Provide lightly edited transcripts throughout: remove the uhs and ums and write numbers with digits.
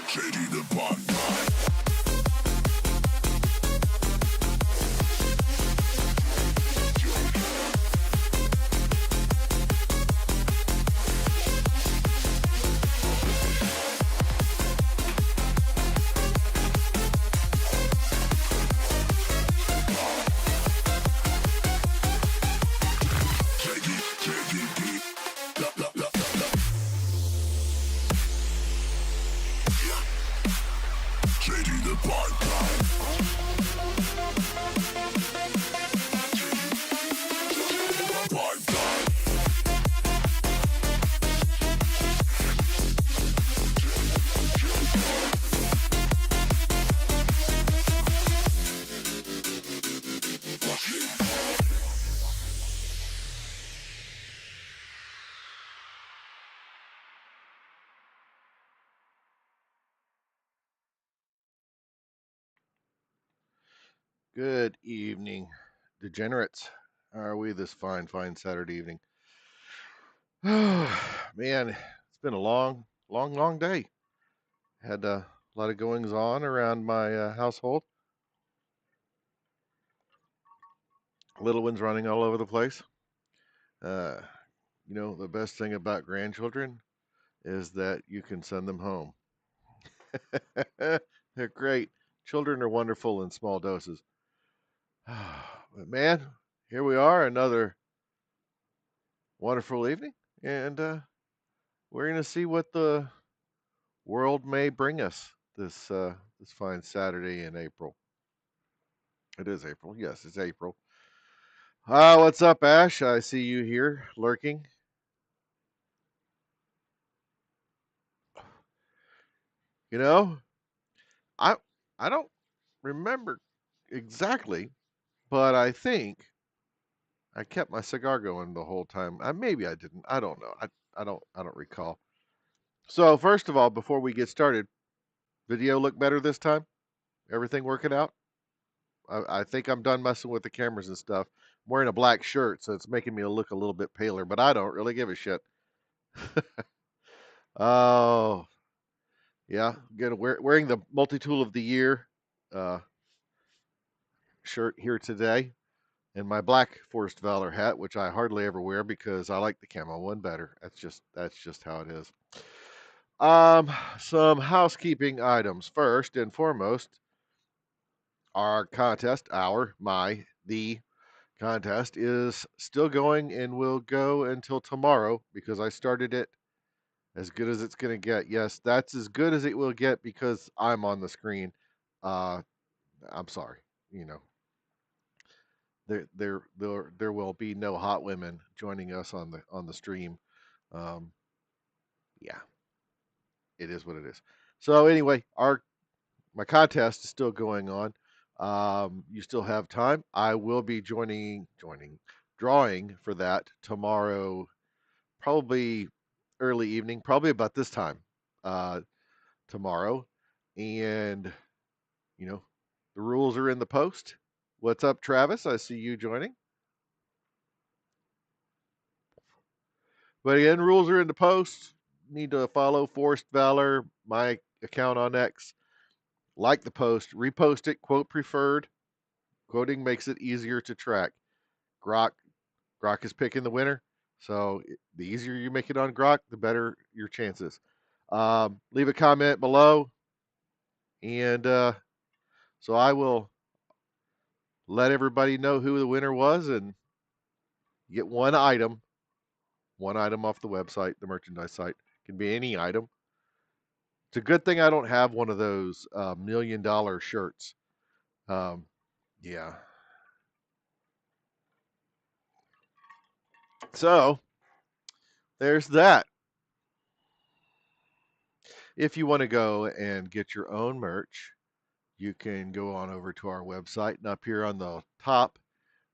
Changing the bond. Changing the bond. Good evening, degenerates. How are we this fine Saturday evening? Man, it's been a long day. Had a lot of goings on around my household. Little ones running all over the place. Uh, the best thing about grandchildren is that you can send them home. They're great. Children are wonderful in small doses. But man, here we are, another wonderful evening, and we're going to see what the world may bring us this fine Saturday in April. It is April. Yes, it's April. What's up, Ash? I see you here lurking. You know, I I don't remember exactly, but I think I kept my cigar going the whole time. Maybe I didn't. I don't know. I don't recall. So first of all, before we get started, video look better this time? Everything working out? I think I'm done messing with the cameras and stuff. I'm wearing a black shirt, so it's making me look a little bit paler, but I don't really give a shit. Oh, yeah. Wearing the multi tool of the year uh, shirt here today, and my black Forest Valor hat, which I hardly ever wear because I like the camo one better. That's just how it is. Um, some housekeeping items. First and foremost, our contest, the contest is still going and will go until tomorrow because I started it as good as it's going to get. Yes, that's as good as it will get because I'm on the screen. Uh, I'm sorry. You know, there will be no hot women joining us on the stream. Um, yeah, it is what it is. So anyway, our my contest is still going on. You still have time. I will be drawing for that tomorrow, probably early evening, probably about this time uh, tomorrow. And, you know, the rules are in the post. What's up, Travis? I see you joining. But again, rules are in the post. Need to follow Forced Valor, my account on X. Like the post, repost it, quote preferred. Quoting makes it easier to track. Grok, Grok is picking the winner. So the easier you make it on Grok, the better your chances. Leave a comment below, and so I will let everybody know who the winner was and get one item off the website, the merchandise site. It can be any item. It's a good thing I don't have one of those $1 million shirts. Um, yeah. So there's that. If you want to go and get your own merch, you can go on over to our website. And up here on the top,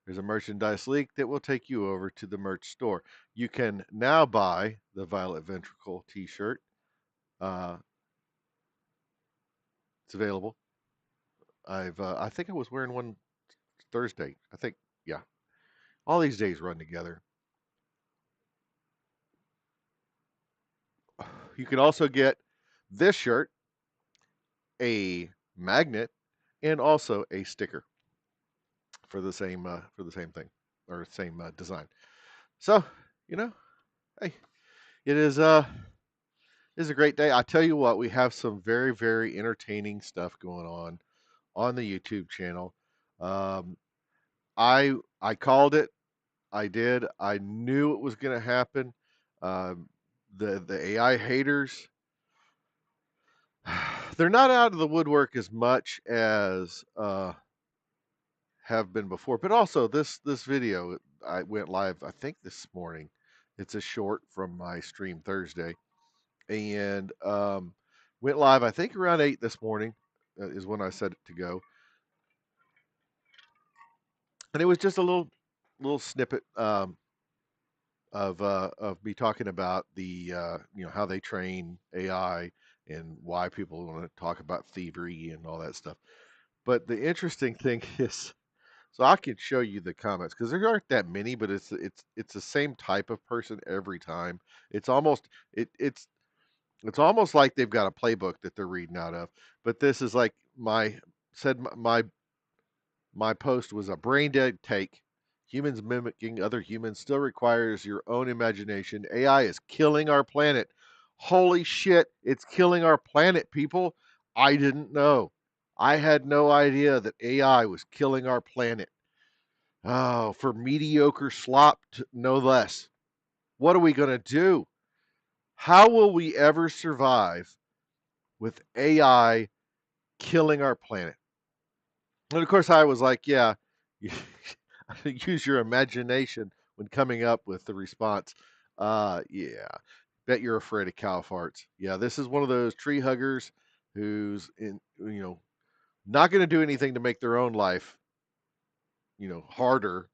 there's a merchandise link that will take you over to the merch store. You can now buy the Violet Ventricle t shirt. Uh, it's available. I think I was wearing one Thursday. I think, yeah. All these days run together. You can also get this shirt. a magnet, and also a sticker for the same thing or same design. So, you know, hey, it is a great day. I tell you what, we have some very entertaining stuff going on the YouTube channel. Um, I called it. I did. I knew it was going to happen. Um, the AI haters, they're not out of the woodwork as much as have been before. But also this video, I went live I think this morning. It's a short from my stream Thursday, and went live I think around 8 this morning is when I set it to go, and it was just a little snippet of me talking about the how they train AI and why people want to talk about thievery and all that stuff. But the interesting thing is, so I can show you the comments because there aren't that many, but it's the same type of person every time. It's almost it's almost like they've got a playbook that they're reading out of. But this is like my post was a brain dead take. Humans mimicking other humans still requires your own imagination. AI is killing our planet. Holy shit, it's killing our planet, people. I didn't know. I had no idea that AI was killing our planet. Oh, for mediocre slop, no less. What are we going to do? How will we ever survive with AI killing our planet? And of course, I was like, yeah, use your imagination when coming up with the response. Yeah, bet you're afraid of cow farts. Yeah, this is one of those tree huggers who's not going to do anything to make their own life, harder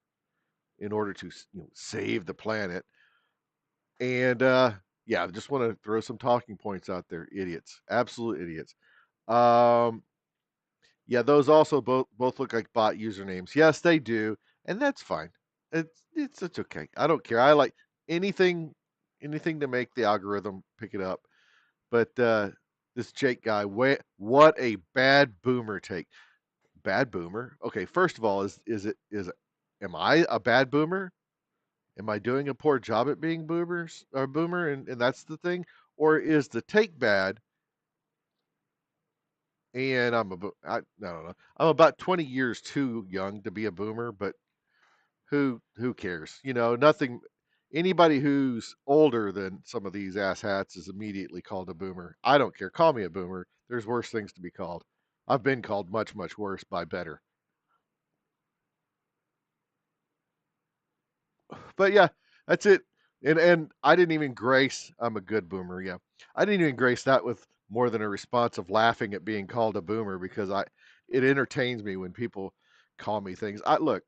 in order to, save the planet. And yeah, I just want to throw some talking points out there. Idiots, absolute idiots. Um, Yeah, those also both look like bot usernames. Yes, they do, and that's fine. It's okay. I don't care. I like anything anything to make the algorithm pick it up. But this Jake guy, what a bad boomer take. Bad boomer. Okay, first of all, is it am I a bad boomer? Am I doing a poor job at being boomers or boomer and that's the thing? Or is the take bad and I don't know. I'm about 20 years too young to be a boomer, but who cares? Nothing. Anybody who's older than some of these asshats is immediately called a boomer. I don't care. Call me a boomer. There's worse things to be called. I've been called much worse by better. But yeah, that's it. And I didn't even grace. I'm a good boomer. Yeah, I didn't even grace that with more than a response of laughing at being called a boomer because it entertains me when people call me things. I look.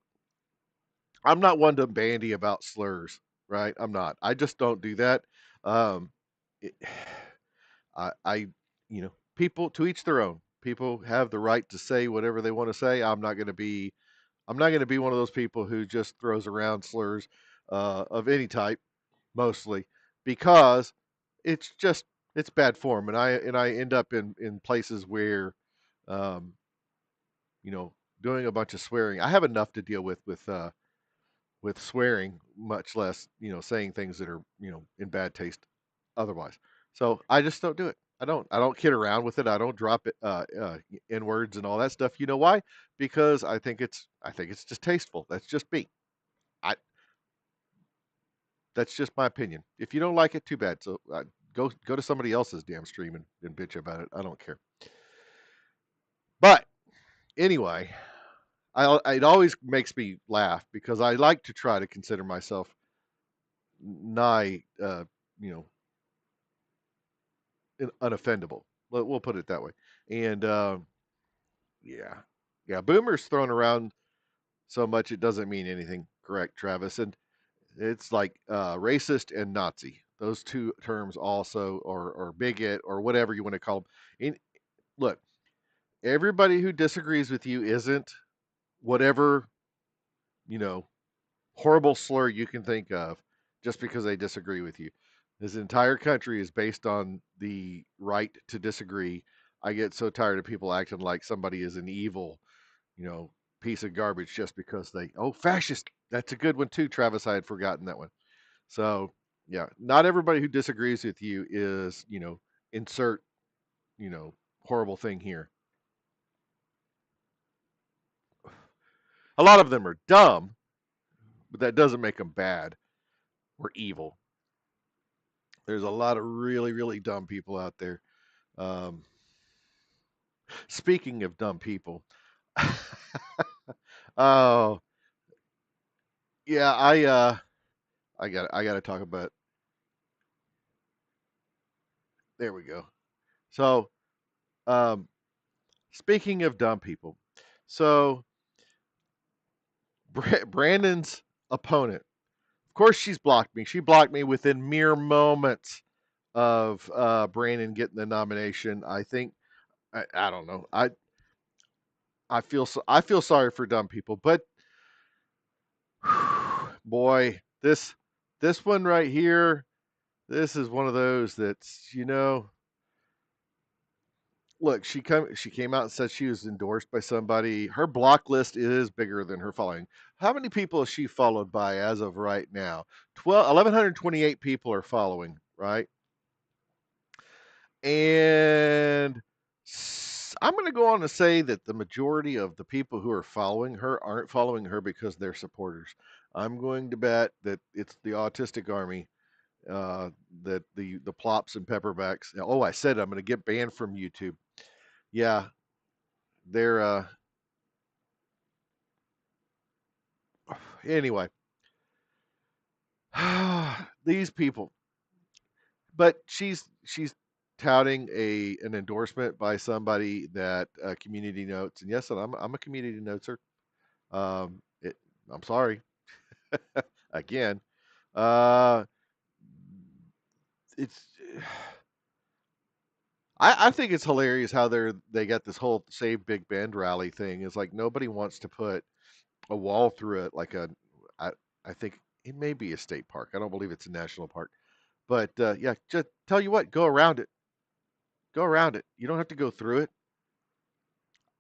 I'm not one to bandy about slurs, right? I'm not. I just don't do that. Um, it, I, people to each their own. People have the right to say whatever they want to say. I'm not going to be one of those people who just throws around slurs of any type, mostly because it's just it's bad form, and I end up in places where, um, you know, doing a bunch of swearing. I have enough to deal with swearing, much less saying things that are in bad taste otherwise. So I just don't do it. I don't kid around with it. I don't drop it n words and all that stuff. You know why? Because I think it's just tasteful. That's just me. I that's just my opinion. If you don't like it, too bad. So go to somebody else's damn stream and bitch about it. I don't care. But anyway, it always makes me laugh because I like to try to consider myself nigh you know unoffendable. We'll put it that way. And yeah, yeah, boomers thrown around so much it doesn't mean anything. Correct, Travis. And it's like racist and Nazi. Those two terms also, or bigot, or whatever you want to call them. Look, everybody who disagrees with you isn't whatever you know horrible slur you can think of just because they disagree with you. This entire country is based on the right to disagree. I get so tired of people acting like somebody is an evil, you know, piece of garbage just because fascist. That's a good one too, Travis. I had forgotten that one. So, yeah, not everybody who disagrees with you is, insert, horrible thing here. A lot of them are dumb, but that doesn't make them bad or evil. There's a lot of really, really dumb people out there. Um, Speaking of dumb people, oh yeah, I got to talk about. There we go. So, um, speaking of dumb people, so Brandon's opponent, of course, she's blocked me. She blocked me within mere moments of Brandon getting the nomination. I think I don't know. I feel sorry for dumb people, but boy, this one right here, this is one of those that's look, she came out and said she was endorsed by somebody. Her block list is bigger than her following. How many people is she followed by as of right now? 1,128 people are following, right? And I'm going to go on to say that the majority of the people who are following her aren't following her because they're supporters. I'm going to bet that it's the autistic army, that the plops and pepperbacks. Oh, I said I'm going to get banned from YouTube. Yeah, they're anyway. These people, but she's touting an endorsement by somebody that community notes, and yes, and I'm a community noter. It, I'm sorry. Again, uh, it's. I think it's hilarious how they got this whole Save Big Bend rally thing. It's like nobody wants to put a wall through it. I I think it may be a state park. I don't believe it's a national park. But yeah, just tell you what, go around it. Go around it. You don't have to go through it.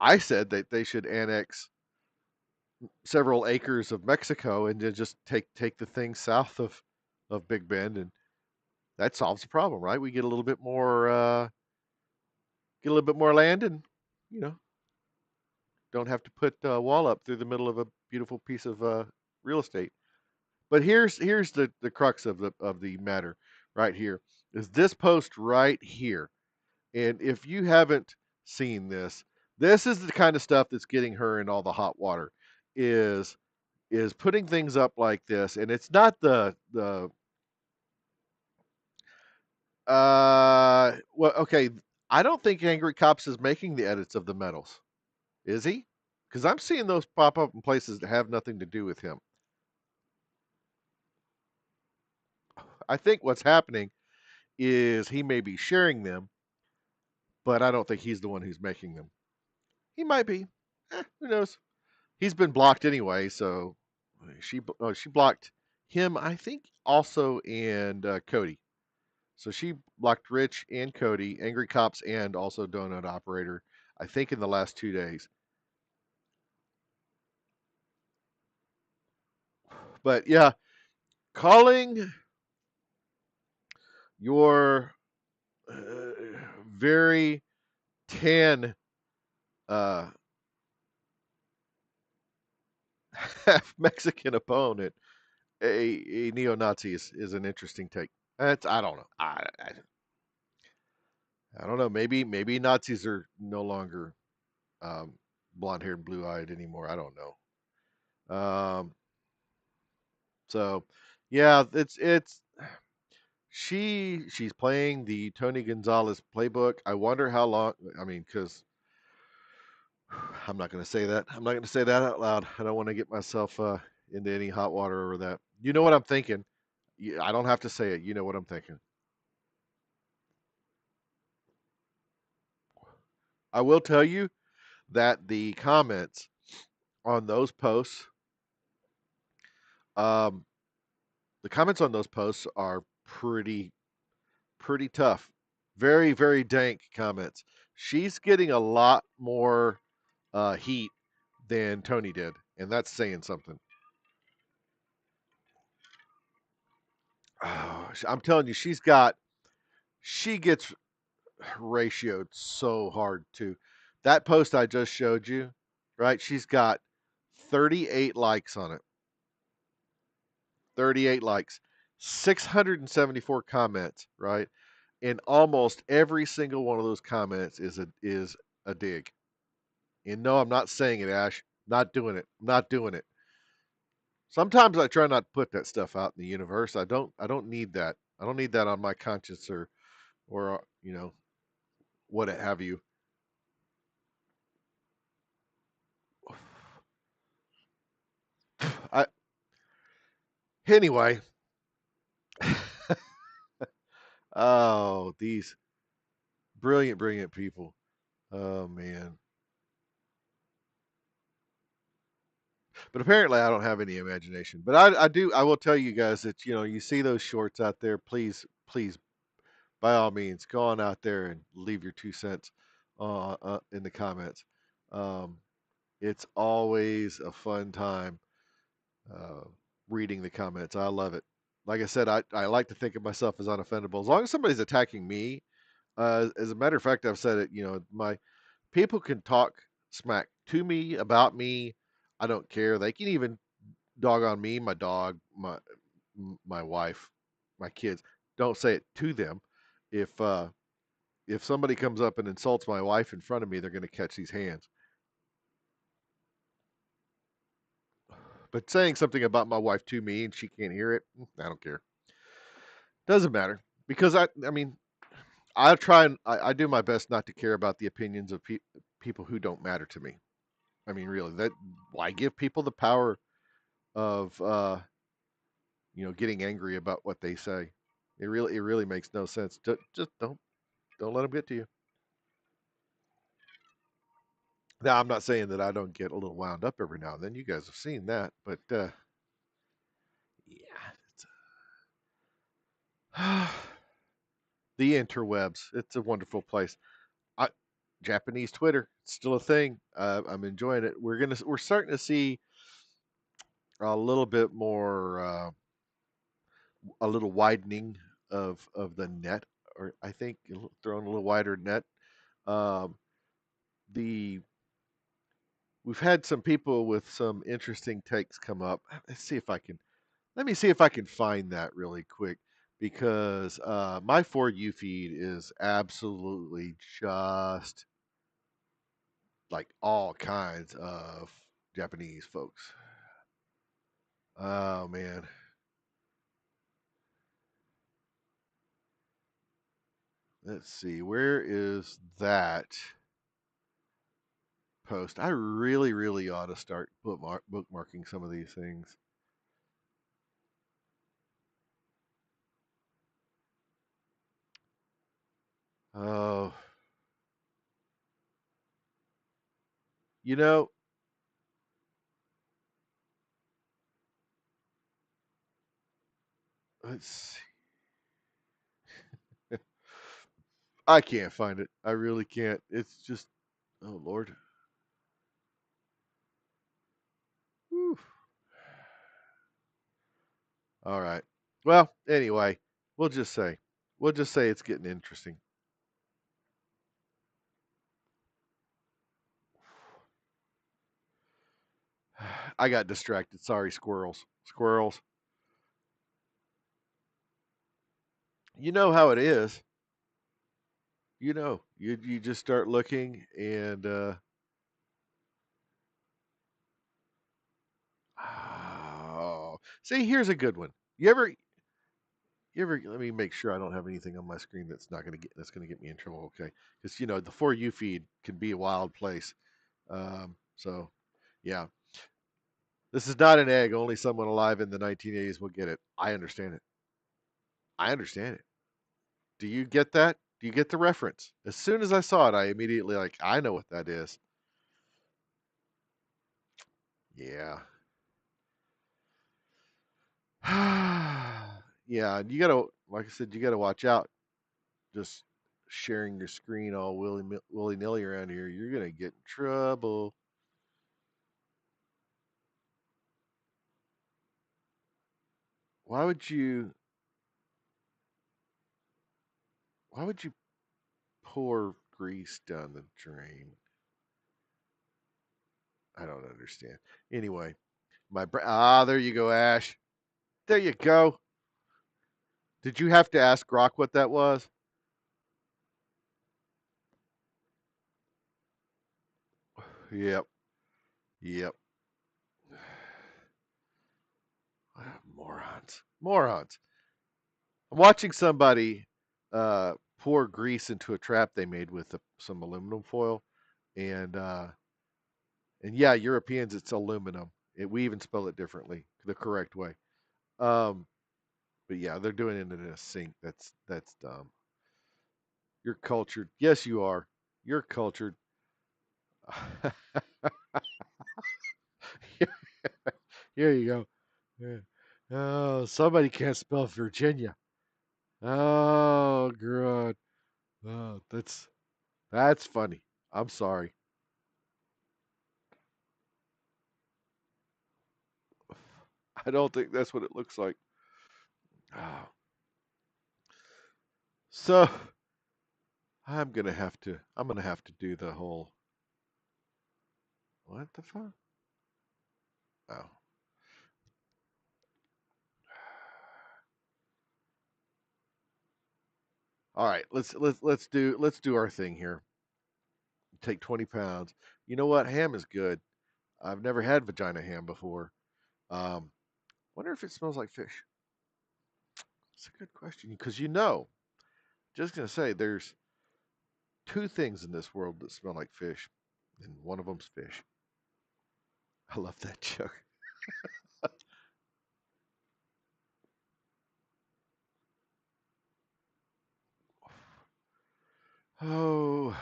I said that they should annex several acres of Mexico and then just take the thing south of Big Bend, and that solves the problem, right? We get a little bit more land, and you know don't have to put a wall up through the middle of a beautiful piece of real estate. But here's the crux of the matter right here is this post right here. And if you haven't seen this, this is the kind of stuff that's getting her in all the hot water. Is is putting things up like this, and it's not the well, okay. I don't think Angry Cops is making the edits of the medals, is he? Because I'm seeing those pop up in places that have nothing to do with him. I think what's happening is he may be sharing them, but I don't think he's the one who's making them. He might be. Who knows? He's been blocked anyway, so she blocked him, I think, also, and Cody. So she blocked Rich and Cody, Angry Cops, and also Donut Operator, I think, in the last 2 days. But yeah, calling your very tan uh, half Mexican opponent a neo-Nazi is an interesting take. That's I don't know. I don't know. Maybe Nazis are no longer um, blonde haired, blue eyed anymore. I don't know. So yeah, it's she's playing the Tony Gonzalez playbook. I wonder how long. I mean, because I'm not going to say that. I'm not going to say that out loud. I don't want to get myself into any hot water over that. You know what I'm thinking. I don't have to say it. You know what I'm thinking. I will tell you that the comments on those posts, um, the comments on those posts are pretty tough. Very, very dank comments. she's getting a lot more heat than Tony did, and that's saying something. Oh, I'm telling you, she gets ratioed so hard too. That post I just showed you, right? She's got 38 likes on it. 38 likes, 674 comments, right? And almost every single one of those comments is a dig. And no, I'm not saying it, Ash. Not doing it. Not doing it. Sometimes I try not to put that stuff out in the universe. I don't need that. I don't need that on my conscience or what have you. I anyway. Oh, these brilliant, brilliant people. Oh man. But apparently I don't have any imagination. But I do. I will tell you guys that you see those shorts out there. Please, please, by all means, go on out there and leave your 2 cents in the comments. Um, it's always a fun time uh, reading the comments. I love it. Like I said, I like to think of myself as unoffendable. As long as somebody's attacking me, as a matter of fact, I've said it. My people can talk smack to me about me. I don't care. They can even dog on me, my dog, my wife, my kids. Don't say it to them. If somebody comes up and insults my wife in front of me, they're going to catch these hands. But saying something about my wife to me and she can't hear it, I don't care. Doesn't matter because I mean I try and I do my best not to care about the opinions of people who don't matter to me. I mean, really, that why give people the power of getting angry about what they say. It really makes no sense. Just don't let them get to you. Now, I'm not saying that I don't get a little wound up every now and then. You guys have seen that, but yeah, the interwebs. It's a wonderful place. I, Japanese Twitter, it's still a thing. I'm enjoying it. We're starting to see a little bit more, a little widening of the net, or I think throwing a little wider net. Um, the We've had some people with some interesting takes come up. Let me see if I can find that really quick because my For You feed is absolutely just like all kinds of Japanese folks. Oh man, let's see. Where is that post? I really, really ought to start bookmarking some of these things. Oh, you know, let's see. I can't find it. I really can't. It's just, oh Lord. Whew. All right. Well, anyway, we'll just say, we'll just say it's getting interesting. I got distracted. Sorry, squirrels. Squirrels. You know how it is. You just start looking and oh, see, here's a good one. You ever let me make sure I don't have anything on my screen that's gonna get me in trouble, okay? Because the For You feed can be a wild place. So yeah, this is not an egg. Only someone alive in the 1980s will get it. I understand it. I understand it. Do you get that? Do you get the reference? As soon as I saw it, I immediately I know what that is. Yeah. Yeah, and you gotta, like I said, you gotta watch out. Just sharing your screen all willy nilly around here. You're gonna get in trouble. Why would you? Why would you pour grease down the drain? I don't understand. Anyway, there you go, Ash. There you go. Did you have to ask Grok what that was? Yep. Yep. Morons. Morons. I'm watching somebody pour grease into a trap they made with some aluminum foil, and yeah, Europeans it's aluminum. We even spell it differently, the correct way. Um, but yeah, they're doing it in a sink. That's dumb. You're cultured. Yes, you are. You're cultured. Here you go. Yeah. Oh, somebody can't spell Virginia. Oh, God. Oh, that's funny. I'm sorry. I don't think that's what it looks like. Oh. So I'm gonna have to do the whole what the fuck? Oh. All right, let's do our thing here. Take 20 pounds. You know what? Ham is good. I've never had vagina ham before. Um, wonder if it smells like fish. It's a good question because just gonna say there's two things in this world that smell like fish, and one of them's fish. I love that joke. Oh,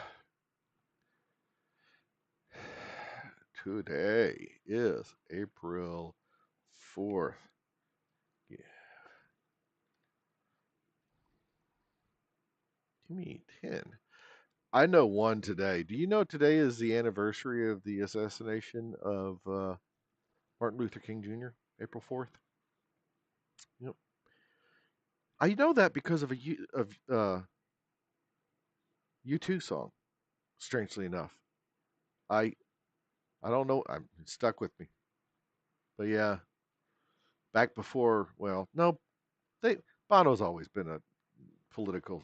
today is April 4th. Yeah, give me 10. I know one today. Do you know today is the anniversary of the assassination of Martin Luther King Jr., April 4th? Yep. I know that because of U2 song, strangely enough. I I don't know. I'm It stuck with me. But yeah, back before, well, no, they Bono's always been a political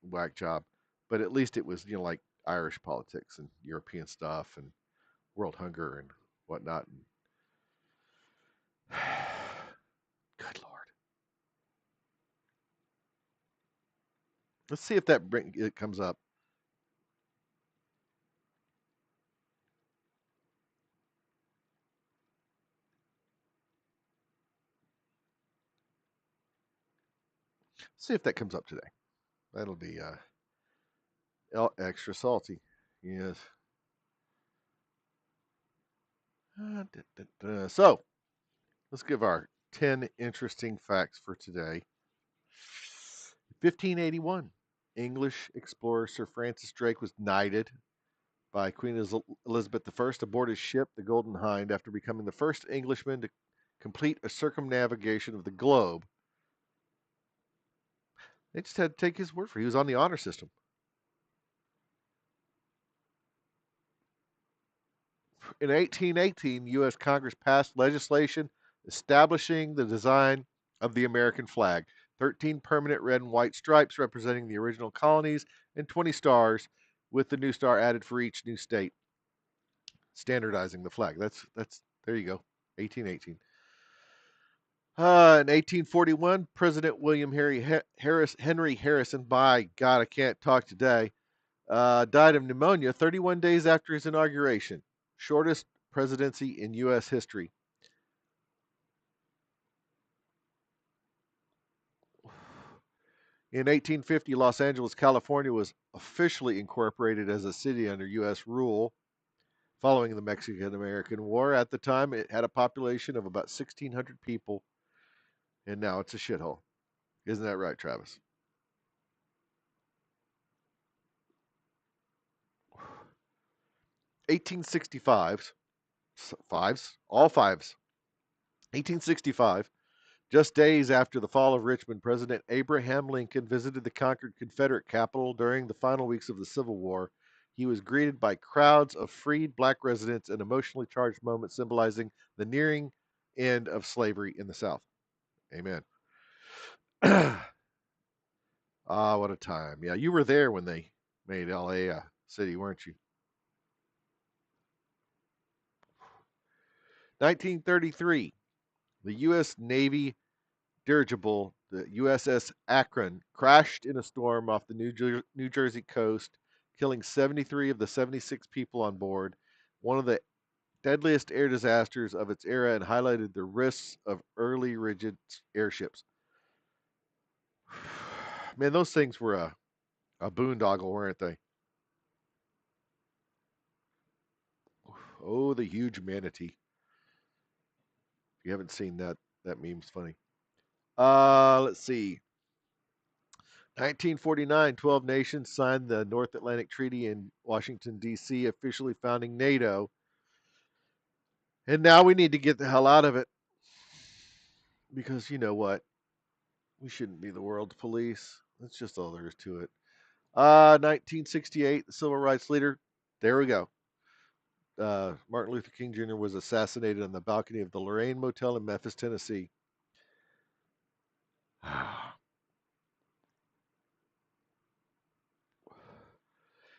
whack job, but at least it was like Irish politics and European stuff and world hunger and whatnot. And good lord, let's see if it comes up. See if that comes up today. That'll be extra salty. Yes. So let's give our 10 interesting facts for today. 1581, English explorer Sir Francis Drake was knighted by Queen Elizabeth I aboard his ship, the Golden Hind, after becoming the first Englishman to complete a circumnavigation of the globe. They just had to take his word for it. He was on the honor system. In 1818, U.S. Congress passed legislation establishing the design of the American flag: 13 permanent red and white stripes representing the original colonies, and 20 stars with the new star added for each new state, standardizing the flag. That's there you go. 1818. In 1841, President William Henry Harrison, by God, I can't talk today, died of pneumonia 31 days after his inauguration. Shortest presidency in U.S. history. In 1850, Los Angeles, California was officially incorporated as a city under U.S. rule following the Mexican American War. At the time, it had a population of about 1,600 people, and now it's a shithole. Isn't that right, Travis? 1865, all fives. 1865, just days after the fall of Richmond, President Abraham Lincoln visited the conquered Confederate capital during the final weeks of the Civil War. He was greeted by crowds of freed black residents, an emotionally charged moment symbolizing the nearing end of slavery in the South. Amen. Ah, what a time. Yeah, you were there when they made LA a city, weren't you? 1933, the U.S. Navy dirigible, the USS Akron, crashed in a storm off the New Jersey coast, killing 73 of the 76 people on board. One of the deadliest air disasters of its era and highlighted the risks of early rigid airships. Man, those things were a boondoggle, weren't they? Oh, the huge manatee. If you haven't seen that, that meme's funny. Let's see. 1949, 12 nations signed the North Atlantic Treaty in Washington, D.C., officially founding NATO. And now we need to get the hell out of it because you know what? We shouldn't be the world's police. That's just all there is to it. 1968, the civil rights leader. There we go. Martin Luther King Jr. was assassinated on the balcony of the Lorraine Motel in Memphis, Tennessee.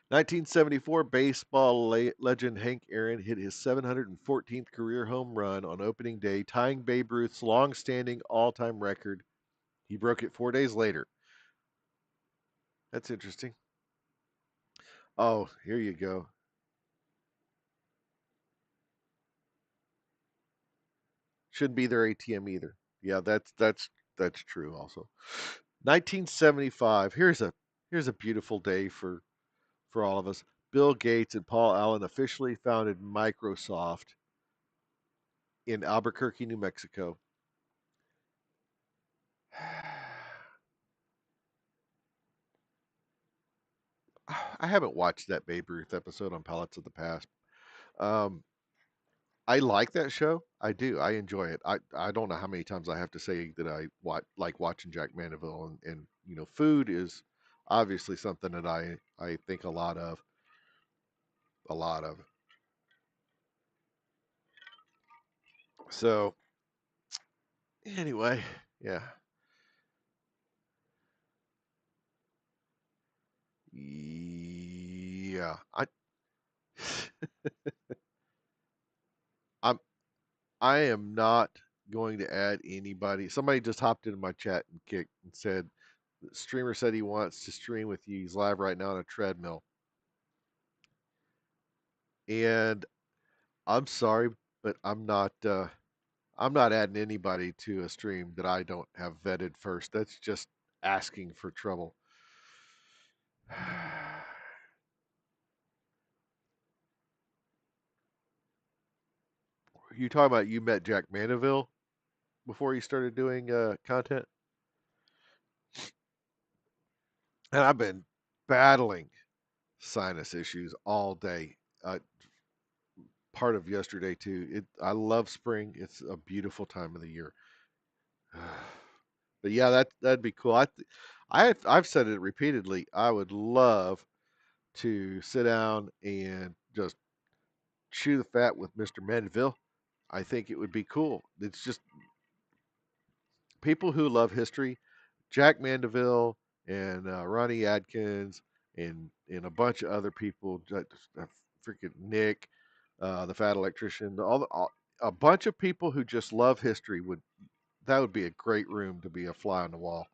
1974, baseball legend Hank Aaron hit his 714th career home run on opening day, tying Babe Ruth's long-standing all-time record. He broke it 4 days later. That's interesting. Oh, here you go. Shouldn't be their ATM either. Yeah, that's true also. 1975. Here's a beautiful day for all of us. Bill Gates and Paul Allen officially founded Microsoft in Albuquerque, New Mexico. I haven't watched that Babe Ruth episode on Pallets of the Past. Um, I like that show. I do. I enjoy it. I don't know how many times I have to say that like watching Jack Mandeville, and food is obviously something that I think a lot of. So anyway, yeah, yeah. I'm I am not going to add anybody. Somebody just hopped into my chat and kicked and said the streamer said he wants to stream with you. He's live right now on a treadmill. And I'm sorry, but I'm not adding anybody to a stream that I don't have vetted first. That's just asking for trouble. You talking about you met Jack Mandeville before you started doing content? And I've been battling sinus issues all day. Part of yesterday too. I love spring. It's a beautiful time of the year. But yeah, that'd be cool. I've said it repeatedly. I would love to sit down and just chew the fat with Mr. Mandeville. I think it would be cool. It's just people who love history, Jack Mandeville and Ronnie Adkins and a bunch of other people, freaking Nick, the fat electrician, a bunch of people who just love history would be a great room to be a fly on the wall.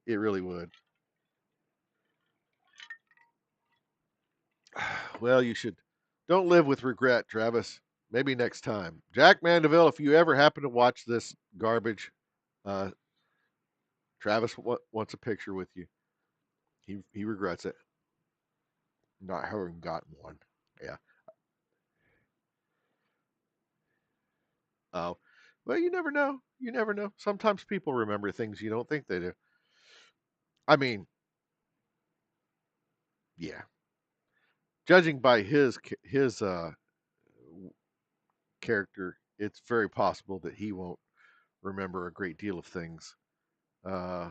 It really would. Well, you should don't live with regret, Travis. Maybe next time. Jack Mandeville, if you ever happen to watch this garbage, uh, Travis wants a picture with you. He regrets it not having gotten one. Yeah. Oh, well, you never know. You never know. Sometimes people remember things you don't think they do. I mean, yeah. judging by his character, it's very possible that he won't remember a great deal of things. Uh,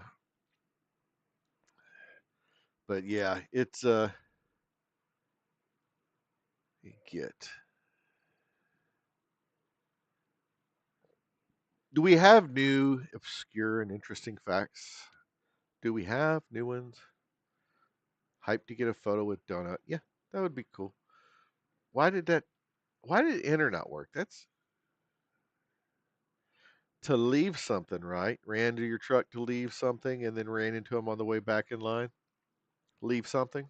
but yeah, it's get. Do we have new, obscure, and interesting facts? Do we have new ones? Hype to get a photo with donut. Yeah, that would be cool. Why did that? Why did enter not work? That's to leave something, right? Ran to your truck to leave something, and then ran into him on the way back in line. Leave something.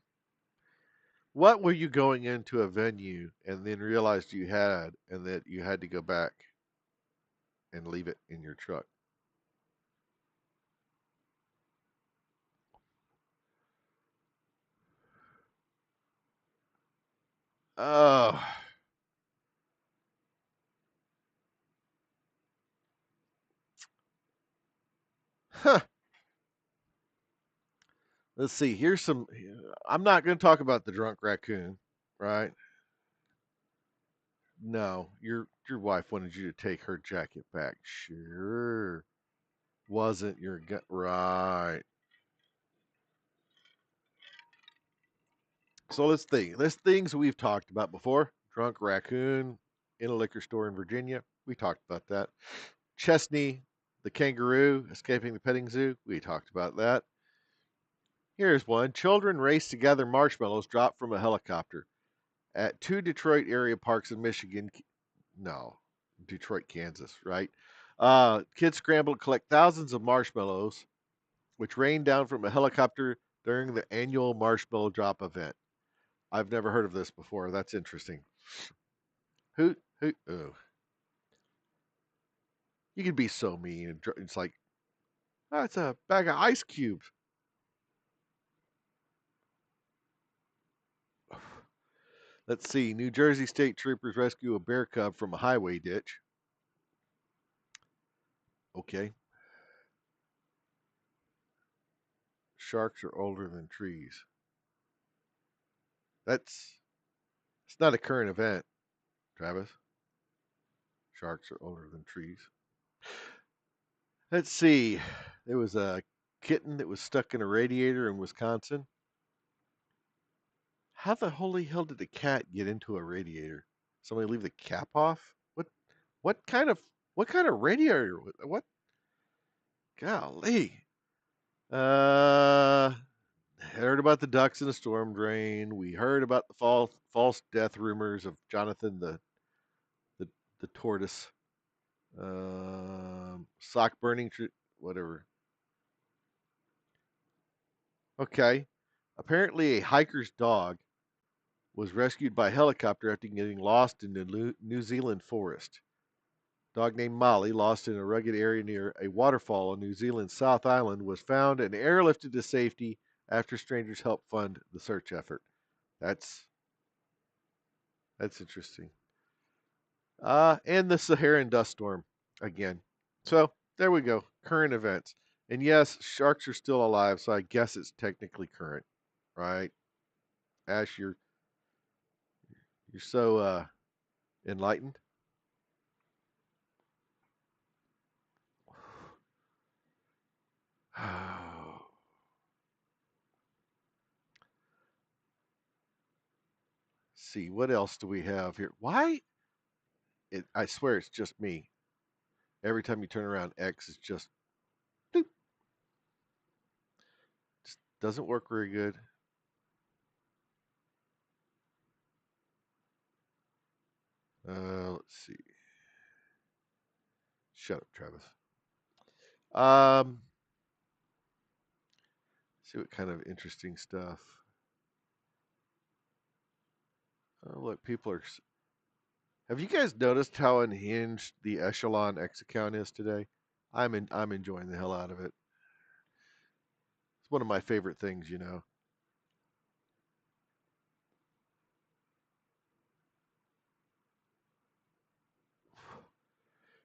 What were you going into a venue and then realized you had, and that you had to go back and leave it in your truck? Oh, huh. Let's see. Here's some. I'm not going to talk about the drunk raccoon, right? No, your wife wanted you to take her jacket back. Sure, wasn't your gut right? So let's think. Let's things we've talked about before. Drunk raccoon in a liquor store in Virginia. We talked about that. Chesney, the kangaroo escaping the petting zoo. We talked about that. Here's one. Children race to gather marshmallows dropped from a helicopter at two Detroit area parks in Michigan. No, Detroit, Kansas, right? Kids scramble to collect thousands of marshmallows, which rain down from a helicopter during the annual marshmallow drop event. I've never heard of this before. That's interesting. Who? Oh, you can be so mean. It's like, oh, it's a bag of ice cubes. Let's see. New Jersey state troopers rescue a bear cub from a highway ditch. Okay. Sharks are older than trees. That's it's not a current event, Travis. Sharks are older than trees. Let's see. There was a kitten that was stuck in a radiator in Wisconsin. How the holy hell did the cat get into a radiator? Somebody leave the cap off? What kind of what kind of radiator? What? Golly. Uh, heard about the ducks in the storm drain. We heard about the false death rumors of Jonathan the, the tortoise. Sock burning, whatever. Okay. Apparently, a hiker's dog was rescued by helicopter after getting lost in the New Zealand forest. Dog named Molly, lost in a rugged area near a waterfall on New Zealand's South Island, was found and airlifted to safety after strangers helped fund the search effort. That's that's interesting. And the Saharan dust storm again. So there we go. Current events. And yes, sharks are still alive, so I guess it's technically current, right? Ash, you're so enlightened. See, what else do we have here? Why? I swear it's just me. Every time you turn around, X is doop, just doesn't work very good. Let's see. Shut up, Travis. Um, see what kind of interesting stuff. Oh, look, people are. Have you guys noticed how unhinged the Echelon X account is today? I'm enjoying the hell out of it. It's one of my favorite things.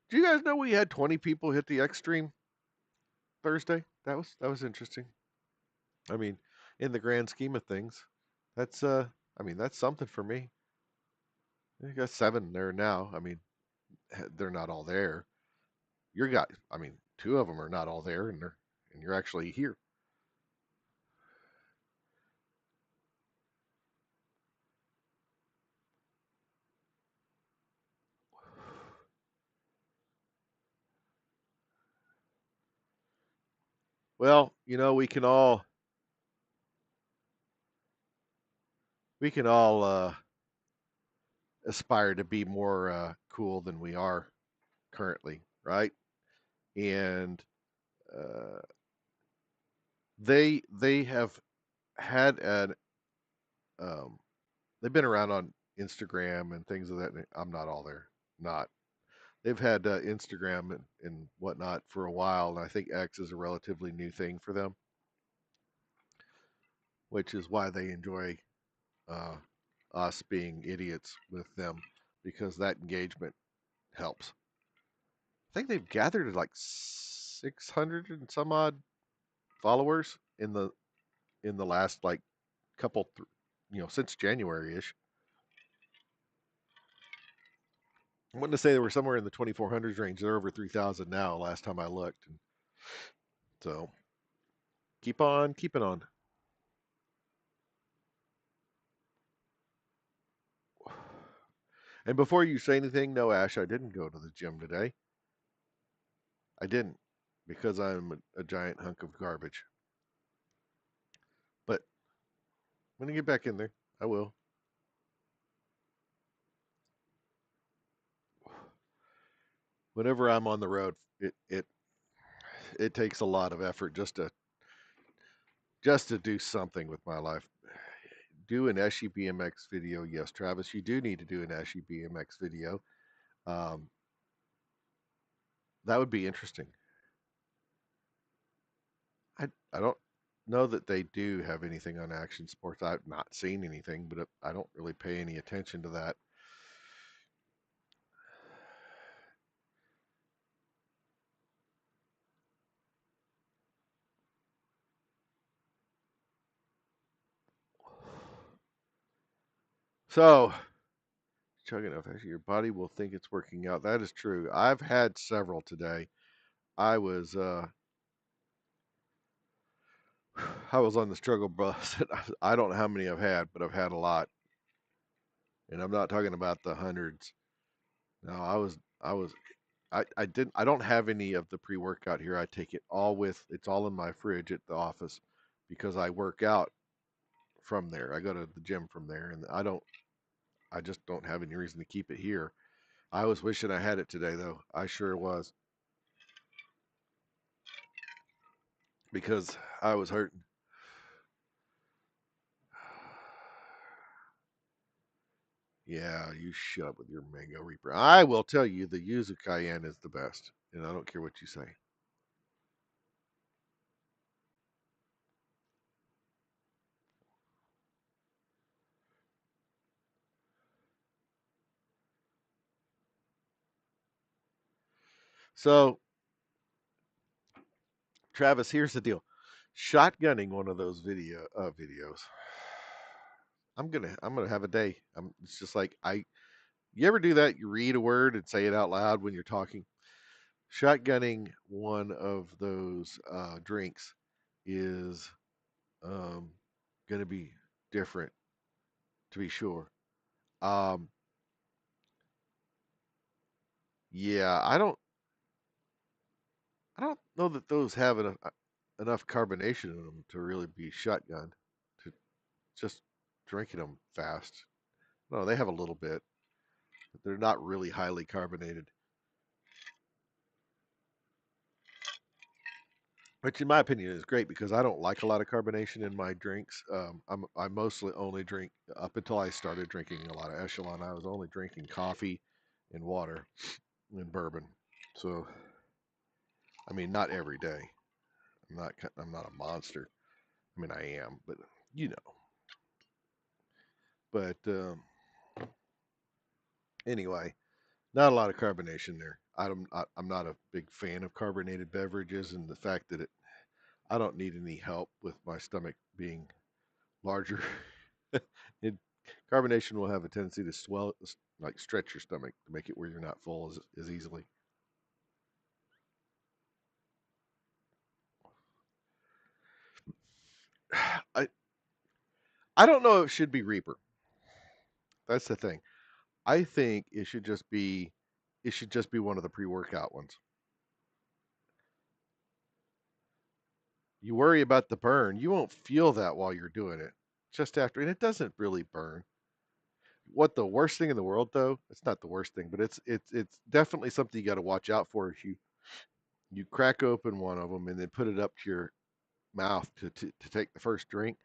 Do you guys know we had 20 people hit the X stream Thursday? That was interesting. I mean, in the grand scheme of things, that's I mean, that's something for me. You got 7 there now. I mean, they're not all there. Your guy, I mean, 2 of them are not all there, and you're actually here. Well, we can all aspire to be more cool than we are currently, right? And uh, they have had an um, they've been around on Instagram and things of that. I'm not all there, not. They've had Instagram and whatnot for a while, and I think X is a relatively new thing for them, which is why they enjoy uh, us being idiots with them because that engagement helps. I think they've gathered like 600 and some odd followers in the last like couple, since January ish. I wanted to say they were somewhere in the 2400s range. They're over 3,000 now. Last time I looked, and so keep on keeping on. And before you say anything, no, Ash, I didn't go to the gym today. I didn't because I'm a giant hunk of garbage. But when I get back in there, I will. Whenever I'm on the road, it takes a lot of effort just to do something with my life. Do an SE BMX video, yes, Travis. You do need to do an SE BMX video. Um, that would be interesting. I don't know that they do have anything on action sports. I've not seen anything, but I don't really pay any attention to that. So, chug enough. Actually, your body will think it's working out. That is true. I've had several today. I was uh, I was on the struggle bus. I don't know how many I've had, but I've had a lot, and I'm not talking about the hundreds. No, I don't have any of the pre-workout here. I take it all it's all in my fridge at the office because I work out from there. I go to the gym from there, and I just don't have any reason to keep it here. I was wishing I had it today though. I sure was because I was hurting. Yeah, you shut up with your mango reaper. I will tell you the yuzu cayenne is the best, and I don't care what you say. So, Travis, here's the deal. Shotgunning one of those videos. I'm gonna have a day. It's just like you ever do that? You read a word and say it out loud when you're talking. Shotgunning one of those drinks is um, gonna be different, to be sure. Um, yeah, I don't know that those have enough carbonation in them to really be shotgun. To just drinking them fast. No, they have a little bit, but they're not really highly carbonated. Which, in my opinion, is great because I don't like a lot of carbonation in my drinks. I mostly only drink up until I started drinking a lot of Echelon. I was only drinking coffee and water and bourbon. So, I mean, not every day. I'm not a monster. I mean, I am, but you know. But anyway, not a lot of carbonation there. I'm not a big fan of carbonated beverages, and the fact that I don't need any help with my stomach being larger. It Carbonation will have a tendency to swell, like stretch your stomach to make it where you're not full as easily. I I don't know if it should be Reaper. That's the thing. I think it should just be one of the pre-workout ones. You worry about the burn. You won't feel that while you're doing it. Just after, and it doesn't really burn. What the worst thing in the world though? It's not the worst thing, but it's definitely something you got to watch out for. If you crack open one of them and then put it up to your mouth to take the first drink,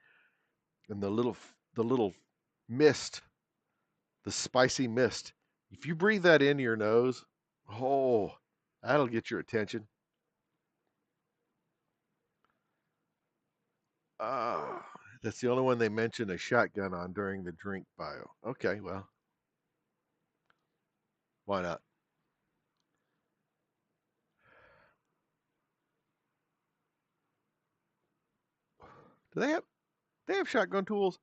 and the little mist, the spicy mist. If you breathe that into your nose, oh, that'll get your attention. Ah, that's the only one they mention a shotgun on during the drink bio. Okay, well, why not? Do they have shotgun tools?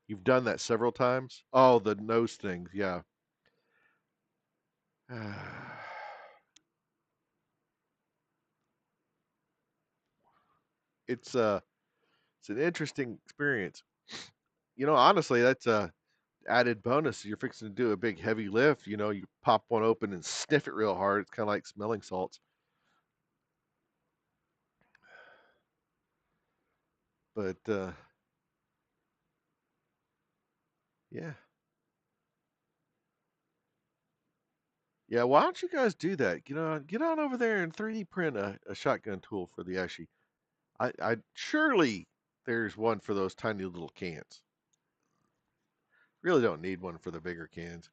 You've done that several times. Oh, the nose things, yeah. it's uh it's an interesting experience. Honestly, that's a added bonus. You're fixing to do a big heavy lift. You pop one open and sniff it real hard. It's kind of like smelling salts. But yeah, yeah. Why don't you guys do that? Get on over there and 3D print a shotgun tool for the Eshi. I surely there's one for those tiny little cans. Really don't need one for the bigger cans.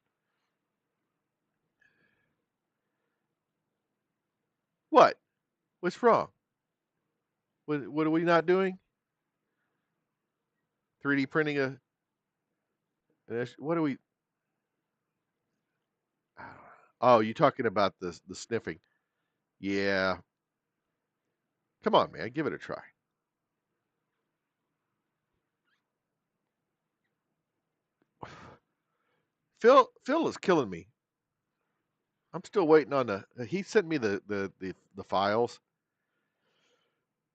What? What's wrong? What are we not doing? 3D printing what are we? Oh, you talking about the sniffing? Yeah. Come on, man, give it a try. Phil is killing me. I'm still waiting on the. He sent me the files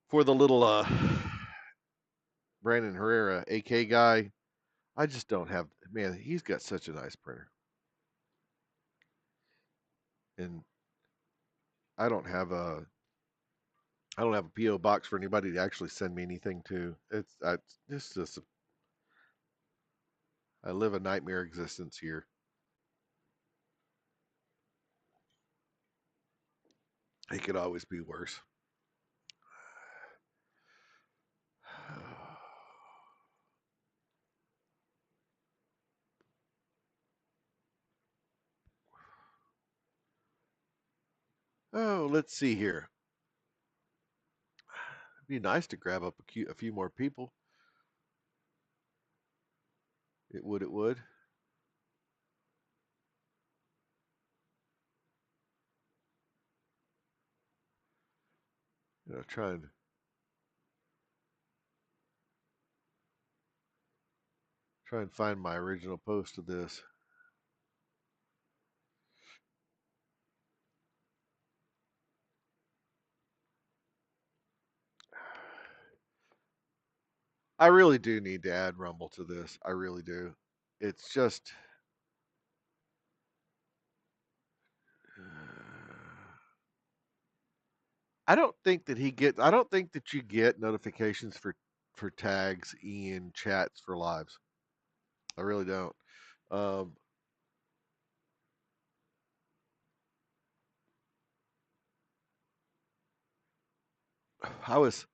for the little Brandon Herrera AK guy. I just don't have. Man, he's got such a nice printer, and I don't have a. I don't have a PO box for anybody to actually send me anything to. It's just I live a nightmare existence here. It could always be worse. Oh, let's see here. It'd be nice to grab up a few more people. It would. It would. Try and find my original post of this. I really do need to add Rumble to this. I really do. It's just I don't think that you get notifications for tags in chats for lives. I really don't. Um, I was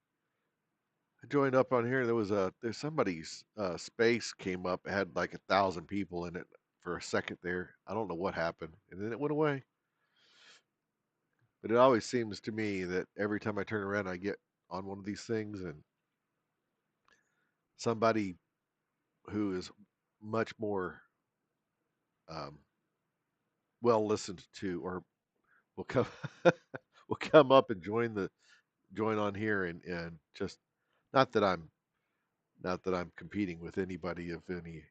I joined up on here. There's somebody's space came up. It had like 1,000 people in it for a second there. I don't know what happened, and then it went away. But it always seems to me that every time I turn around, I get on one of these things, and somebody who is much more um, well listened to, or will come will come up and join on here, and just not that I'm Not that I'm competing with anybody of any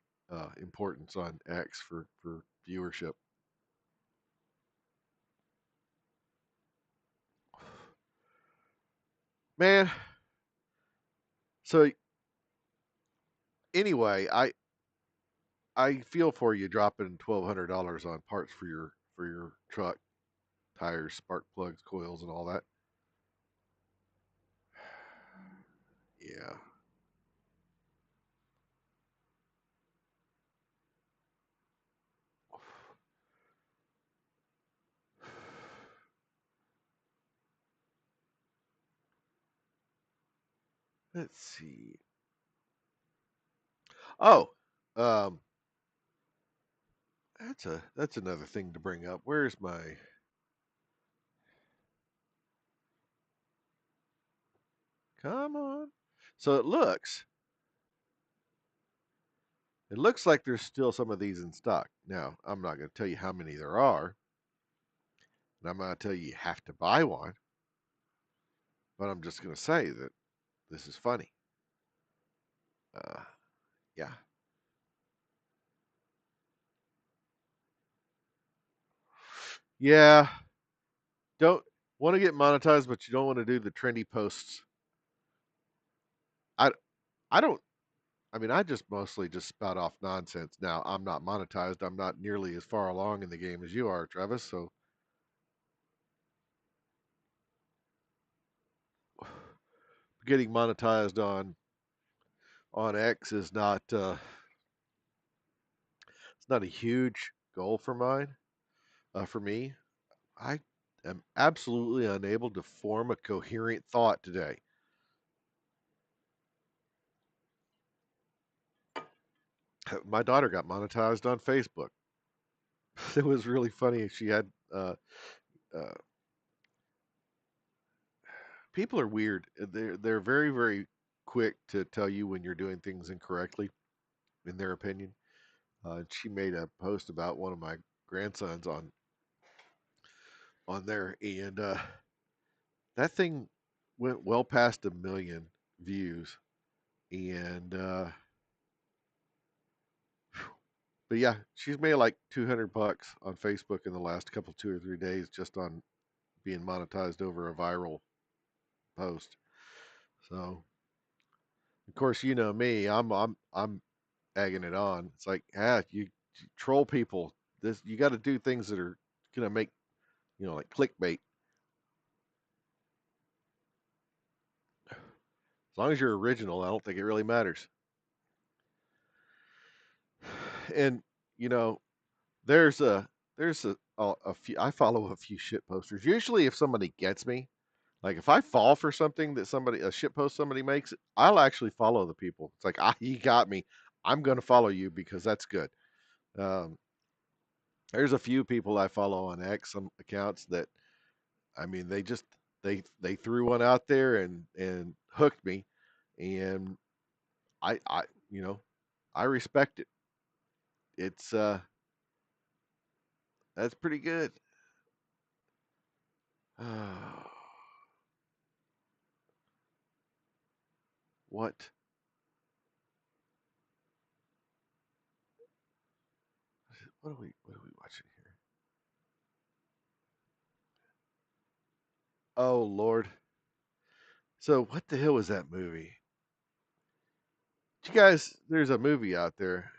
importance on X for viewership. Man, so anyway, I feel for you dropping $1,200 on parts for your truck, tires, spark plugs, coils, and all that. Yeah. Let's see. Oh, um, that's another thing to bring up. Where's my? Come on. So it looks like there's still some of these in stock. Now, I'm not going to tell you how many there are, and I'm not going to tell you you have to buy one, but I'm just going to say that this is funny. Uh, yeah. Yeah. Don't want to get monetized, but you don't want to do the trendy posts. I I don't. I mean, I just mostly just spout off nonsense. Now, I'm not monetized. I'm not nearly as far along in the game as you are, Travis. So getting monetized on X is not it's not a huge goal for mine. For me, I am absolutely unable to form a coherent thought today. My daughter got monetized on Facebook. It was really funny. She had uh, people are weird. They're very very quick to tell you when you're doing things incorrectly, in their opinion. She made a post about one of my grandsons on there, and that thing went well past 1 million views. And but yeah, she's made like $200 on Facebook in the last couple 2 or 3 days just on being monetized over a viral post. So of course, you know me, I'm egging it on. It's like, you troll people. This you got to do things that are gonna make like clickbait. As long as you're original, I don't think it really matters. And you know, there's a few. I follow a few shit posters. Usually, if somebody gets me, like if I fall for something that somebody a shit post somebody makes, I'll actually follow the people. It's like, you got me. I'm going to follow you because that's good. Um, there's a few people I follow on X, some accounts that I mean they threw one out there and hooked me, and I you know I respect it. It's that's pretty good. What what are we watching here? Oh Lord. So what the hell was that movie? You guys, there's a movie out there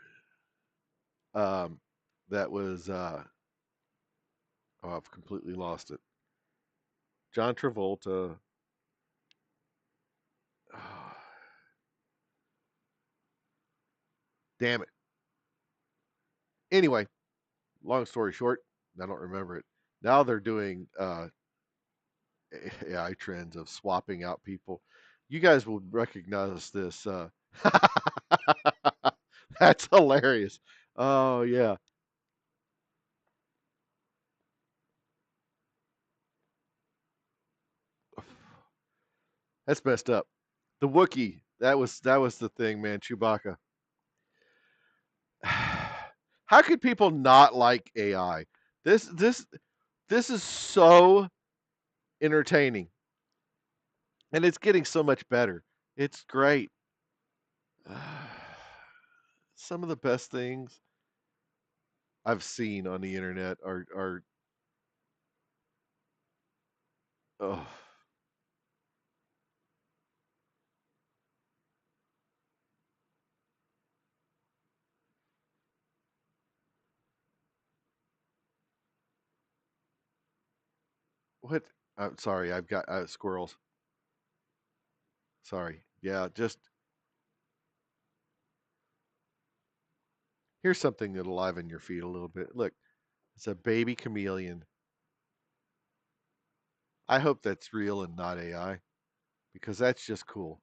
um that was oh, I've completely lost it. John Travolta. Oh, damn it. Anyway, long story short, I don't remember it. Now they're doing AI trends of swapping out people. You guys will recognize this. That's hilarious. Oh yeah, that's messed up. The Wookiee. That was the thing, man. Chewbacca. How could people not like AI? This this this is so entertaining, and it's getting so much better. It's great. Some of the best things I've seen on the internet are oh, what? I'm sorry, I've got squirrels. Sorry. Yeah, just here's something that'll liven your feet a little bit. Look, it's a baby chameleon. I hope that's real and not AI because that's just cool.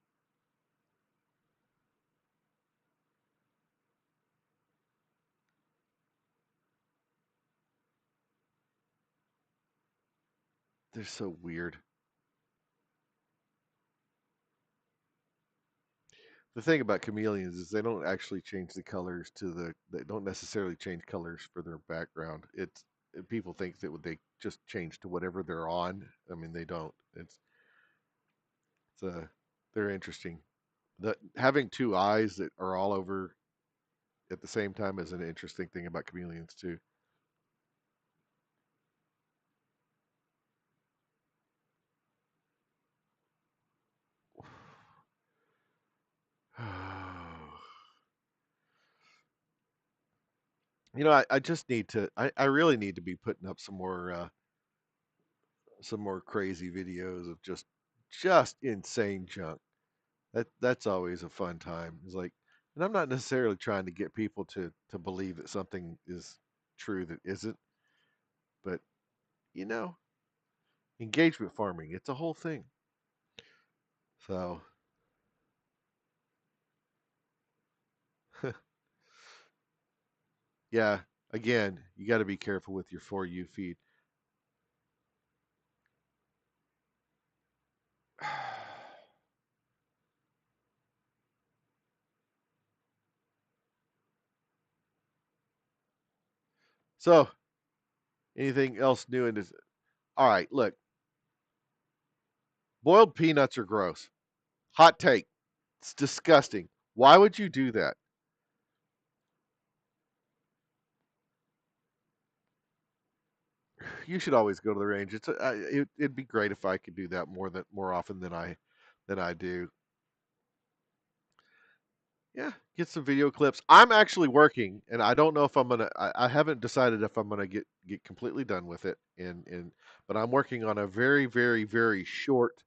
They're so weird. The thing about chameleons is they don't actually change the colors they don't necessarily change colors for their background. People think that they just change to whatever they're on. I mean, they don't. It's they're interesting. The having two eyes that are all over at the same time is an interesting thing about chameleons too. I just need to. I really need to be putting up some more crazy videos of just insane junk. That's always a fun time. It's like, and I'm not necessarily trying to get people to believe that something is true that isn't, but you know, engagement farming, it's a whole thing. So, yeah, again, you got to be careful with your for you feed. So, anything else new in this? All right, look, boiled peanuts are gross. Hot take. It's disgusting. Why would you do that? You should always go to the range. It'd be great if I could do that more often than I do. Yeah, get some video clips. I'm actually working, and I don't know if I'm gonna. I haven't decided if I'm gonna get completely done with it. But I'm working on a very short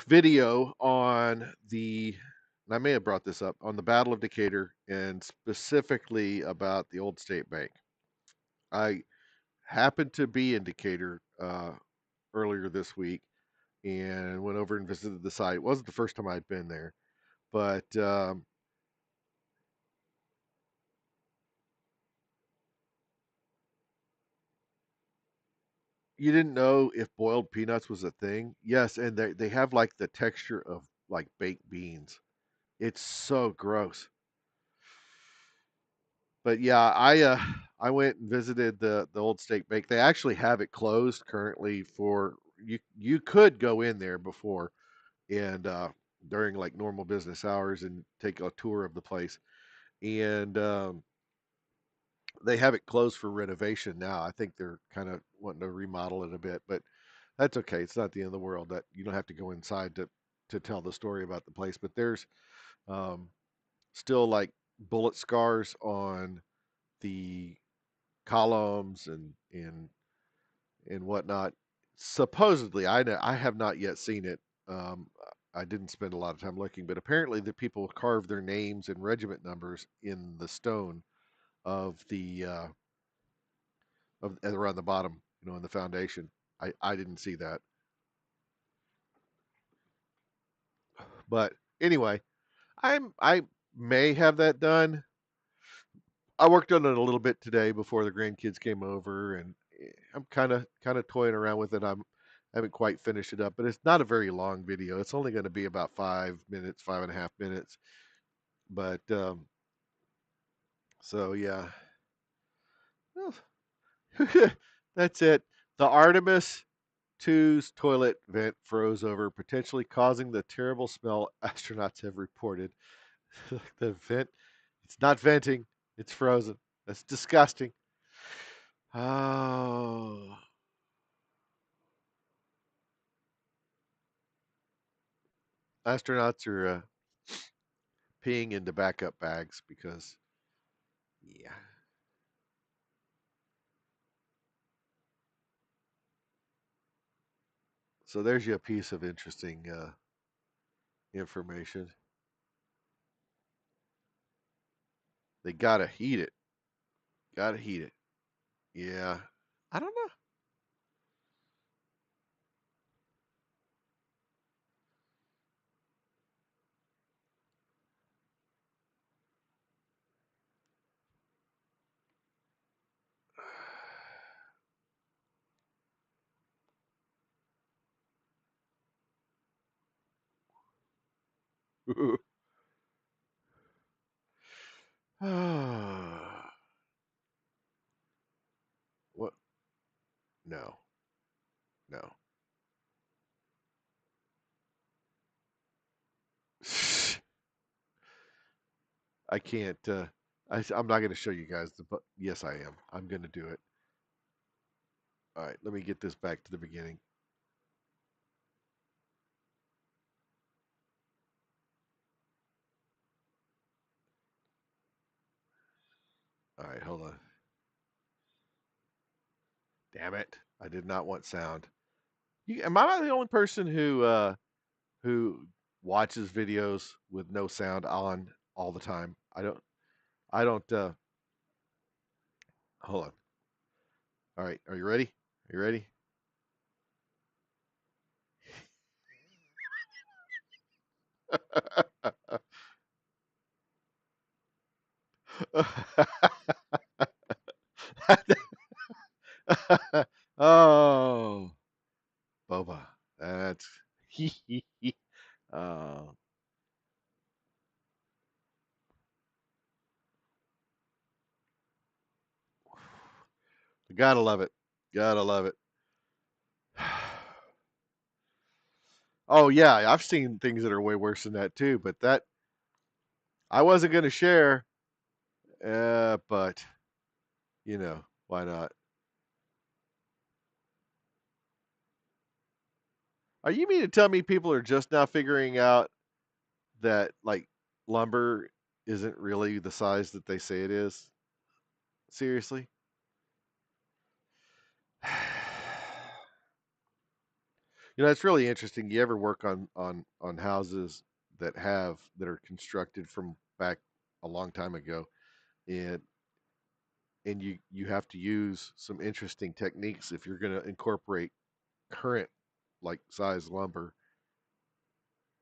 video on the. And I may have brought this up on the Battle of Decatur, and specifically about the old state bank. I happened to be in Decatur earlier this week and went over and visited the site. It wasn't the first time I'd been there, but you didn't know if boiled peanuts was a thing. Yes, and they have like the texture of like baked beans. It's so gross. But yeah, I went and visited the old steak bake. They actually have it closed currently for you could go in there before and during like normal business hours and take a tour of the place. And they have it closed for renovation now. I think they're kind of wanting to remodel it a bit, but that's okay. It's not the end of the world. That you don't have to go inside to tell the story about the place. But there's um, still like bullet scars on the columns and whatnot. Supposedly, I have not yet seen it. I didn't spend a lot of time looking, but apparently the people carved their names and regiment numbers in the stone of the of around the bottom, in the foundation. I didn't see that, but anyway, I may have that done. I worked on it a little bit today before the grandkids came over, and I'm kind of toying around with it. I haven't quite finished it up, but it's not a very long video. It's only going to be about 5 minutes, 5.5 minutes. But so yeah, well, that's it. The Artemis two's toilet vent froze over, potentially causing the terrible smell astronauts have reported. The vent, it's not venting, it's frozen. That's disgusting. Oh, astronauts are peeing into backup bags because, yeah. So there's you a piece of interesting information. They gotta heat it. Gotta heat it. Yeah. I don't know. What? No, no. I can't. I'm not going to show you guys the. But yes, I am. I'm going to do it. All right. Let me get this back to the beginning. All right. Hold on. Damn it! I did not want sound. Am I the only person who watches videos with no sound on all the time? I don't. I don't. Hold on. All right. Are you ready? Are you ready? Oh, boba. That's uh, gotta love it. Gotta love it. Oh yeah, I've seen things that are way worse than that too, but that I wasn't gonna share. But why not? Are you mean to tell me people are just now figuring out that like lumber isn't really the size that they say it is? Seriously? It's really interesting. You ever work on houses that are constructed from back a long time ago, and you have to use some interesting techniques if you're going to incorporate current like size lumber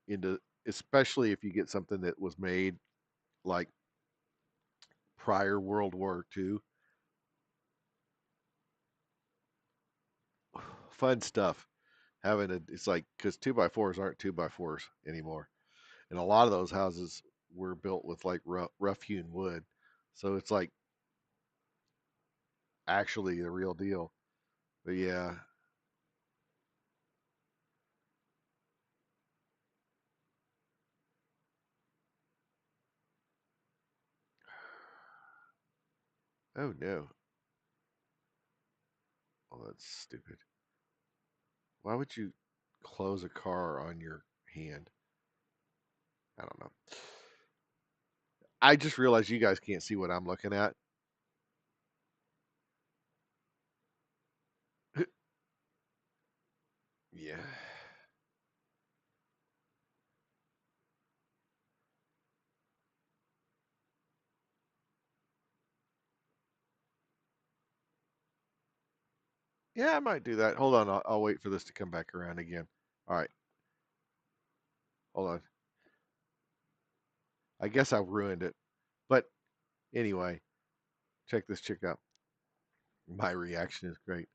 into, especially if you get something that was made like prior World War II. Fun stuff. It's like because two by fours aren't two by fours anymore, and a lot of those houses were built with like rough hewn wood, so it's like actually the real deal. But yeah, oh no, oh that's stupid. Why would you close a car on your hand? I don't know. I just realized you guys can't see what I'm looking at. Yeah. Yeah, I might do that. Hold on, I'll wait for this to come back around again. All right, hold on. I guess I ruined it. But anyway, check this chick out. My reaction is great.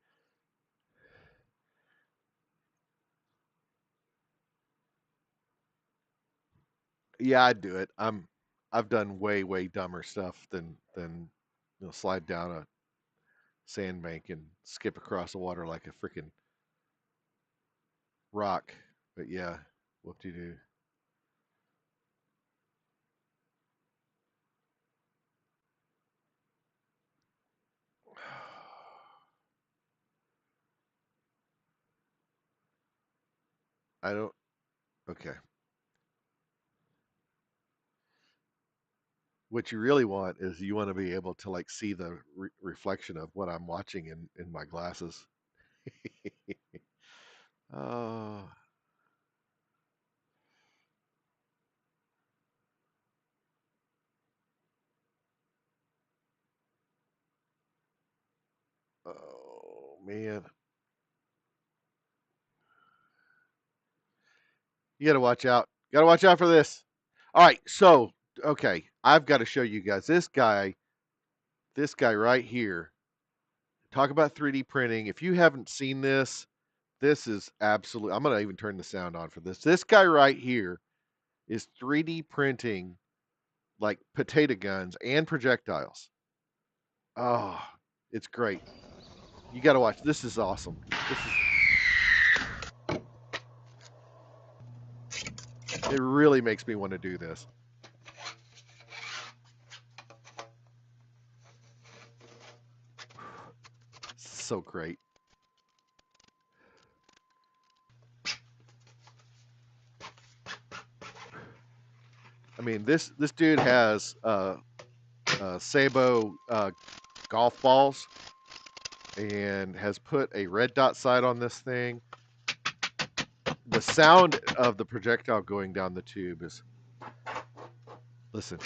Yeah, I'd do it. I've done way dumber stuff than slide down a sandbank and skip across the water like a freaking rock. But yeah, what do you do? I don't. Okay. What you really want is you want to be able to like see the reflection of what I'm watching in my glasses. Oh, oh man, you got to watch out. Got to watch out for this. All right, so okay, I've got to show you guys this guy right here. Talk about 3D printing. If you haven't seen this, this is absolute. I'm gonna even turn the sound on for this. This guy right here is 3D printing like potato guns and projectiles. Oh, it's great. You got to watch. This is awesome. This is. It really makes me want to do this. So great. I mean, this dude has Sabo golf balls and has put a red dot sight on this thing. The sound of the projectile going down the tube is. Listen.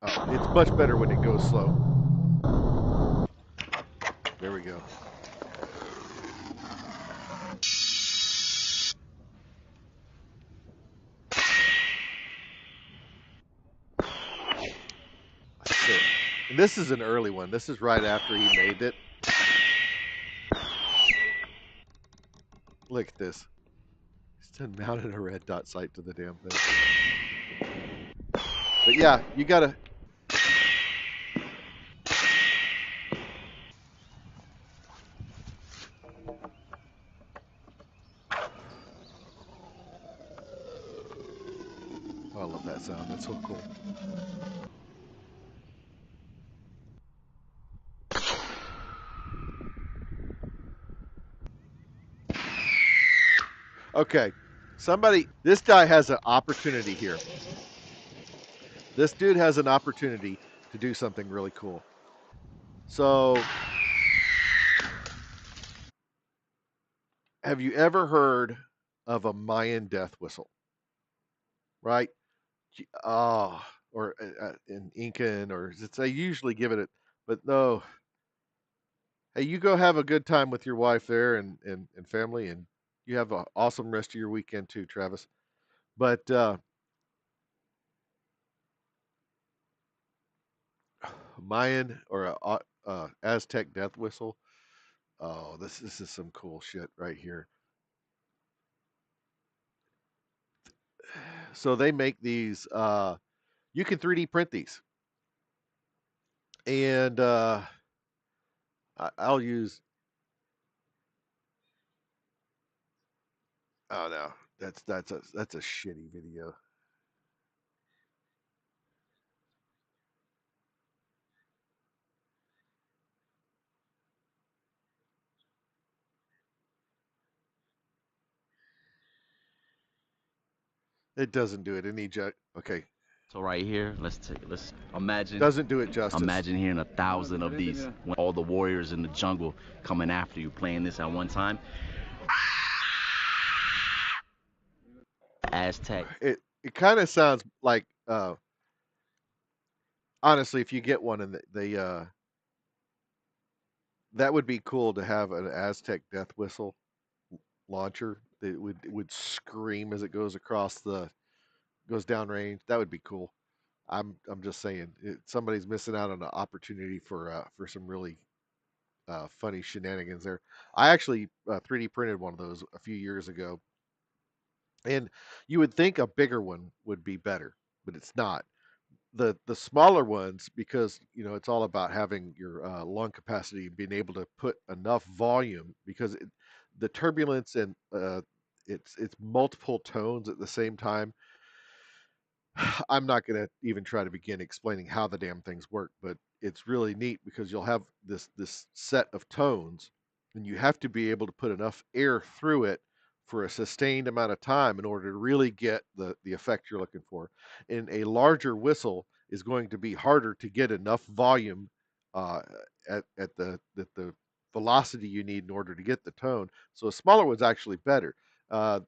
Oh, it's much better when it goes slow. There we go. That's it. And this is an early one. This is right after he made it. Look at this. He's mounted a red dot sight to the damn thing. But yeah, you gotta. Oh, I love that sound. That's so cool. Okay, somebody. This guy has an opportunity here. This dude has an opportunity to do something really cool. So, have you ever heard of a Mayan death whistle? Right? Ah, or in Incan, or they usually give it. But no. Hey, you go have a good time with your wife there and family, and you have an awesome rest of your weekend too, Travis. But Mayan or Aztec death whistle. Oh, this is some cool shit right here. So they make these. You can 3D print these, and I'll use. Oh no, that's a shitty video. It doesn't do it any okay. So right here, let's imagine Doesn't do it justice. imagine hearing 1,000 of these when all the warriors in the jungle coming after you playing this at one time. Aztec. It kind of sounds like honestly, if you get one and that would be cool to have an Aztec death whistle launcher that would scream as it goes across the goes downrange. That would be cool. I'm just saying somebody's missing out on an opportunity for some really funny shenanigans there. I actually 3D printed one of those a few years ago, and you would think a bigger one would be better, but it's not. The smaller ones, because it's all about having your lung capacity, being able to put enough volume, because the turbulence and it's multiple tones at the same time. I'm not going to even try to begin explaining how the damn things work, but it's really neat because you'll have this set of tones, and you have to be able to put enough air through it for a sustained amount of time in order to really get the effect you're looking for. And a larger whistle is going to be harder to get enough volume uh, at the velocity you need in order to get the tone. So a smaller one's actually better. Uh,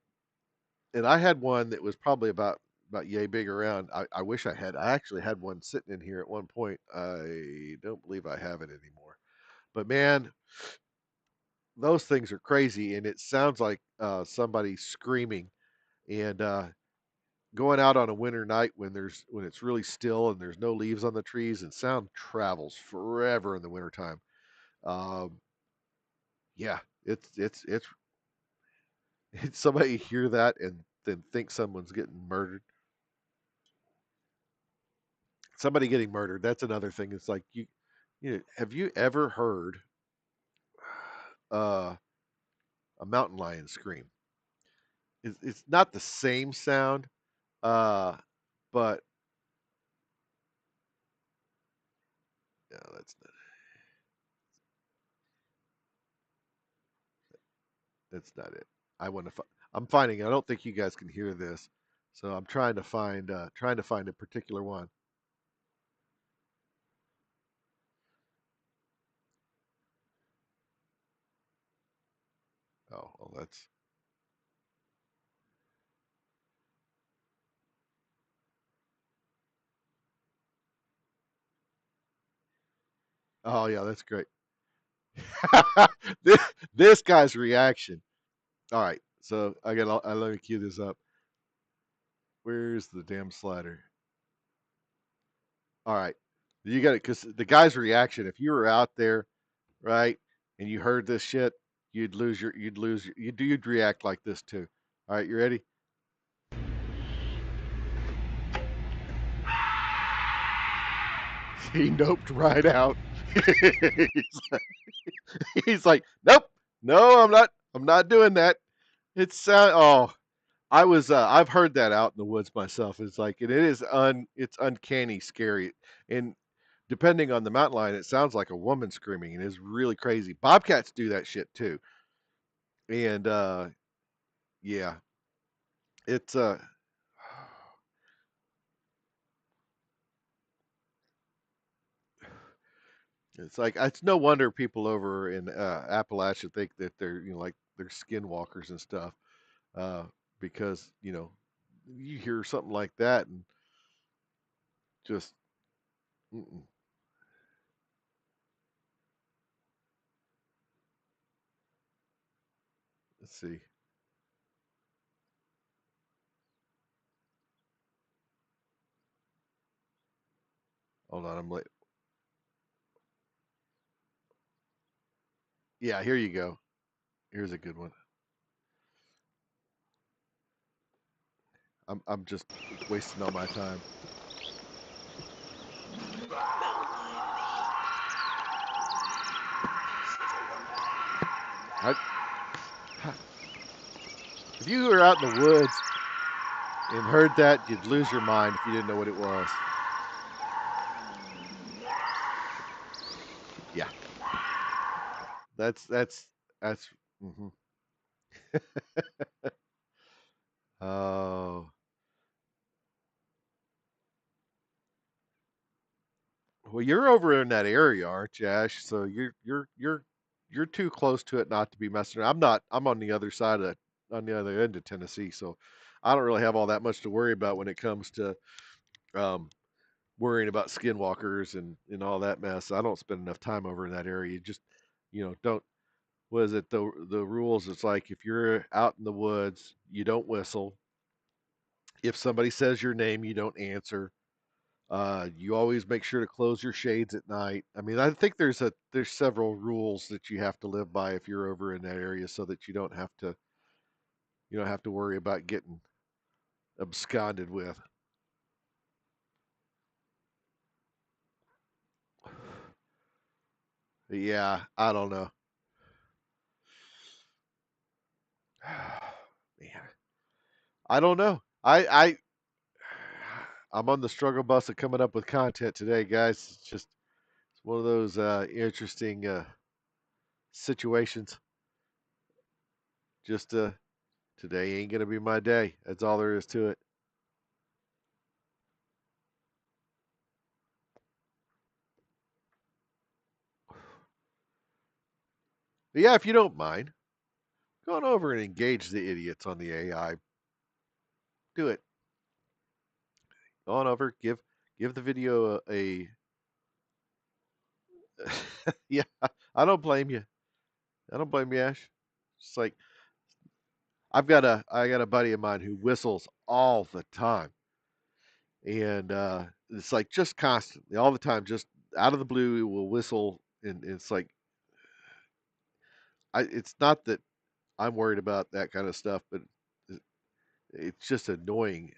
and I had one that was probably about yay big around. I wish I had. I actually had one sitting in here at one point. I don't believe I have it anymore. But man, those things are crazy, and it sounds like somebody screaming. And going out on a winter night when it's really still and there's no leaves on the trees, and sound travels forever in the wintertime. Um, yeah, it's it's somebody hear that and then think someone's getting murdered. Somebody getting murdered. That's another thing. It's like have you ever heard uh, a mountain lion scream? It's not the same sound, uh, but no, that's not it. I want to. I'm finding. I don't think you guys can hear this, so I'm trying to find a particular one. Oh, well, that's. Oh yeah, that's great. this, this guy's reaction. All right, so I let me cue this up. Where's the damn slider? All right. You got it because the guy's reaction. If you were out there, right, and you heard this shit, you'd react like this too. All right, you ready? He noped right out. he's, like, he's like, nope, no, I'm not doing that. It's oh, I've heard that out in the woods myself. It's like it's uncanny, scary, and depending on the mountain lion, it sounds like a woman screaming, and it's really crazy. Bobcats do that shit too, and yeah, it's it's like it's no wonder people over in Appalachia think that they're like they're skinwalkers and stuff, uh, because you hear something like that and just mm-mm. Let's see. Hold on, I'm late. Yeah, here you go. Here's a good one. I'm just wasting all my time. I, if you were out in the woods and heard that, you'd lose your mind if you didn't know what it was. Yeah, that's. Hmm. Oh, well, you're over in that area, aren't you, Ash? So you're too close to it not to be messing around. I'm not. I'm on the other side of on the other end of Tennessee, so I don't really have all that much to worry about when it comes to um, worrying about skinwalkers and all that mess. I don't spend enough time over in that area. You just don't. What is it? The rules? It's like if you're out in the woods, you don't whistle. If somebody says your name, you don't answer. You always make sure to close your shades at night. I mean, I think there's several rules that you have to live by if you're over in that area, so that you don't have to worry about getting absconded with. Yeah, I don't know. I don't know. I'm on the struggle bus of coming up with content today, guys. It's just it's one of those interesting situations. Just today ain't gonna be my day. That's all there is to it. But yeah, if you don't mind, go on over and engage the idiots on the AI. Do it. Go on over, give the video yeah. I don't blame you. I don't blame you, Ash. It's like I got a buddy of mine who whistles all the time, and it's like just constantly, all the time, just out of the blue, he will whistle, and it's like it's not that I'm worried about that kind of stuff, but it's just annoying.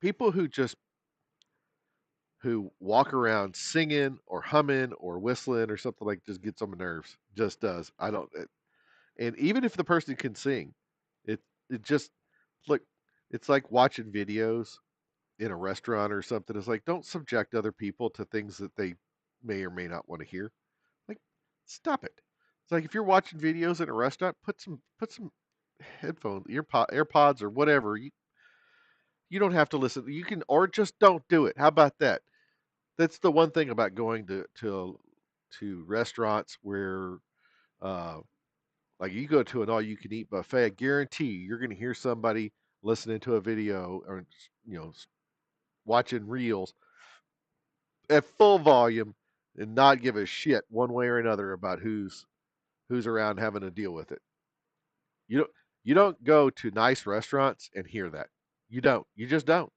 People who just who walk around singing or humming or whistling or something like just gets on my nerves. Just does. I don't. And even if the person can sing, it it just look. It's like watching videos in a restaurant or something. It's like don't subject other people to things that they may or may not want to hear. Like stop it. It's like if you're watching videos in a restaurant, put some headphones, AirPods or whatever. You don't have to listen. You can or just don't do it. How about that? That's the one thing about going to restaurants where uh like you go to an all you can eat buffet, I guarantee you're going to hear somebody listening to a video or you know watching reels at full volume and not give a shit one way or another about who's around having to deal with it. You don't you don't go to nice restaurants and hear that. You don't. You just don't.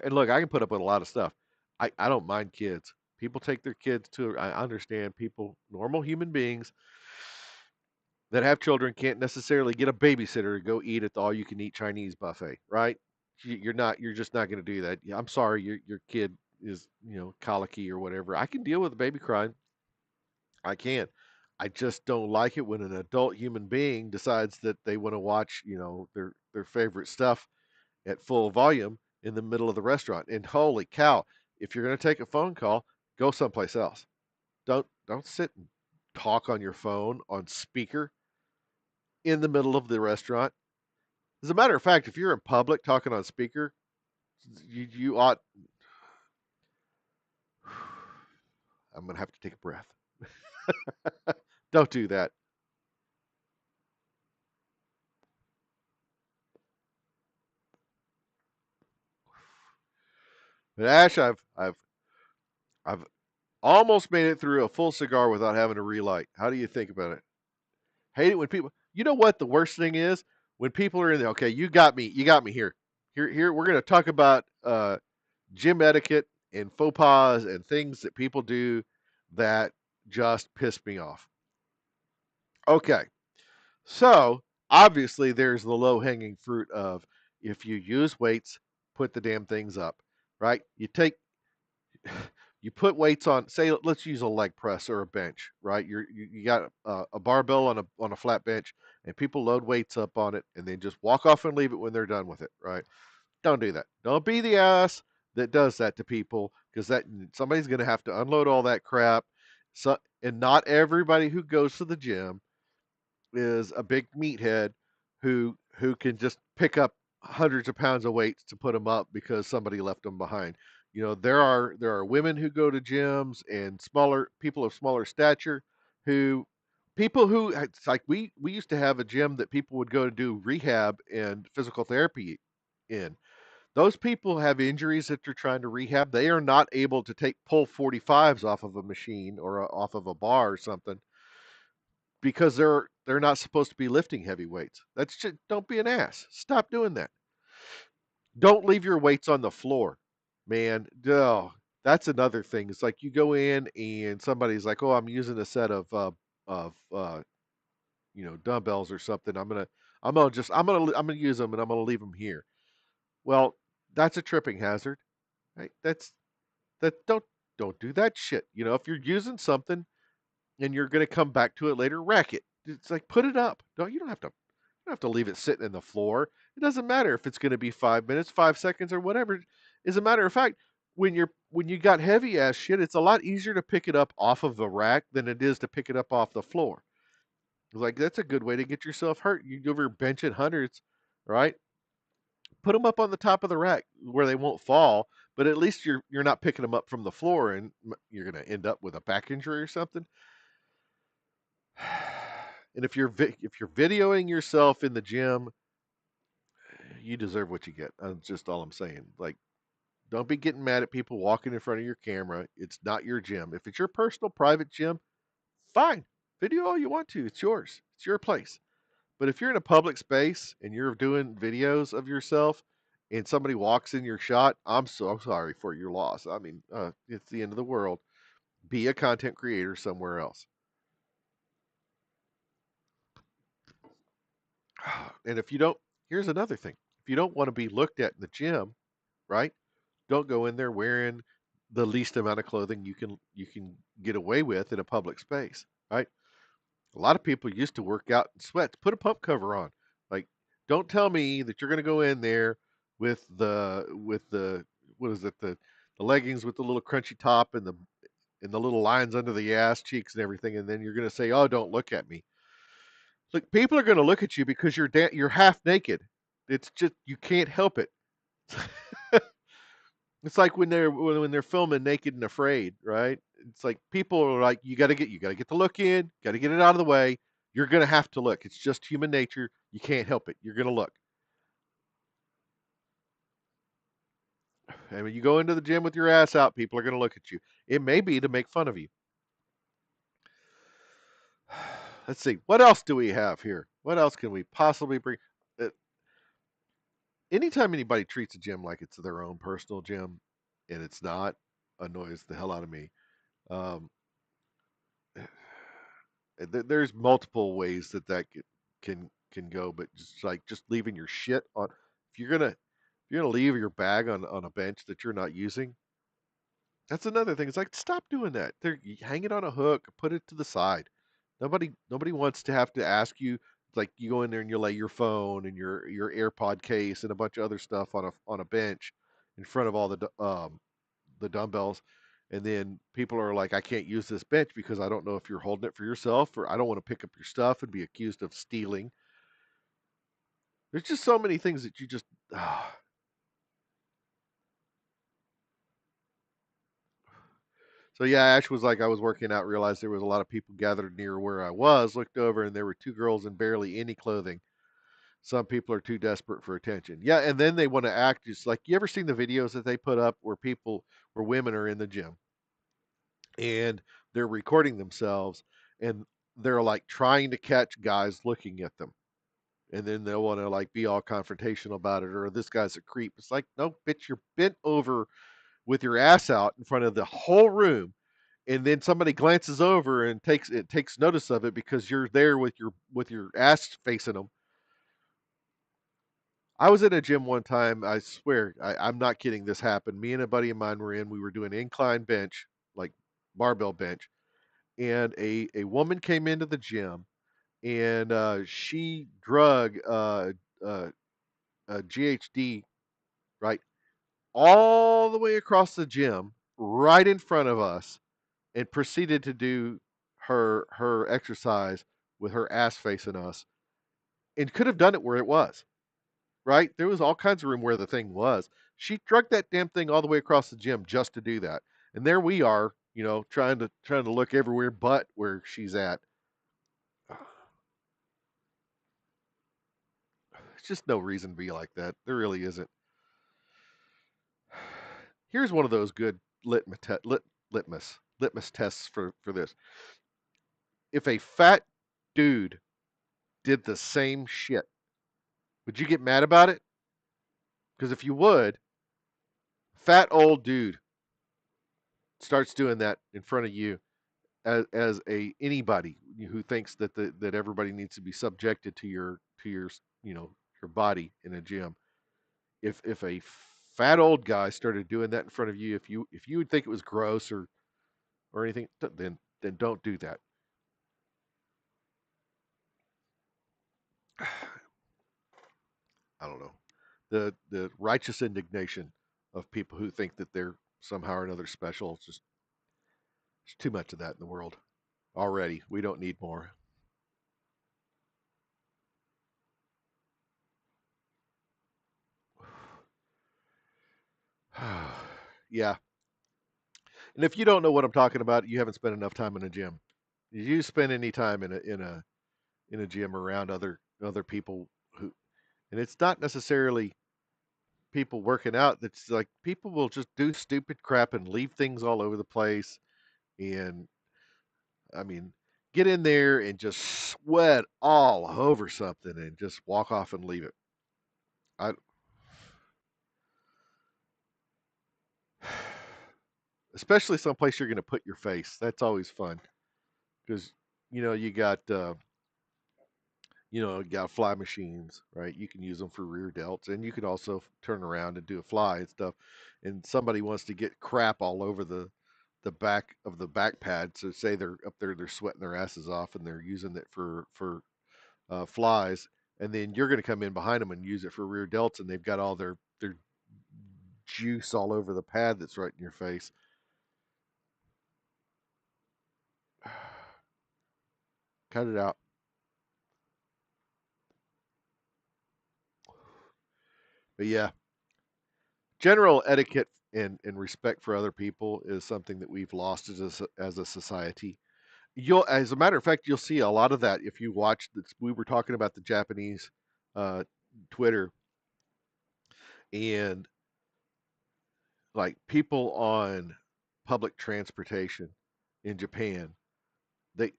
And look, I can put up with a lot of stuff. I don't mind kids. People take their kids to. I understand people, normal human beings that have children, can't necessarily get a babysitter to go eat at the all-you-can-eat Chinese buffet, right? You're not. You're just not going to do that. Yeah, I'm sorry, your kid is colicky or whatever. I can deal with a baby crying. I can. I just don't like it when an adult human being decides that they want to watch their favorite stuff at full volume in the middle of the restaurant. And holy cow, if you're going to take a phone call, go someplace else. Don't sit and talk on your phone on speaker in the middle of the restaurant. As a matter of fact, if you're in public talking on speaker, you ought. I'm going to have to take a breath. Don't do that. But Ash, I've almost made it through a full cigar without having to relight. How do you think about it? Hate it when people. You know what the worst thing is? When people are in there. Okay, you got me. You got me here. Here. We're going to talk about gym etiquette and faux pas and things that people do that just piss me off. Okay, so obviously there's the low hanging fruit of if you use weights, put the damn things up, right? You put weights on. Say let's use a leg press or a bench, right? You got a barbell on a flat bench, and people load weights up on it, and then just walk off and leave it when they're done with it, right? Don't do that. Don't be the ass that does that to people because that somebody's going to have to unload all that crap. So, and not everybody who goes to the gym is a big meathead who can just pick up hundreds of pounds of weights to put them up because somebody left them behind. There are women who go to gyms and smaller people of smaller stature who people who it's like we used to have a gym that people would go to do rehab and physical therapy in. Those people have injuries that they're trying to rehab. They are not able to pull 45s off of a machine or off of a bar or something because they're not supposed to be lifting heavy weights. That's just don't be an ass. Stop doing that. Don't leave your weights on the floor, man. Oh, that's another thing. It's like you go in and somebody's like, "Oh, I'm using a set of dumbbells or something. I'm gonna use them and I'm gonna leave them here." Well, that's a tripping hazard. Right? Don't do that shit. If you're using something and you're gonna come back to it later, rack it. It's like put it up. Don't you don't have to you don't have to leave it sitting in the floor. It doesn't matter if it's going to be 5 minutes, 5 seconds, or whatever. As a matter of fact, when you got heavy ass shit, it's a lot easier to pick it up off of the rack than it is to pick it up off the floor. Like that's a good way to get yourself hurt. You go over benching hundreds, right? Put them up on the top of the rack where they won't fall, but at least you're not picking them up from the floor and you're going to end up with a back injury or something. And if you're videoing yourself in the gym, you deserve what you get. That's just all I'm saying. Like, don't be getting mad at people walking in front of your camera. It's not your gym. If it's your personal private gym, fine. Video all you want to. It's yours. It's your place. But if you're in a public space and you're doing videos of yourself and somebody walks in your shot, I'm so sorry for your loss. I mean, it's the end of the world. Be a content creator somewhere else. And if you don't, here's another thing. If you don't want to be looked at in the gym, right? Don't go in there wearing the least amount of clothing you can get away with in a public space, right? A lot of people used to work out in sweats. Put a pump cover on. Like, don't tell me that you're going to go in there with the what is it the leggings with the little crunchy top and the little lines under the ass cheeks and everything, and then you're going to say, "Oh, don't look at me." Look, people are going to look at you because you're half naked. It's just you can't help it. It's like when they're filming Naked and Afraid, right? It's like people are like, you got to get the look in, got to get it out of the way. You're gonna have to look. It's just human nature. You can't help it. You're gonna look. And when you go into the gym with your ass out, people are gonna look at you. It may be to make fun of you. Let's see. What else do we have here? What else can we possibly bring? Uh, Anytime anybody treats a gym like it's their own personal gym, and it's not, annoys the hell out of me. Um, there's multiple ways that can go, but just leaving your shit on. If you're gonna leave your bag on a bench that you're not using, that's another thing. It's like stop doing that. You hang it on a hook, put it to the side. Nobody wants to have to ask you. Like you go in there and you lay your phone and your AirPod case and a bunch of other stuff on a bench in front of all the dumbbells, and then people are like, I can't use this bench because I don't know if you're holding it for yourself or I don't want to pick up your stuff and be accused of stealing. There's just so many things that you just. So yeah, Ash was like, I was working out, realized there was a lot of people gathered near where I was, looked over, and there were two girls in barely any clothing. Some people are too desperate for attention. Yeah, and then they want to act just like you ever seen the videos that they put up where women are in the gym and they're recording themselves and they're like trying to catch guys looking at them. And then they'll want to like be all confrontational about it or this guy's a creep. It's like, no, bitch, you're bent over with your ass out in front of the whole room and then somebody glances over and takes notice of it because you're there with your ass facing them. I was in a gym one time. I swear, I'm not kidding. This happened. Me and a buddy of mine were in. We were doing incline bench, like barbell bench, and a woman came into the gym and she drug GHD right all the way across the gym, right in front of us, and proceeded to do her exercise with her ass facing us, and could have done it where it was. Right, there was all kinds of room where the thing was. She drug that damn thing all the way across the gym just to do that, and there we are, trying to look everywhere but where she's at. There's just no reason to be like that. There really isn't. Here's one of those good litmus tests for this. If a fat dude did the same shit, would you get mad about it? Because if you would, fat old dude starts doing that in front of you as a anybody who thinks that everybody needs to be subjected to your your body in a gym. If a fat old guy started doing that in front of you, if you would think it was gross or anything, then don't do that. I don't know, the righteous indignation of people who think that they're somehow or another special. It's just there's too much of that in the world already. We don't need more. Yeah. And if you don't know what I'm talking about, you haven't spent enough time in a gym. If you spend any time in a gym around other people who, and it's not necessarily people working out. That's like people will just do stupid crap and leave things all over the place. And I mean, get in there and just sweat all over something and just walk off and leave it. I, especially someplace you're going to put your face. That's always fun because you got you got fly machines, right? You can use them for rear delts, and you can also turn around and do a fly and stuff. And somebody wants to get crap all over the back of the back pad. So say they're up there, they're sweating their asses off, and they're using it for flies, and then you're going to come in behind them and use it for rear delts, and they've got all their juice all over the pad that's right in your face. Cut it out. But yeah, general etiquette and respect for other people is something that we've lost as a society. As a matter of fact, you'll see a lot of that if you watch. We were talking about the Japanese uh, Twitter and like people on public transportation in Japan. They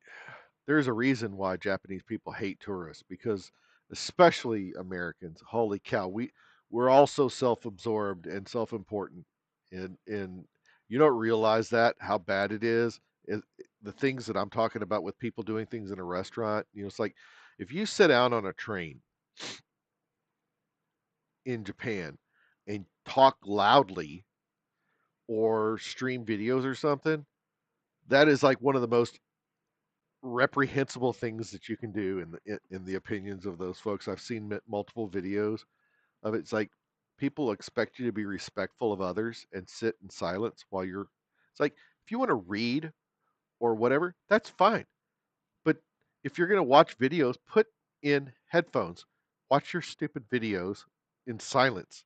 There's a reason why Japanese people hate tourists because especially Americans. Holy cow, we're all so self-absorbed and self-important, and you don't realize that how bad it is. It, the things that I'm talking about with people doing things in a restaurant, it's like if you sit down on a train in Japan and talk loudly or stream videos or something, that is like one of the most reprehensible things that you can do in the opinions of those folks. I've seen multiple videos of it. It's like people expect you to be respectful of others and sit in silence while you're. It's like if you want to read or whatever, that's fine. But if you're going to watch videos, put in headphones. Watch your stupid videos in silence.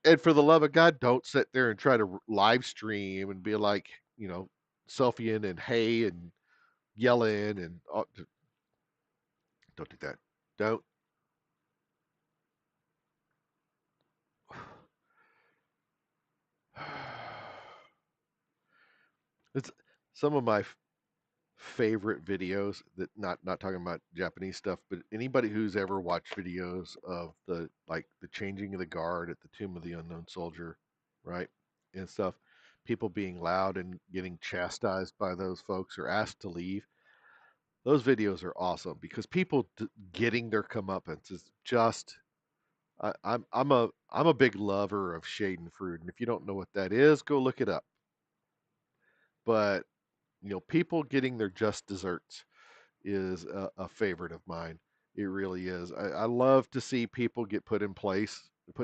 And for the love of God, don't sit there and try to live stream and be like, selfieing and hey and yelling and don't do that. Don't. It's some of my favorite videos that not talking about Japanese stuff, but anybody who's ever watched videos of the changing of the guard at the Tomb of the Unknown Soldier, right? And stuff, people being loud and getting chastised by those folks or asked to leave. Those videos are awesome because people getting their comeuppance is just I'm a big lover of Schadenfreude, and if you don't know what that is, go look it up. But people getting their just desserts is a favorite of mine. It really is. I love to see people get put in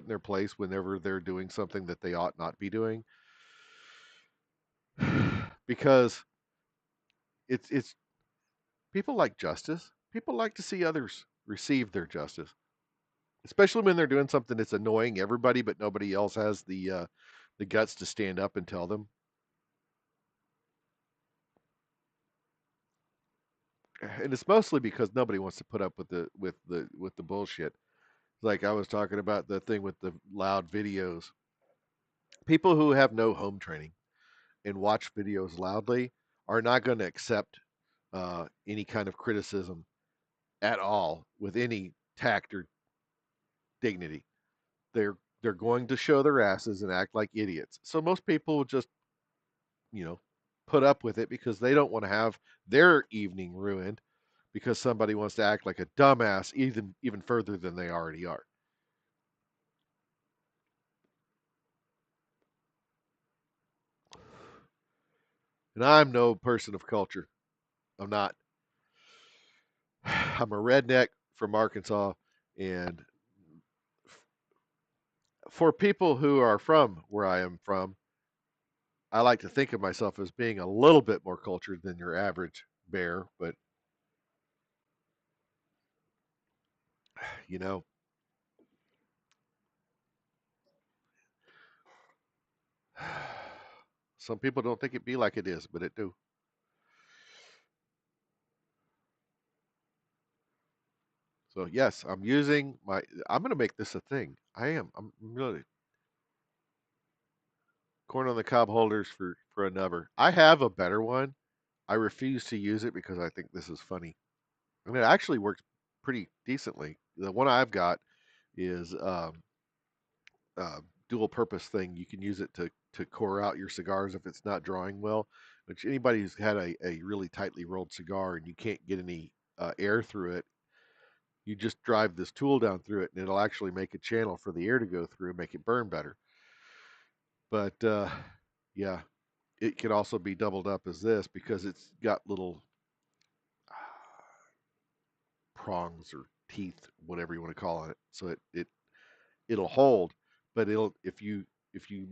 their place whenever they're doing something that they ought not be doing, because it's people like justice. People like to see others receive their justice, especially when they're doing something that's annoying everybody, but nobody else has the guts to stand up and tell them. And it's mostly because nobody wants to put up with the bullshit. Like I was talking about the thing with the loud videos. People who have no home training and watch videos loudly are not going to accept any kind of criticism at all with any tact or dignity. They're going to show their asses and act like idiots. So most people will just you know put up with it because they don't want to have their evening ruined because somebody wants to act like a dumbass even further than they already are. And I'm no person of culture. I'm not. I'm a redneck from Arkansas, And for people who are from where I am from, I like to think of myself as being a little bit more cultured than your average bear, but you know, some people don't think it be like it is, but it do. So yes, I'm using my. I'm gonna make this a thing. I am. I'm really corn on the cob holders for another. I have a better one. I refuse to use it because I think this is funny. And it actually works pretty decently. The one I've got is uh, dual purpose thing. You can use it to core out your cigars if it's not drawing well. Which anybody who's had a really tightly rolled cigar and you can't get any air through it, you just drive this tool down through it and it'll actually make a channel for the air to go through and make it burn better. But yeah, it can also be doubled up as this because it's got little prongs or teeth, whatever you want to call it. So it'll hold, but it'll if you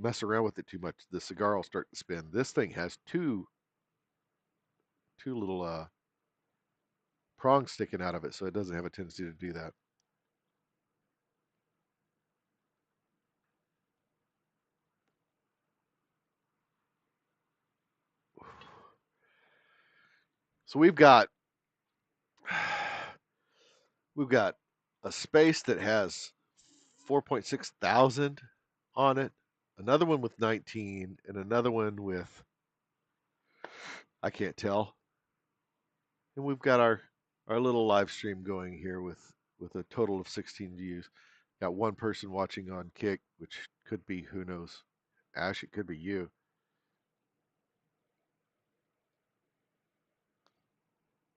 mess around with it too much, the cigar will start to spin. This thing has two little prongs sticking out of it, so it doesn't have a tendency to do that. So we've got a space that has 4.6 thousand on it, another one with 19, and another one with I can't tell. And we've got our little live stream going here with a total of 16 views. Got one person watching on Kick, which could be who knows, Ash. It could be you.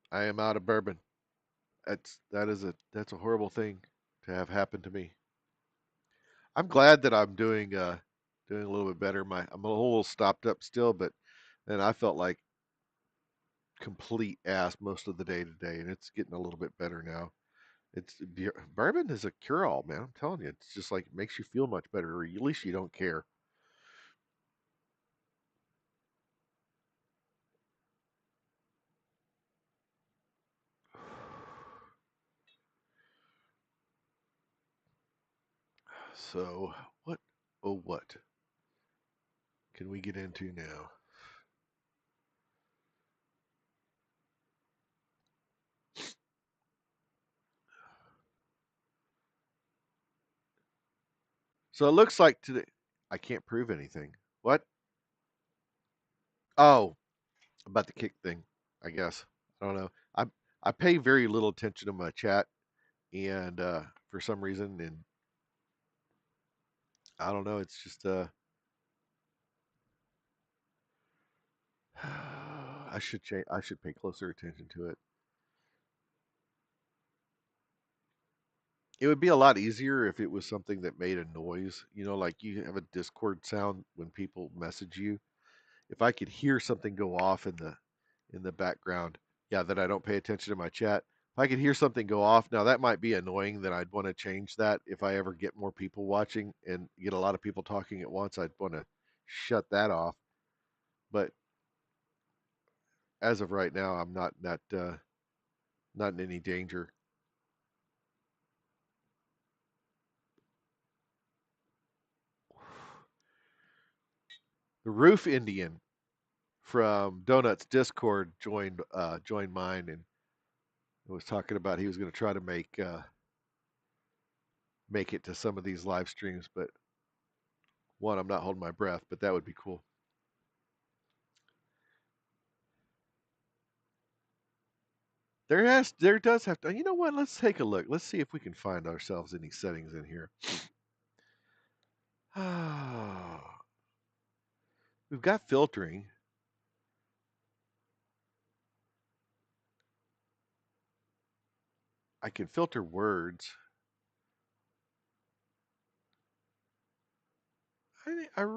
I am out of bourbon. That's a horrible thing to have happen to me. I'm glad that I'm doing a little bit better. I'm a little stopped up still, but then I felt like complete ass most of the day today, and it's getting a little bit better now. It's bourbon is a cure all, man. I'm telling you, it's just like it makes you feel much better, or at least you don't care. So what? Oh, what can we get into now? So it looks like today. I can't prove anything. What? Oh, about the kick thing. I guess I don't know. I pay very little attention to my chat, and for some reason, and I don't know. It's just I should change. I should pay closer attention to it. It would be a lot easier if it was something that made a noise. You know, like you have a Discord sound when people message you. If I could hear something go off in the background, yeah, that I don't pay attention to my chat. If I could hear something go off, now that might be annoying. Then I'd want to change that. If I ever get more people watching and get a lot of people talking at once, I'd want to shut that off. But as of right now, I'm not in any danger. The Roof Indian from Donut's Discord joined mine and was talking about he was going to try to make it to some of these live streams, but one, I'm not holding my breath, but that would be cool. There does have to. You know what? Let's take a look. Let's see if we can find ourselves any settings in here. We've got filtering. I can filter words. I to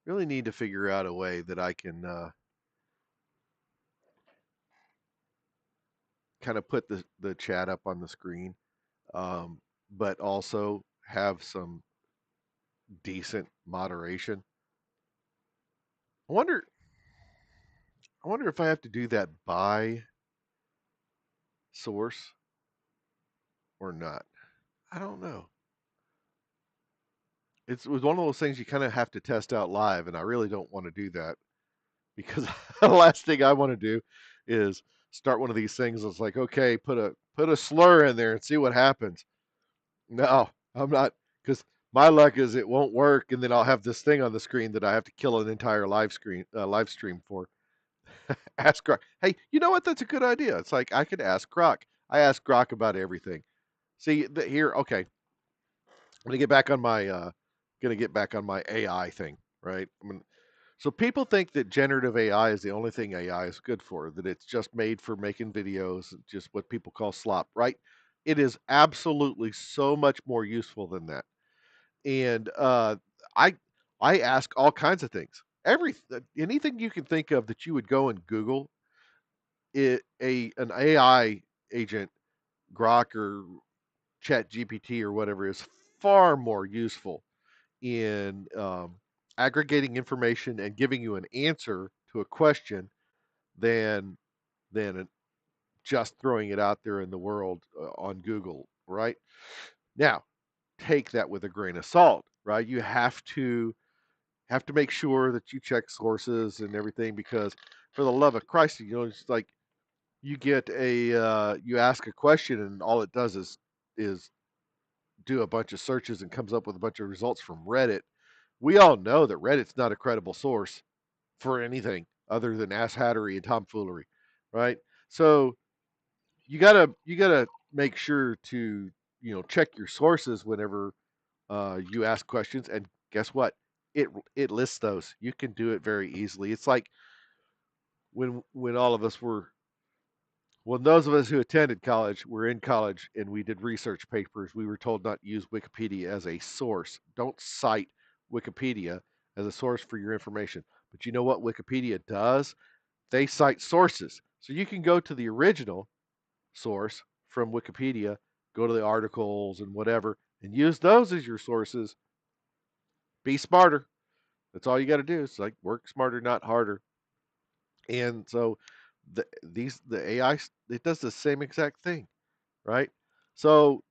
really need to figure out a way that I can kind of put the chat up on the screen, um, but also have some decent moderation. I wonder I wonder if I have to do that by source or not. I don't know. It was one of those things you kind of have to test out live, and I really don't want to do that because the last thing I want to do is start one of these things that's like, okay, put a slur in there and see what happens. No, I'm not, because my luck is it won't work, and then I'll have this thing on the screen that I have to kill an entire live stream for. Ask Grok. Hey, you know what? That's a good idea. It's like I could ask Grok. I ask Grok about everything. See here. Okay, gonna get back on my AI thing, right? So people think that generative AI is the only thing AI is good for, that it's just made for making videos, just what people call slop, right? It is absolutely so much more useful than that. And I I ask all kinds of things. Anything you can think of that you would go and Google, an AI agent, Grok or Chat GPT or whatever, is far more useful in aggregating information and giving you an answer to a question than than just throwing it out there in the world on Google, right? Now, take that with a grain of salt, right? You have to make sure that you check sources and everything, because for the love of Christ, it's like you ask a question and all it does is do a bunch of searches and comes up with a bunch of results from Reddit. We all know that Reddit's not a credible source for anything other than ass hattery and tomfoolery, right? So you gotta make sure to check your sources whenever you ask questions. And guess what? It lists those. You can do it very easily. It's like when all of us were well, those of us who attended college were in college and we did research papers. We were told not to use Wikipedia as a source. Don't cite Wikipedia as a source for your information. But you know what Wikipedia does? They cite sources. So you can go to the original source from Wikipedia, go to the articles and whatever, and use those as your sources. Be smarter. That's all you got to do. It's like work smarter, not harder. And so the AI, it does the same exact thing, right? So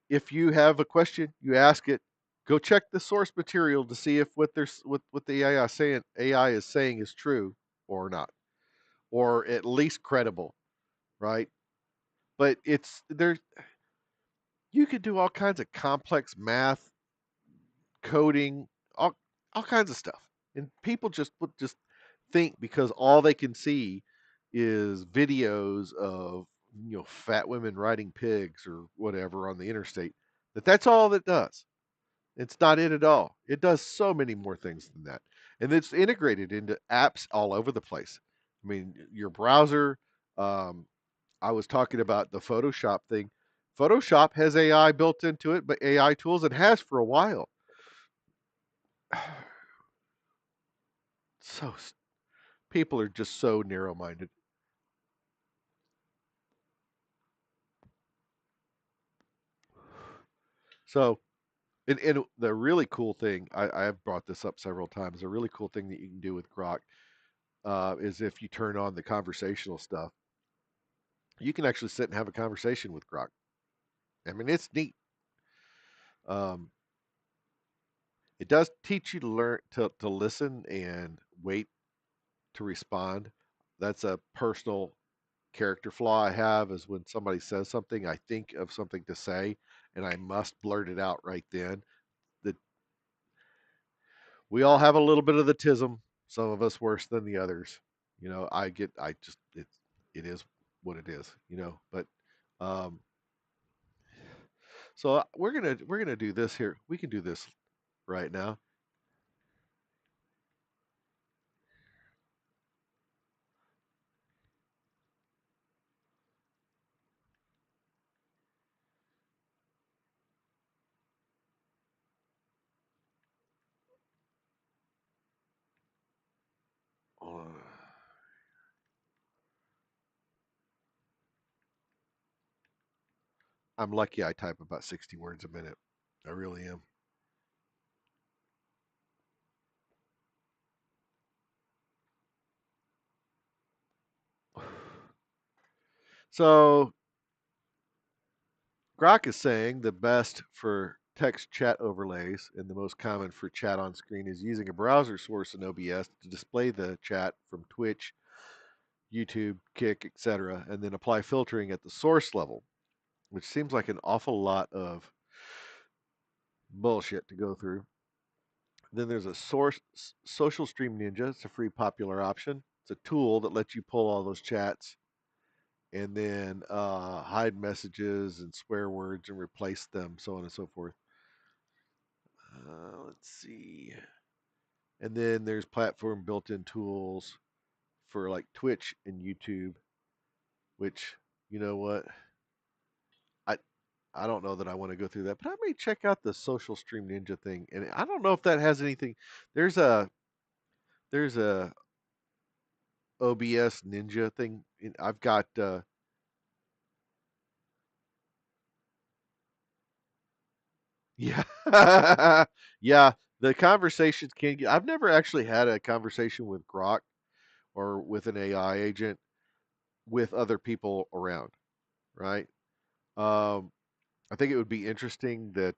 if you have a question, you ask it. Go check the source material to see if what the AI is saying is true or not, or at least credible, right? But it's there. You could do all kinds of complex math, coding, all all kinds of stuff, and people just would just think because all they can see is videos of fat women riding pigs or whatever on the interstate, that's all it does. It's not it at all. It does so many more things than that. And it's integrated into apps all over the place. I mean, your browser, um, I was talking about the Photoshop thing. Photoshop has AI built into it, but AI tools it has for a while. So people are just so narrow-minded. So, and the really cool thing, I have brought this up several times. A really cool thing that you can do with Grok is if you turn on the conversational stuff, you can actually sit and have a conversation with Grok. I mean, it's neat. Um, it does teach you to learn to listen and wait to respond. That's a personal character flaw I have, is when somebody says something, I think of something to say, and I must blurt it out right then. That we all have a little bit of the tism. Some of us worse than the others. I just it is what it is. But um, so we're gonna do this here. We can do this right now. Uh, I'm lucky I type about 60 words a minute. I really am. So Grok is saying the best for text chat overlays and the most common for chat on screen is using a browser source in OBS to display the chat from Twitch, YouTube, Kick, etc., and then apply filtering at the source level, which seems like an awful lot of bullshit to go through. Then there's a source social stream ninja. It's a free popular option. It's a tool that lets you pull all those chats and then hide messages and swear words and replace them, so on and so forth. Let's see. And then there's platform built-in tools for like Twitch and YouTube, which you know what? I I don't know that I want to go through that, but I may check out the social stream ninja thing. And I don't know if that has anything. There's a there's a OBS ninja thing. I've got yeah. Yeah, the conversations can get I've never actually had a conversation with Grok or with an AI agent with other people around, right? Um, I think it would be interesting that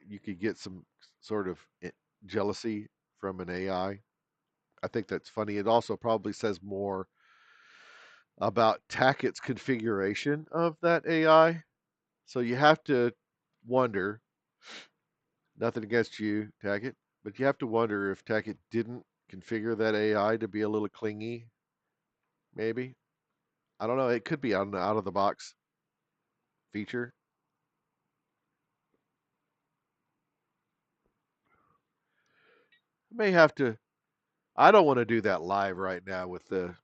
you could get some sort of jealousy from an AI. I think that's funny. It also probably says more about Tackett's configuration of that AI. So you have to wonder, nothing against you, Tackett, but you have to wonder if Tackett didn't configure that AI to be a little clingy, maybe. I don't know. It could be on the out of the box feature. I may have to. I don't want to do that live right now with the.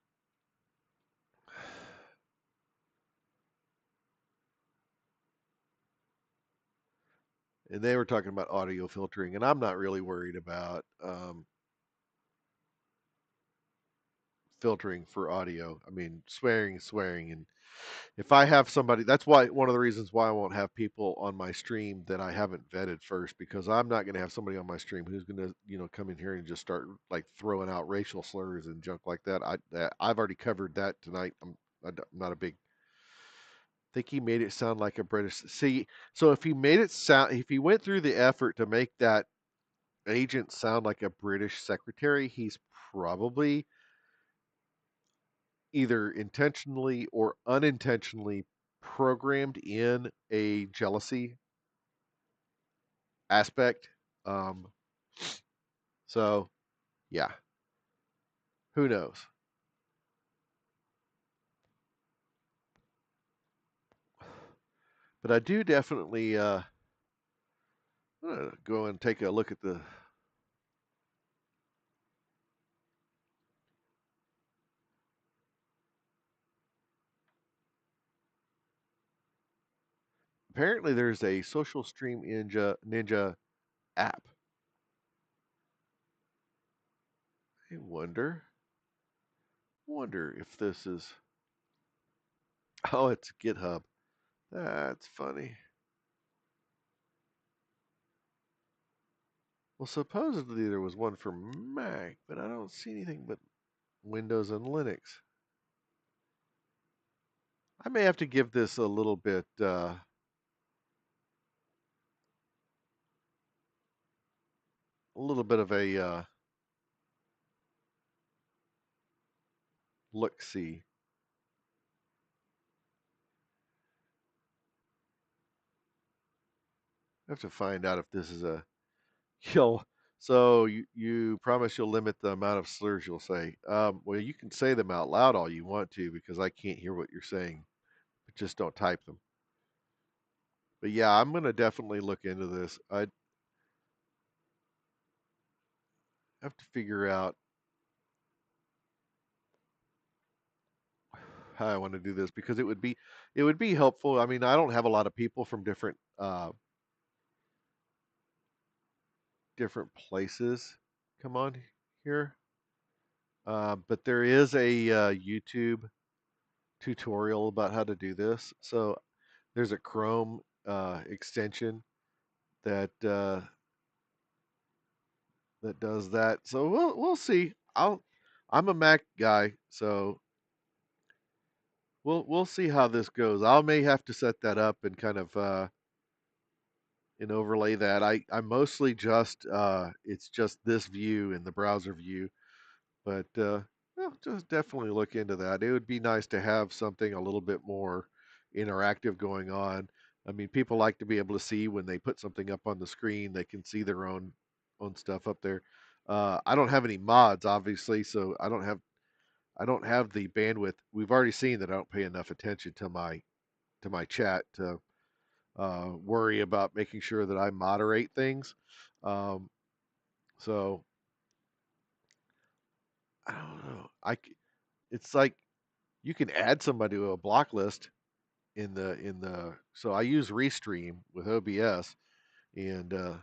And they were talking about audio filtering, and I'm not really worried about filtering for audio. I mean, swearing is swearing, and if I have somebody, that's why one of the reasons why I won't have people on my stream that I haven't vetted first, because I'm not going to have somebody on my stream who's going to, come in here and just start like throwing out racial slurs and junk like that. I've already covered that tonight. I'm not a big. I think he made it sound like a British. See, so if he made it sound, if he went through the effort to make that agent sound like a British secretary, he's probably either intentionally or unintentionally programmed in a jealousy aspect. Um, so yeah, who knows? But I do definitely go and take a look at the. Apparently, there's a social stream ninja app. I wonder if this is. Oh, it's GitHub. That's funny. Well, supposedly there was one for Mac, but I don't see anything but Windows and Linux. I may have to give this a little bit of a look see. I have to find out if this is a you'll. So you promise you'll limit the amount of slurs you'll say. Well, you can say them out loud all you want to because I can't hear what you're saying, but just don't type them. But yeah, I'm gonna definitely look into this. I have to figure out how I want to do this because it would be helpful. I mean, I don't have a lot of people from different places come on here, but there is a YouTube tutorial about how to do this. So there's a Chrome extension that that does that. So we'll see. I'm a Mac guy, so we'll see how this goes. I may have to set that up and kind of and overlay that. I mostly just it's just this view in the browser view, but well, just definitely look into that. It would be nice to have something a little bit more interactive going on. I mean, people like to be able to see when they put something up on the screen, they can see their own stuff up there. I don't have any mods, obviously, so I don't have the bandwidth. We've already seen that I don't pay enough attention to my chat to worry about making sure that I moderate things. Um, so I don't know. It's like you can add somebody to a block list in the. So I use Restream with OBS, and I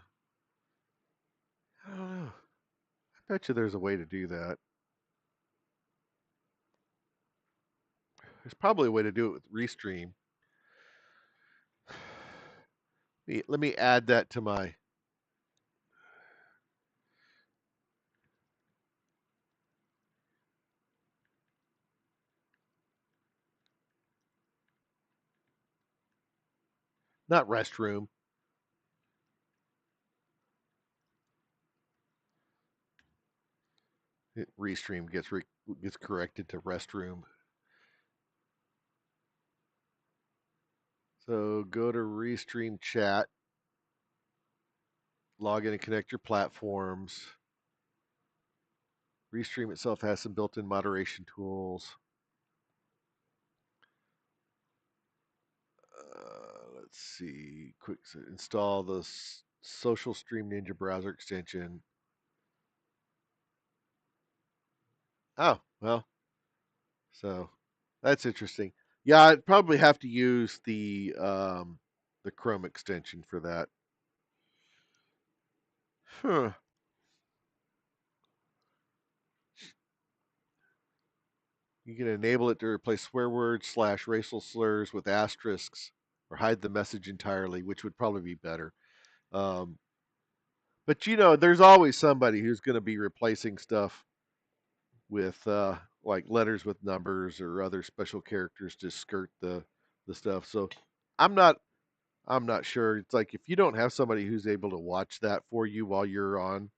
don't know. I bet you there's a way to do that. There's probably a way to do it with Restream. Let me add that to my. Not restroom. Restream gets corrected to restroom. So go to Restream chat, log in and connect your platforms. Restream itself has some built-in moderation tools. Let's see. Install the Social Stream Ninja browser extension. Oh, well, so that's interesting. Yeah, I'd probably have to use the Chrome extension for that. Huh. You can enable it to replace swear words / racial slurs with asterisks or hide the message entirely, which would probably be better. Um, but there's always somebody who's going to be replacing stuff with like letters with numbers or other special characters to skirt the stuff. So I'm not I'm not sure. It's like if you don't have somebody who's able to watch that for you while you're on,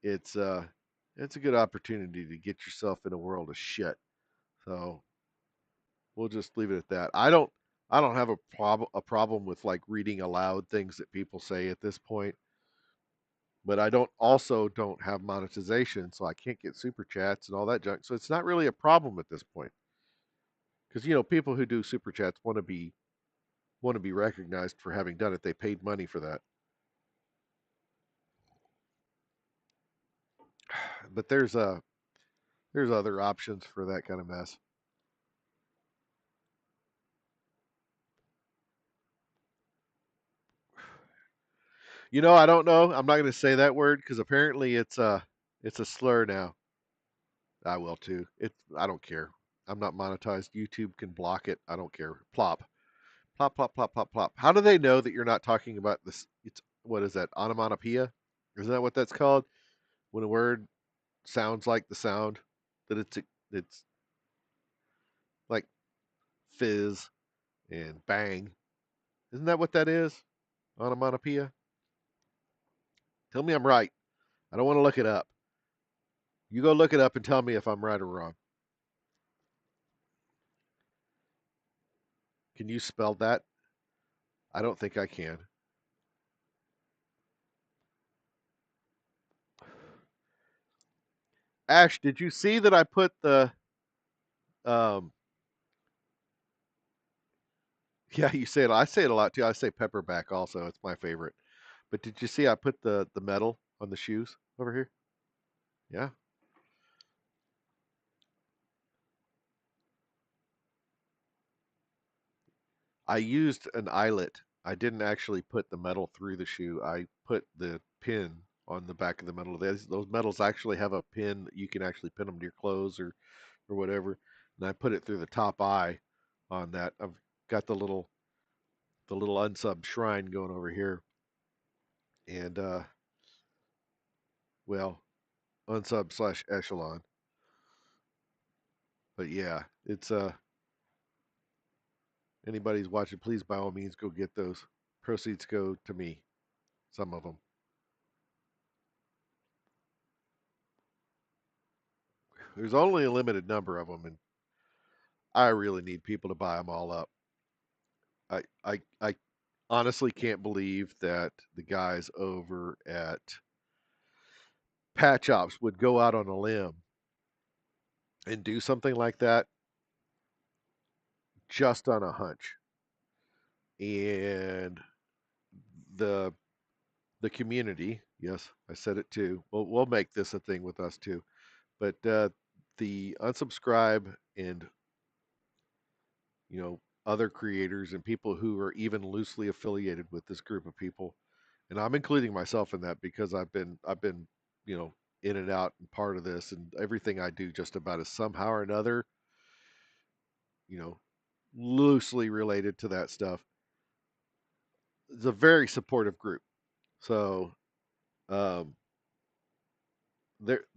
it's uh it's a good opportunity to get yourself in a world of shit. So we'll just leave it at that. I don't have a problem with like reading aloud things that people say at this point, but I don't have monetization, so I can't get super chats and all that junk. So it's not really a problem at this point. Because people who do super chats want to be recognized for having done it. They paid money for that. But there's other options for that kind of mess. I don't know. I'm not going to say that word because apparently it's a slur now. I will too. I don't care. I'm not monetized. YouTube can block it. I don't care. Plop. Plop plop plop plop plop. How do they know that you're not talking about this? It's what is that? Onomatopoeia? Isn't that what that's called? When a word sounds like the sound that it's like fizz and bang. Isn't that what that is? Onomatopoeia? Tell me I'm right. I don't want to look it up. You go look it up and tell me if I'm right or wrong. Can you spell that? I don't think I can. Ash, did you see that I put the um yeah, you say it. I say it a lot too. I say pepperback also. It's my favorite. But did you see I put the metal on the shoes over here? Yeah. I used an eyelet. I didn't actually put the metal through the shoe. I put the pin on the back of the metal. Those metals actually have a pin that you can actually pin them to your clothes or whatever. And I put it through the top eye on that. I've got the little unsub shrine going over here, and well, unsub slash echelon. But yeah, it's anybody's watching, please by all means go get those. Proceeds go to me. Some of them. There's only a limited number of them, and I really need people to buy them all up. I honestly can't believe that the guys over at Patch Ops would go out on a limb and do something like that just on a hunch. And the the community, yes, I said it too. We'll make this a thing with us too. But the unsubscribe and other creators and people who are even loosely affiliated with this group of people, and I'm including myself in that because I've been you know in and out and part of this, and everything I do just about is somehow or another you know loosely related to that stuff. It's a very supportive group. So um,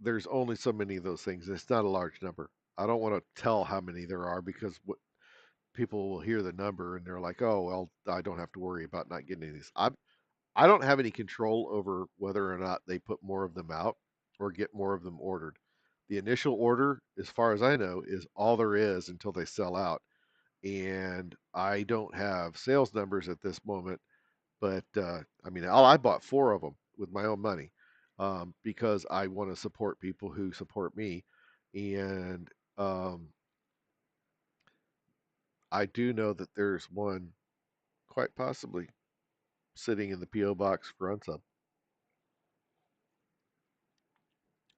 there's only so many of those things. It's not a large number. I don't want to tell how many there are because what people will hear the number and they're like, oh well, I don't have to worry about not getting any of these. I don't have any control over whether or not they put more of them out or get more of them ordered. The initial order, as far as I know, is all there is until they sell out. And I don't have sales numbers at this moment, but I mean, I bought four of them with my own money because I want to support people who support me. And I do know that there's one quite possibly sitting in the P.O. box for unsub.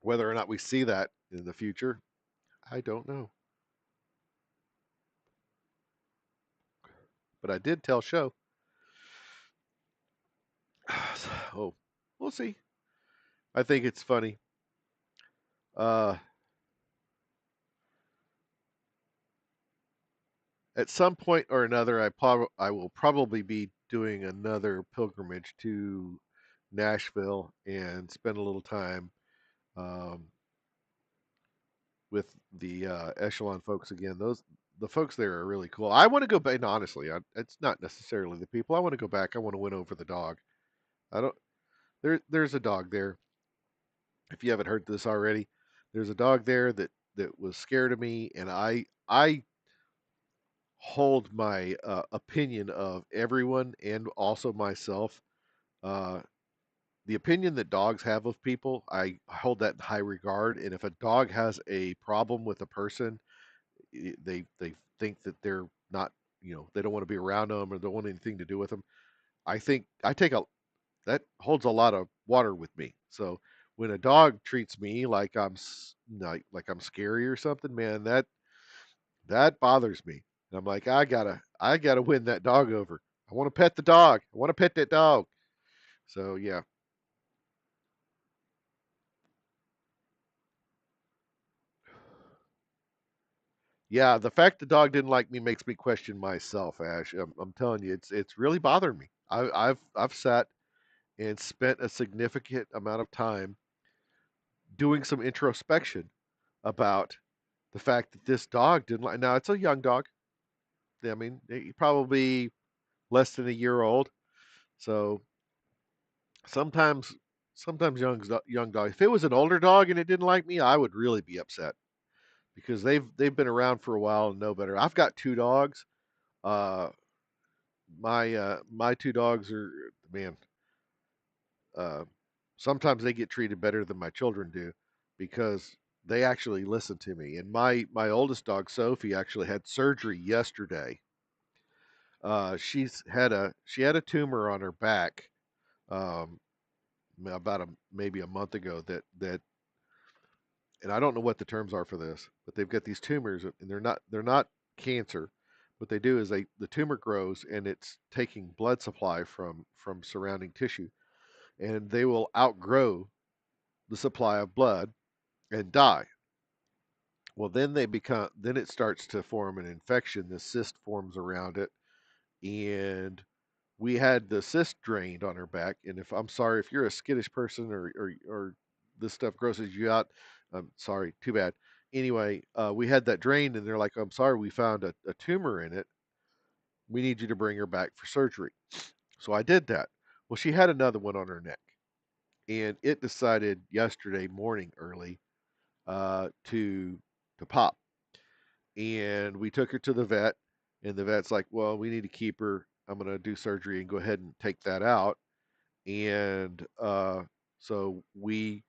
Whether or not we see that in the future, I don't know. But I did tell Show. Oh, we'll see. I think it's funny. Uh, at some point or another, I will probably be doing another pilgrimage to Nashville and spend a little time um, with the Echelon folks again. The folks there are really cool. I want to go back. No, honestly, it's not necessarily the people. I want to go back. I want to win over the dog. I don't. There's a dog there. If you haven't heard this already, there's a dog there that was scared of me, and I hold my opinion of everyone and also myself. Uh, the opinion that dogs have of people, I hold that in high regard. And if a dog has a problem with a person, they think that they're not, they don't want to be around them or don't want anything to do with them. I think I take a that holds a lot of water with me. So when a dog treats me like like I'm scary or something, man, that bothers me. And I'm like, I gotta win that dog over. I want to pet the dog. I want to pet that dog. So yeah, yeah. The fact the dog didn't like me makes me question myself, Ash. I'm telling you, it's really bothering me. I've sat and spent a significant amount of time doing some introspection about the fact that this dog didn't like. Now it's a young dog. I mean, probably less than a year old. So sometimes, sometimes young dog. If it was an older dog and it didn't like me, I would really be upset because they've been around for a while and know better. I've got two dogs. Uh, my two dogs are man. Uh, Sometimes they get treated better than my children do because they actually listen to me. And my oldest dog Sophie actually had surgery yesterday. She had a tumor on her back um, about maybe a month ago that and I don't know what the terms are for this, but they've got these tumors and they're not cancer. What they do is the tumor grows and it's taking blood supply from surrounding tissue, and they will outgrow the supply of blood and die. Well, then it starts to form an infection. This cyst forms around it, and we had the cyst drained on her back. And if I'm sorry if you're a skittish person or this stuff grosses you out, I'm sorry, too bad. Anyway, we had that drained, and they're like, I'm sorry, we found a tumor in it. We need you to bring her back for surgery. So I did that. Well, she had another one on her neck, and it decided yesterday morning early to pop. And we took her to the vet, and the vet's like, well, we need to keep her. I'm going to do surgery and go ahead and take that out. And so we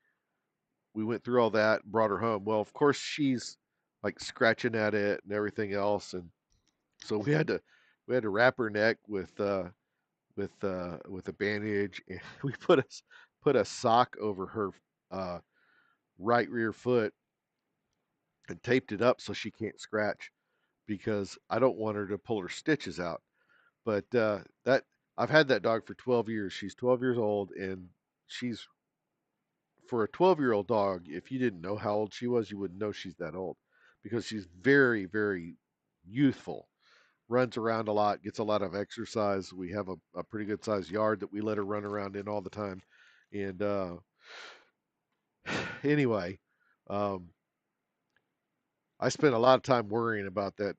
went through all that and brought her home. Well, of course she's like scratching at it and everything else, and so we had to wrap her neck with a bandage, and we put a sock over her uh, right rear foot and taped it up so she can't scratch because I don't want her to pull her stitches out. But that I've had that dog for 12 years. She's 12 years old, and she's for a 12-year-old dog. If you didn't know how old she was, you wouldn't know she's that old because she's very, very youthful. Runs around a lot, gets a lot of exercise. We have a pretty good sized yard that we let her run around in all the time. And anyway, um, I spent a lot of time worrying about that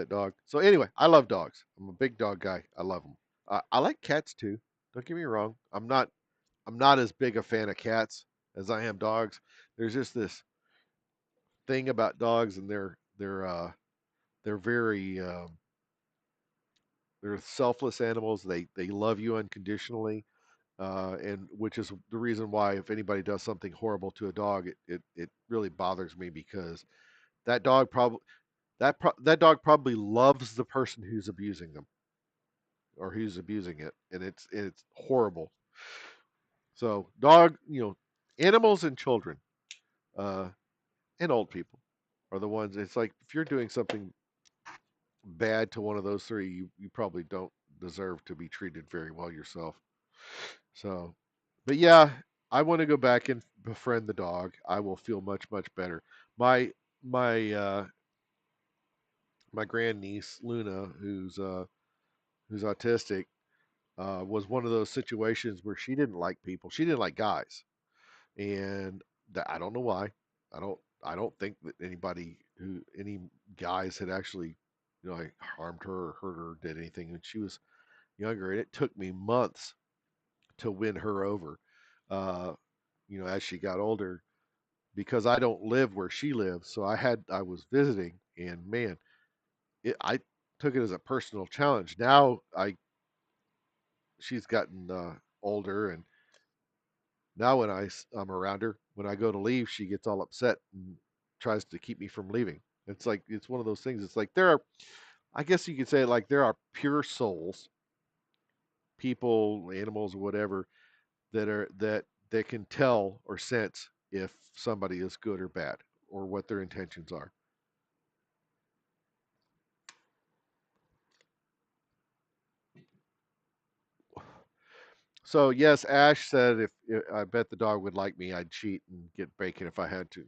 dog. So anyway, I love dogs. I'm a big dog guy. I love them. I like cats too. Don't get me wrong. I'm not as big a fan of cats as I am dogs. There's just this thing about dogs, and they're very they're selfless animals. They love you unconditionally, and which is the reason why if anybody does something horrible to a dog, it really bothers me because that dog probably that dog probably loves the person who's abusing them or who's abusing it, and it's horrible. So animals and children, uh, and old people are the ones. It's like if you're doing something bad to one of those three, you probably don't deserve to be treated very well yourself. So, but yeah, I want to go back and befriend the dog. I will feel much better. My my my grandniece Luna, who's autistic, was one of those situations where she didn't like people. She didn't like guys, and I don't know why. I don't think that any guys had actually, like harmed her or hurt her or did anything when she was younger. And it took me months to win her over. Uh, as she got older, because I don't live where she lives, so I was visiting, and man, I took it as a personal challenge. Now she's gotten older, and now when I'm around her, when I go to leave, she gets all upset and tries to keep me from leaving. It's like it's one of those things. It's like I guess you could say, like there are pure souls, people, animals, or whatever that can tell or sense if somebody is good or bad or what their intentions are. So yes, Ash said if I bet the dog would like me, I'd cheat and get bacon if I had to.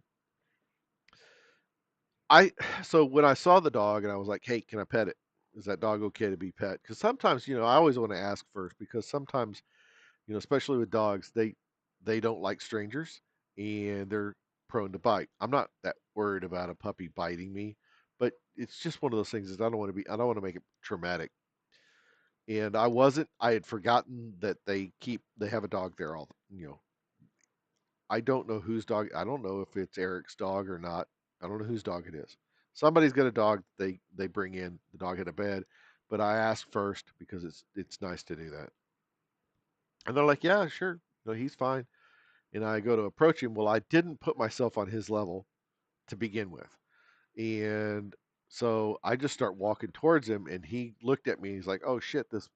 I so when I saw the dog and I was like, "Hey, can I pet it? Is that dog okay to be pet?" Because sometimes, I always want to ask first because sometimes, especially with dogs, they don't like strangers and they're prone to bite. I'm not that worried about a puppy biting me, but it's just one of those things that I don't want to make it traumatic. And I wasn't. I had forgotten that they have a dog there I don't know whose dog. I don't know if it's Eric's dog or not. I don't know whose dog it is. Somebody's got a dog they bring in the dog in a bed, but I ask first because it's nice to do that. And they're like, yeah, sure, no, he's fine. And I go to approach him. Well, I didn't put myself on his level to begin with, and so I just start walking towards him, and he looked at me. He's like, oh shit, this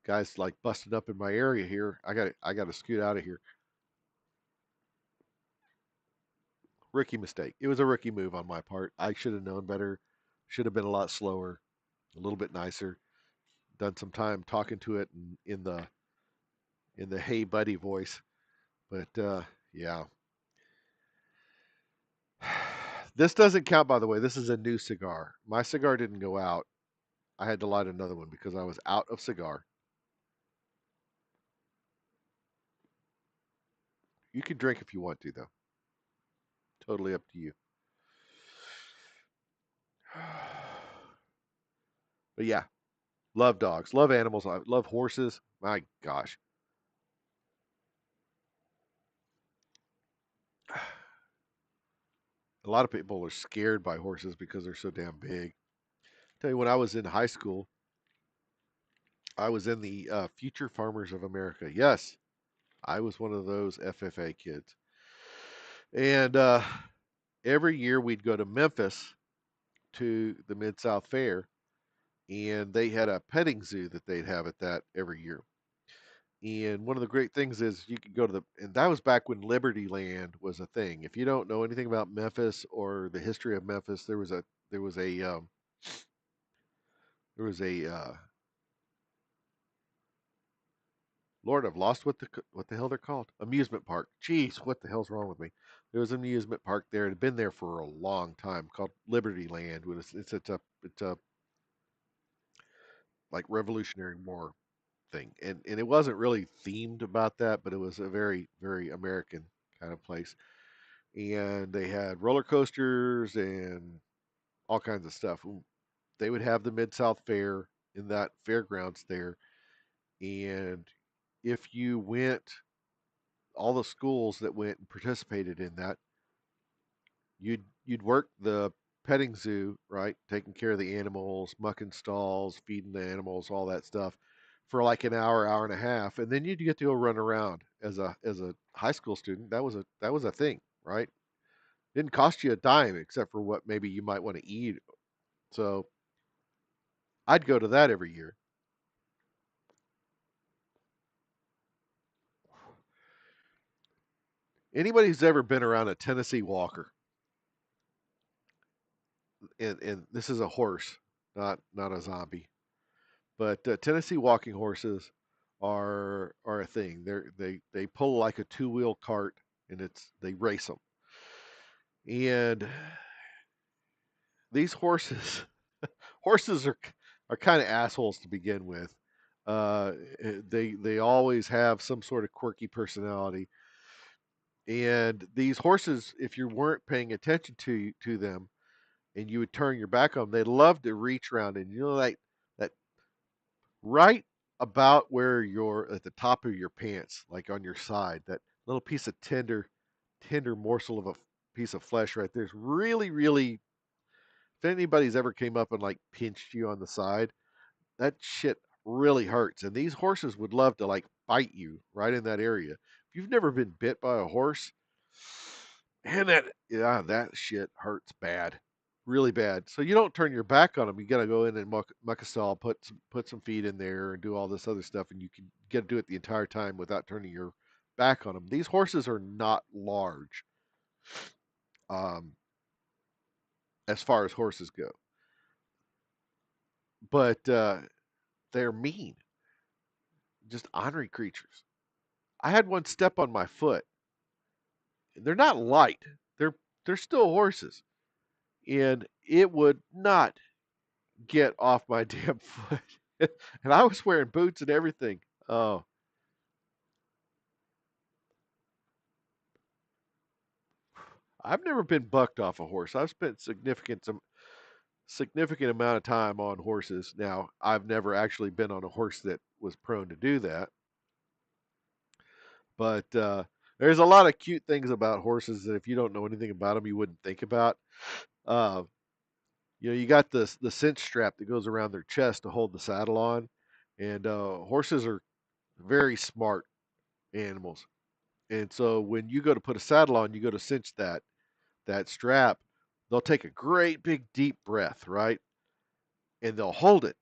guy's like busting up in my area here. I got to scoot out of here. Rookie mistake. It was a rookie move on my part. I should have known better. Should have been a lot slower, a little bit nicer. Done some time talking to it in the hey buddy voice. But yeah, this doesn't count by the way. This is a new cigar. My cigar didn't go out. I had to light another one because I was out of cigar. You can drink if you want to, though. Totally up to you. But yeah, love dogs, love animals, I love horses. My gosh. A lot of people are scared by horses because they're so damn big. Tell you, when I was in high school, I was in the Future Farmers of America. Yes, I was one of those FFA kids. And every year we'd go to Memphis to the Mid South Fair, and they had a petting zoo that they'd have at that every year. And one of the great things is you could go to and that was back when Liberty Land was a thing. If you don't know anything about Memphis or the history of Memphis, there was a there was a Lord, I've lost what the hell they're called. Amusement park. Jeez, what the hell's wrong with me? There was an amusement park there. It had been there for a long time called Liberty Land. It's a like Revolutionary War thing, and it wasn't really themed about that, but it was a very American kind of place. And they had roller coasters and all kinds of stuff. They would have the Mid South Fair in that fairgrounds there, and if you went, all the schools that went and participated in that, you'd work the petting zoo, right, taking care of the animals, mucking stalls, feeding the animals, all that stuff, for like an hour, hour and a half, and then you'd get to go run around as a high school student. That was a thing, right? Didn't cost you a dime except for what maybe you might want to eat. So I'd go to that every year. Anybody who's ever been around a Tennessee Walker, and this is a horse, not a zombie, but Tennessee walking horses are a thing. They pull like a two-wheel cart, and they race them. And these horses are kind of assholes to begin with. Uh, they always have some sort of quirky personality. And these horses, if you weren't paying attention to them, and you would turn your back on them, they love to reach around, and you know, like that right about where you're at the top of your pants, like on your side, that little piece of tender morsel of a piece of flesh right there's really, if anybody's ever came up and like pinched you on the side, that shit really hurts. And these horses would love to like bite you right in that area. If you've never been bit by a horse, man, that shit hurts bad, really bad. So you don't turn your back on them. You got to go in and muck a stall, put some feed in there, and do all this other stuff, and you can get to do it the entire time without turning your back on them. These horses are not large, um, as far as horses go, but they're mean, just ornery creatures. I had one step on my foot. They're not light. They're they're still horses, and it would not get off my damn foot. And I was wearing boots and everything. Oh, I've never been bucked off a horse. I've spent significant amount of time on horses. Now, I've never actually been on a horse that was prone to do that, but there's a lot of cute things about horses that if you don't know anything about them, you wouldn't think about. Uh, you got the cinch strap that goes around their chest to hold the saddle on, and horses are very smart animals. And so when you go to put a saddle on, you go to cinch that strap. They'll take a great big deep breath, right? And they'll hold it.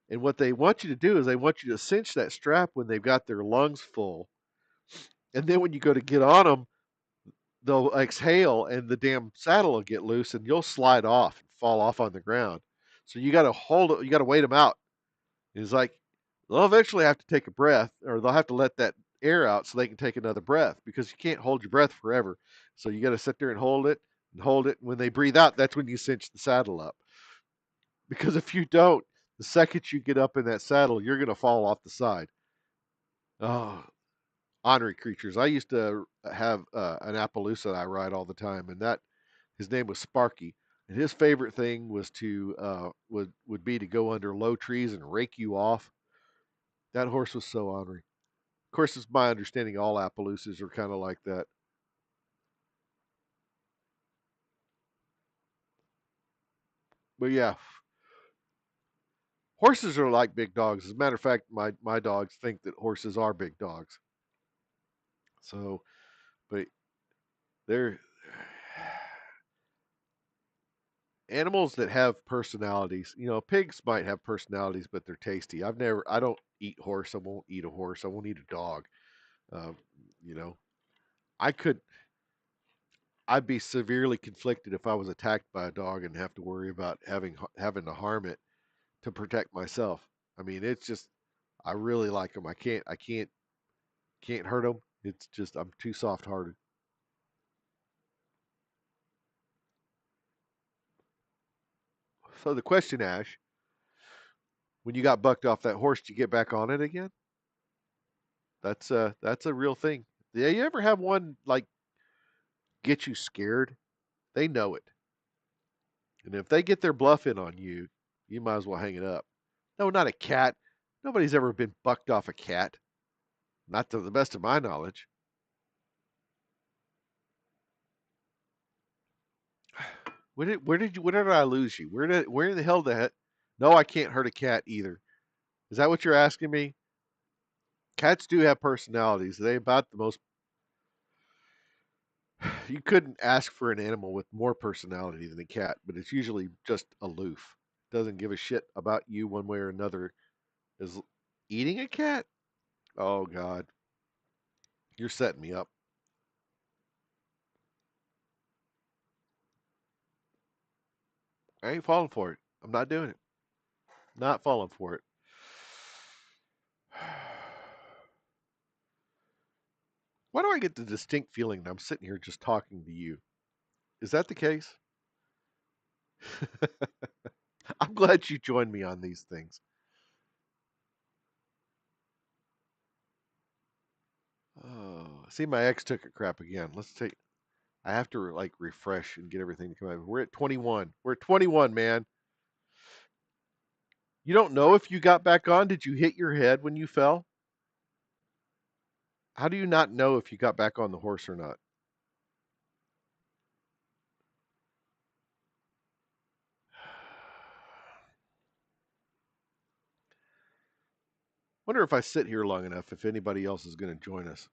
And what they want you to do is they want you to cinch that strap when they've got their lungs full. And then when you go to get on them, they'll exhale and the damn saddle will get loose and you'll slide off and fall off on the ground. So you got to hold it, you got to wait them out. And it's like they'll eventually have to take a breath or they'll have to let that air out so they can take another breath because you can't hold your breath forever. So you got to sit there and hold it and hold it. And when they breathe out, that's when you cinch the saddle up. Because if you don't, The second you get up in that saddle, you're going to fall off the side. Oh, ornery creatures. I used to have an Appaloosa that I ride all the time, and that his name was Sparky. And his favorite thing was to would be to go under low trees and rake you off. That horse was so ornery. Of course, it's my understanding all Appaloosas are kind of like that. But yeah, horses are like big dogs. As a matter of fact, my dogs think that horses are big dogs. So, but they're animals that have personalities. You know, pigs might have personalities, but they're tasty. I don't eat horse. I won't eat a horse. I won't eat a dog. Uh, you know, I could, I'd be severely conflicted if I was attacked by a dog and have to worry about having to harm it to protect myself. I mean, it's just, I really like them. Can't hurt them. It's just, I'm too soft hearted. So the question, Ash, when you got bucked off that horse, did you get back on it again? That's a real thing. Yeah, you ever have one like get you scared? They know it. And if they get their bluff in on you, you might as well hang it up. No, not a cat. Nobody's ever been bucked off a cat. Not to the best of my knowledge. Where did I lose you? Where in the hell the heck? No, I can't hurt a cat either. Is that what you're asking me? Cats do have personalities. They about the most you couldn't ask for an animal with more personality than a cat, but it's usually just aloof. Doesn't give a shit about you one way or another. Is eating a cat? Oh God, you're setting me up. I ain't falling for it. I'm not doing it. Not falling for it. Why do I get the distinct feeling that I'm sitting here just talking to you? Is that the case? I'm glad you joined me on these things. Oh, see, my ex took a crap again. Let's take. I have to like refresh and get everything to come out. We're at 21. We're at 21, man. You don't know if you got back on. Did you hit your head when you fell? How do you not know if you got back on the horse or not? Wonder if I sit here long enough if anybody else is going to join us.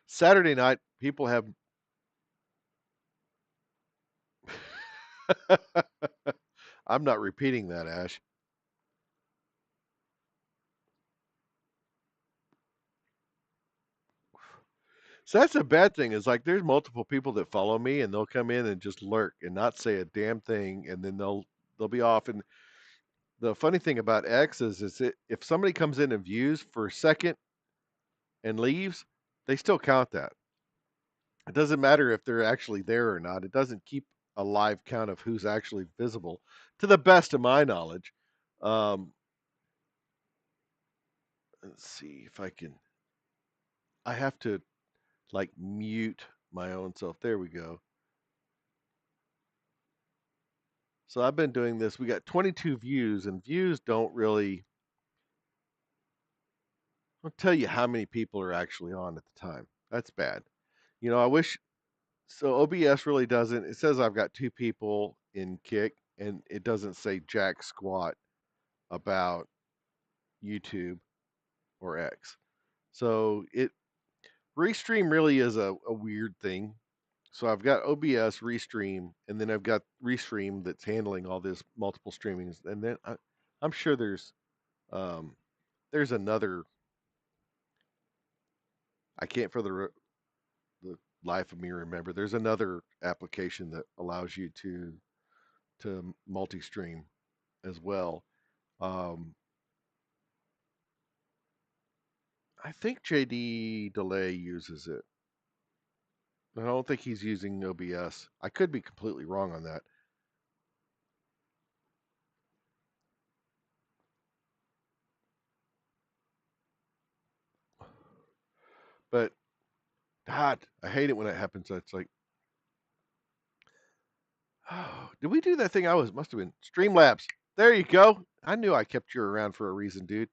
Saturday night, people have. I'm not repeating that, Ash. So that's a bad thing. Is like there's multiple people that follow me and they'll come in and just lurk and not say a damn thing, and then they'll be off. And the funny thing about X is if somebody comes in and views for a second and leaves, they still count that. It doesn't matter if they're actually there or not. It doesn't keep a live count of who's actually visible, to the best of my knowledge. Um, let's see if I can. I have to like mute my own self. There we go. So I've been doing this. We got 22 views, and views don't really. I'll tell you how many people are actually on at the time. That's bad. I wish. So OBS really doesn't. It says I've got two people in Kick, and it doesn't say jack squat about YouTube or X. So Restream really is a weird thing. So I've got OBS Restream, and then I've got Restream that's handling all this multiple streamings, and then I'm sure um, there's another. I can't for the life of me remember. There's another application that allows you to multi-stream as well. Um, I think JD Delay uses it. I don't think he's using OBS. I could be completely wrong on that. But God, I hate it when it happens. It's like, oh, did we do that thing? Must have been Streamlabs. There you go. I knew I kept you around for a reason, dude.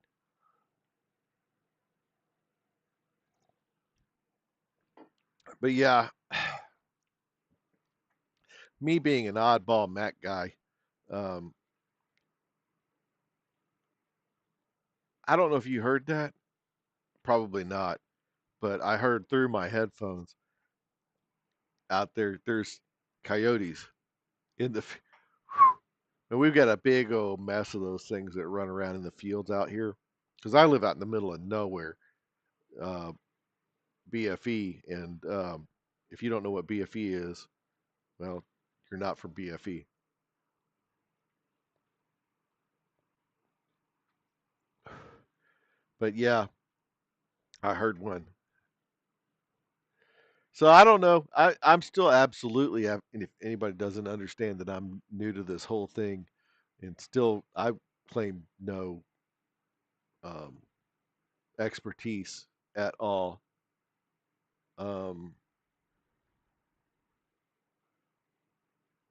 But yeah, me being an oddball Mac guy, um, I don't know if you heard that. Probably not. But I heard through my headphones out there, there's coyotes in the. And we've got a big old mess of those things that run around in the fields out here. Because I live out in the middle of nowhere, uh, BFE. And if you don't know what BFE is, well, you're not from BFE. But yeah, I heard one. So I don't know. I'm still absolutely, and if anybody doesn't understand that I'm new to this whole thing, and still I claim no um, expertise at all. Um,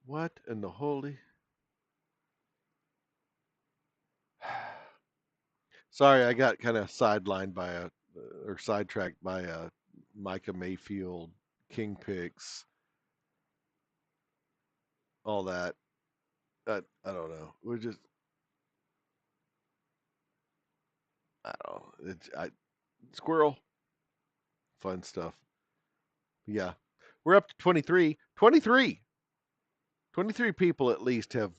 what in the holy? Sorry, I got kind of sidelined by or sidetracked by Micah Mayfield, King Picks, all that. I don't know. We're just I don't know. Squirrel, fun stuff. Yeah, we're up to 23. 23 people at least have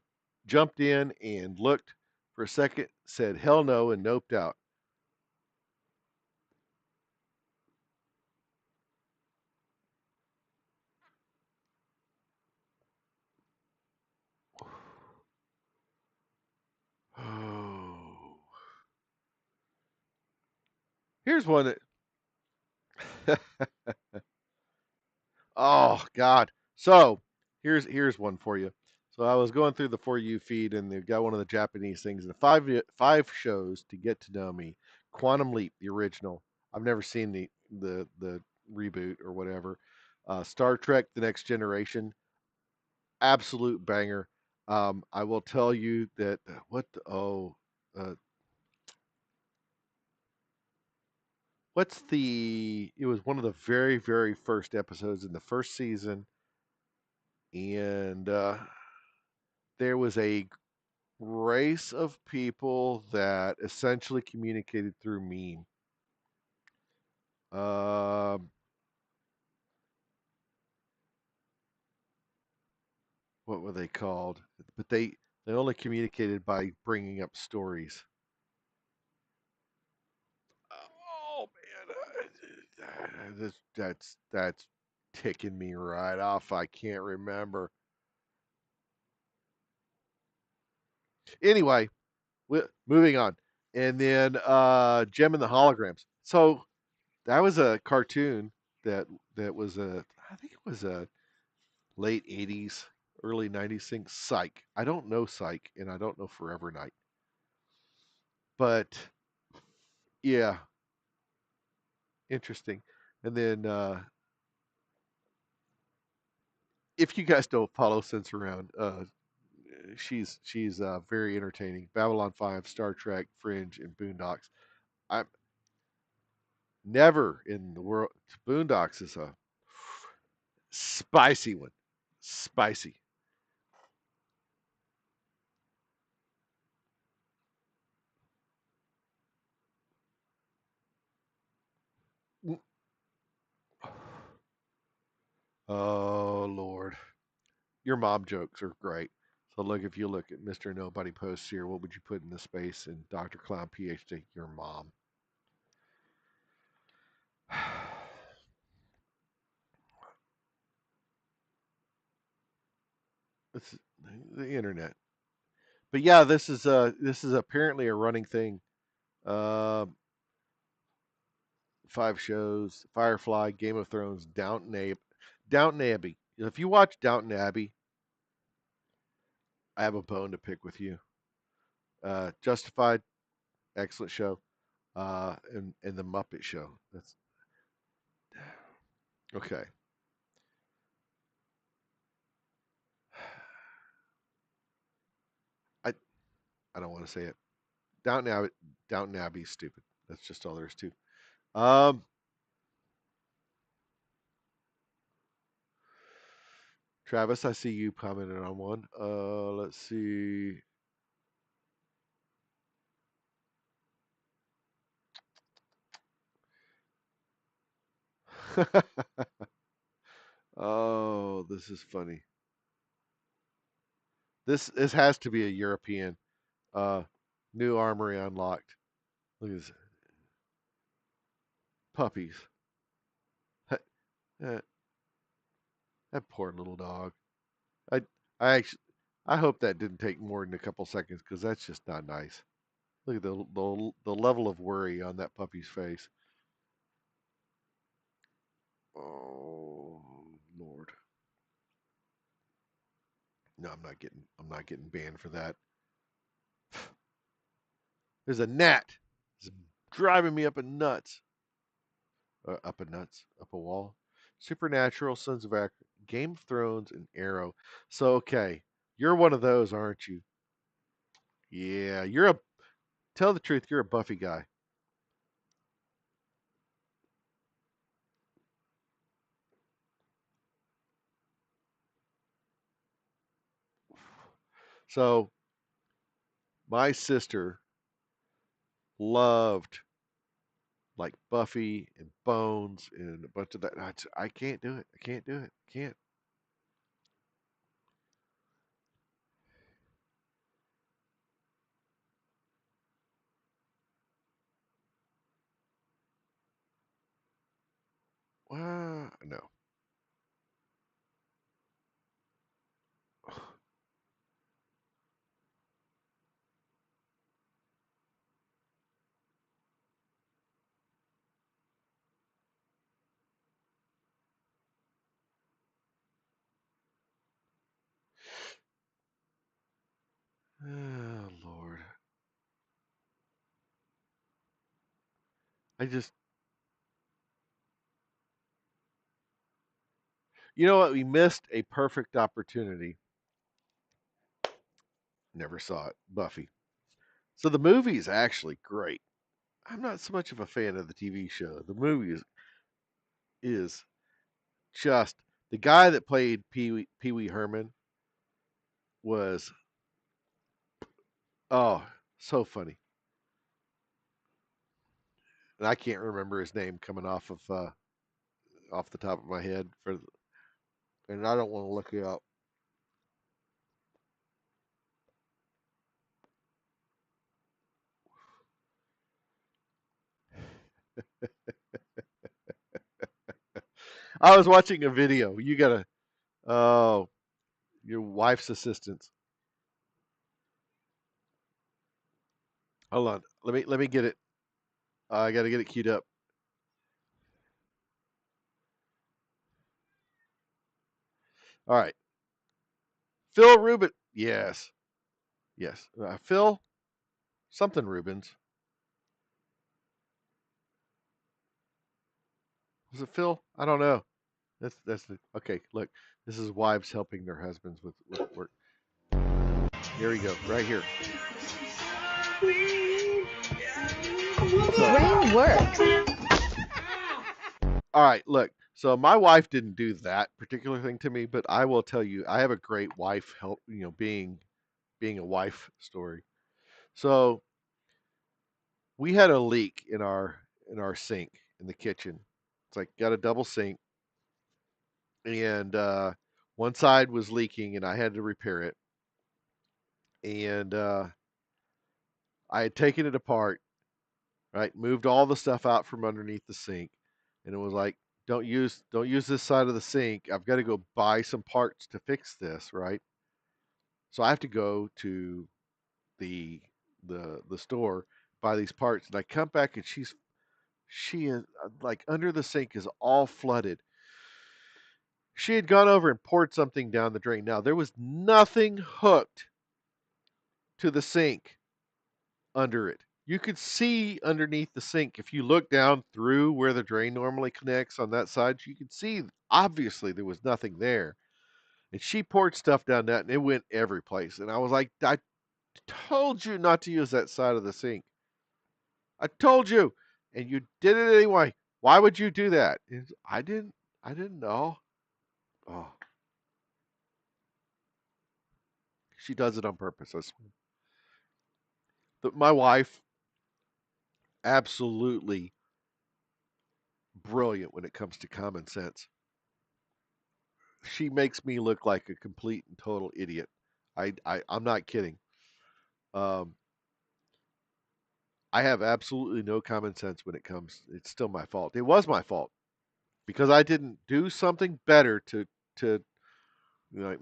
jumped in and looked for a second, said hell no, and noped out. Oh, here's one that. Oh God. So here's one for you. So I was going through the For You feed, and they've got one of the Japanese things, and five shows to get to know me. Quantum Leap, the original. I've never seen the reboot or whatever. Star Trek: The Next Generation, absolute banger. I will tell you that uh, what's the? It was one of the very first episodes in the first season, and there was a race of people that essentially communicated through meme. Uh, what were they called? But they only communicated by bringing up stories. Oh man, that's ticking me right off. I can't remember. Anyway, moving on, and then Gem and the Holograms. So that was a cartoon that was a I think it was a late 80s, early 90s thing. Psych. I don't know Psych, and I don't know Forever Night. But yeah, interesting. And then if you guys don't follow Sense Around, she's very entertaining. Babylon 5, Star Trek, Fringe, and Boondocks. I'm never in the world. Boondocks is a spicy one. Spicy. Oh Lord. Your mom jokes are great. So look, if you look at Mr. Nobody Posts here, what would you put in the space in Dr. Clown PhD? Your mom. It's the internet. But yeah, this is apparently a running thing. Uh, five shows: Firefly, Game of Thrones, Downton Abbey. Downton Abbey. If you watch Downton Abbey, I have a bone to pick with you. Justified, excellent show. And the Muppet Show. That's okay. I I don't want to say it. Downton Abbey. Downton Abbey's stupid. That's just all there is to. Um, Travis, I see you commented on one. Let's see. Oh, this is funny. This has to be a European. Uh, New armory unlocked. Look at this puppies. That, that that poor little dog. I I actually I hope that didn't take more than a couple seconds because that's just not nice. Look at the level of worry on that puppy's face. Oh Lord. No, I'm not getting banned for that. There's a gnat. It's driving me up a nuts. Up a nuts, up a wall. Supernatural, Sons of Act, Game of Thrones, and Arrow. So okay, you're one of those, aren't you? Yeah, you're a. Tell the truth, you're a Buffy guy. So my sister loved like Buffy and Bones and a bunch of that. I can't do it. I can't do it. I can't. No. Oh Lord. I just. You know what? We missed a perfect opportunity. Never saw it. Buffy. So the movie is actually great. I'm not so much of a fan of the TV show. The movie is just the guy that played Pee Wee Herman was oh so funny, and I can't remember his name coming off the top of my head and I don't want to look it up. I was watching a video. You gotta oh your wife's assistants. Hold on, let me get it. I got to get it queued up. All right, Phil Rubin. Yes, yes. Phil something Rubens. Was it Phil? I don't know. That's the okay. Look, this is wives helping their husbands with work. Here we go, right here. Brain works. All right, look. So my wife didn't do that particular thing to me, but I will tell you, I have a great wife help. Being a wife story. So we had a leak in our sink in the kitchen. It's like got a double sink, and one side was leaking, and I had to repair it. And I had taken it apart, right? Moved all the stuff out from underneath the sink, and it was like, don't use this side of the sink. I've got to go buy some parts to fix this, right? So I have to go to the the store, buy these parts, and I come back and she is like under the sink is all flooded. She had gone over and poured something down the drain. Now, there was nothing hooked to the sink under it. You could see underneath the sink. If you look down through where the drain normally connects on that side, you could see obviously there was nothing there. And she poured stuff down that and it went every place. And I was like, I told you not to use that side of the sink. I told you. And you did it anyway. Why would you do that? I didn't know. Oh, she does it on purpose. My wife, absolutely brilliant when it comes to common sense. She makes me look like a complete and total idiot. I'm not kidding. Um, I have absolutely no common sense when it comes. It's still my fault. It was my fault because I didn't do something better to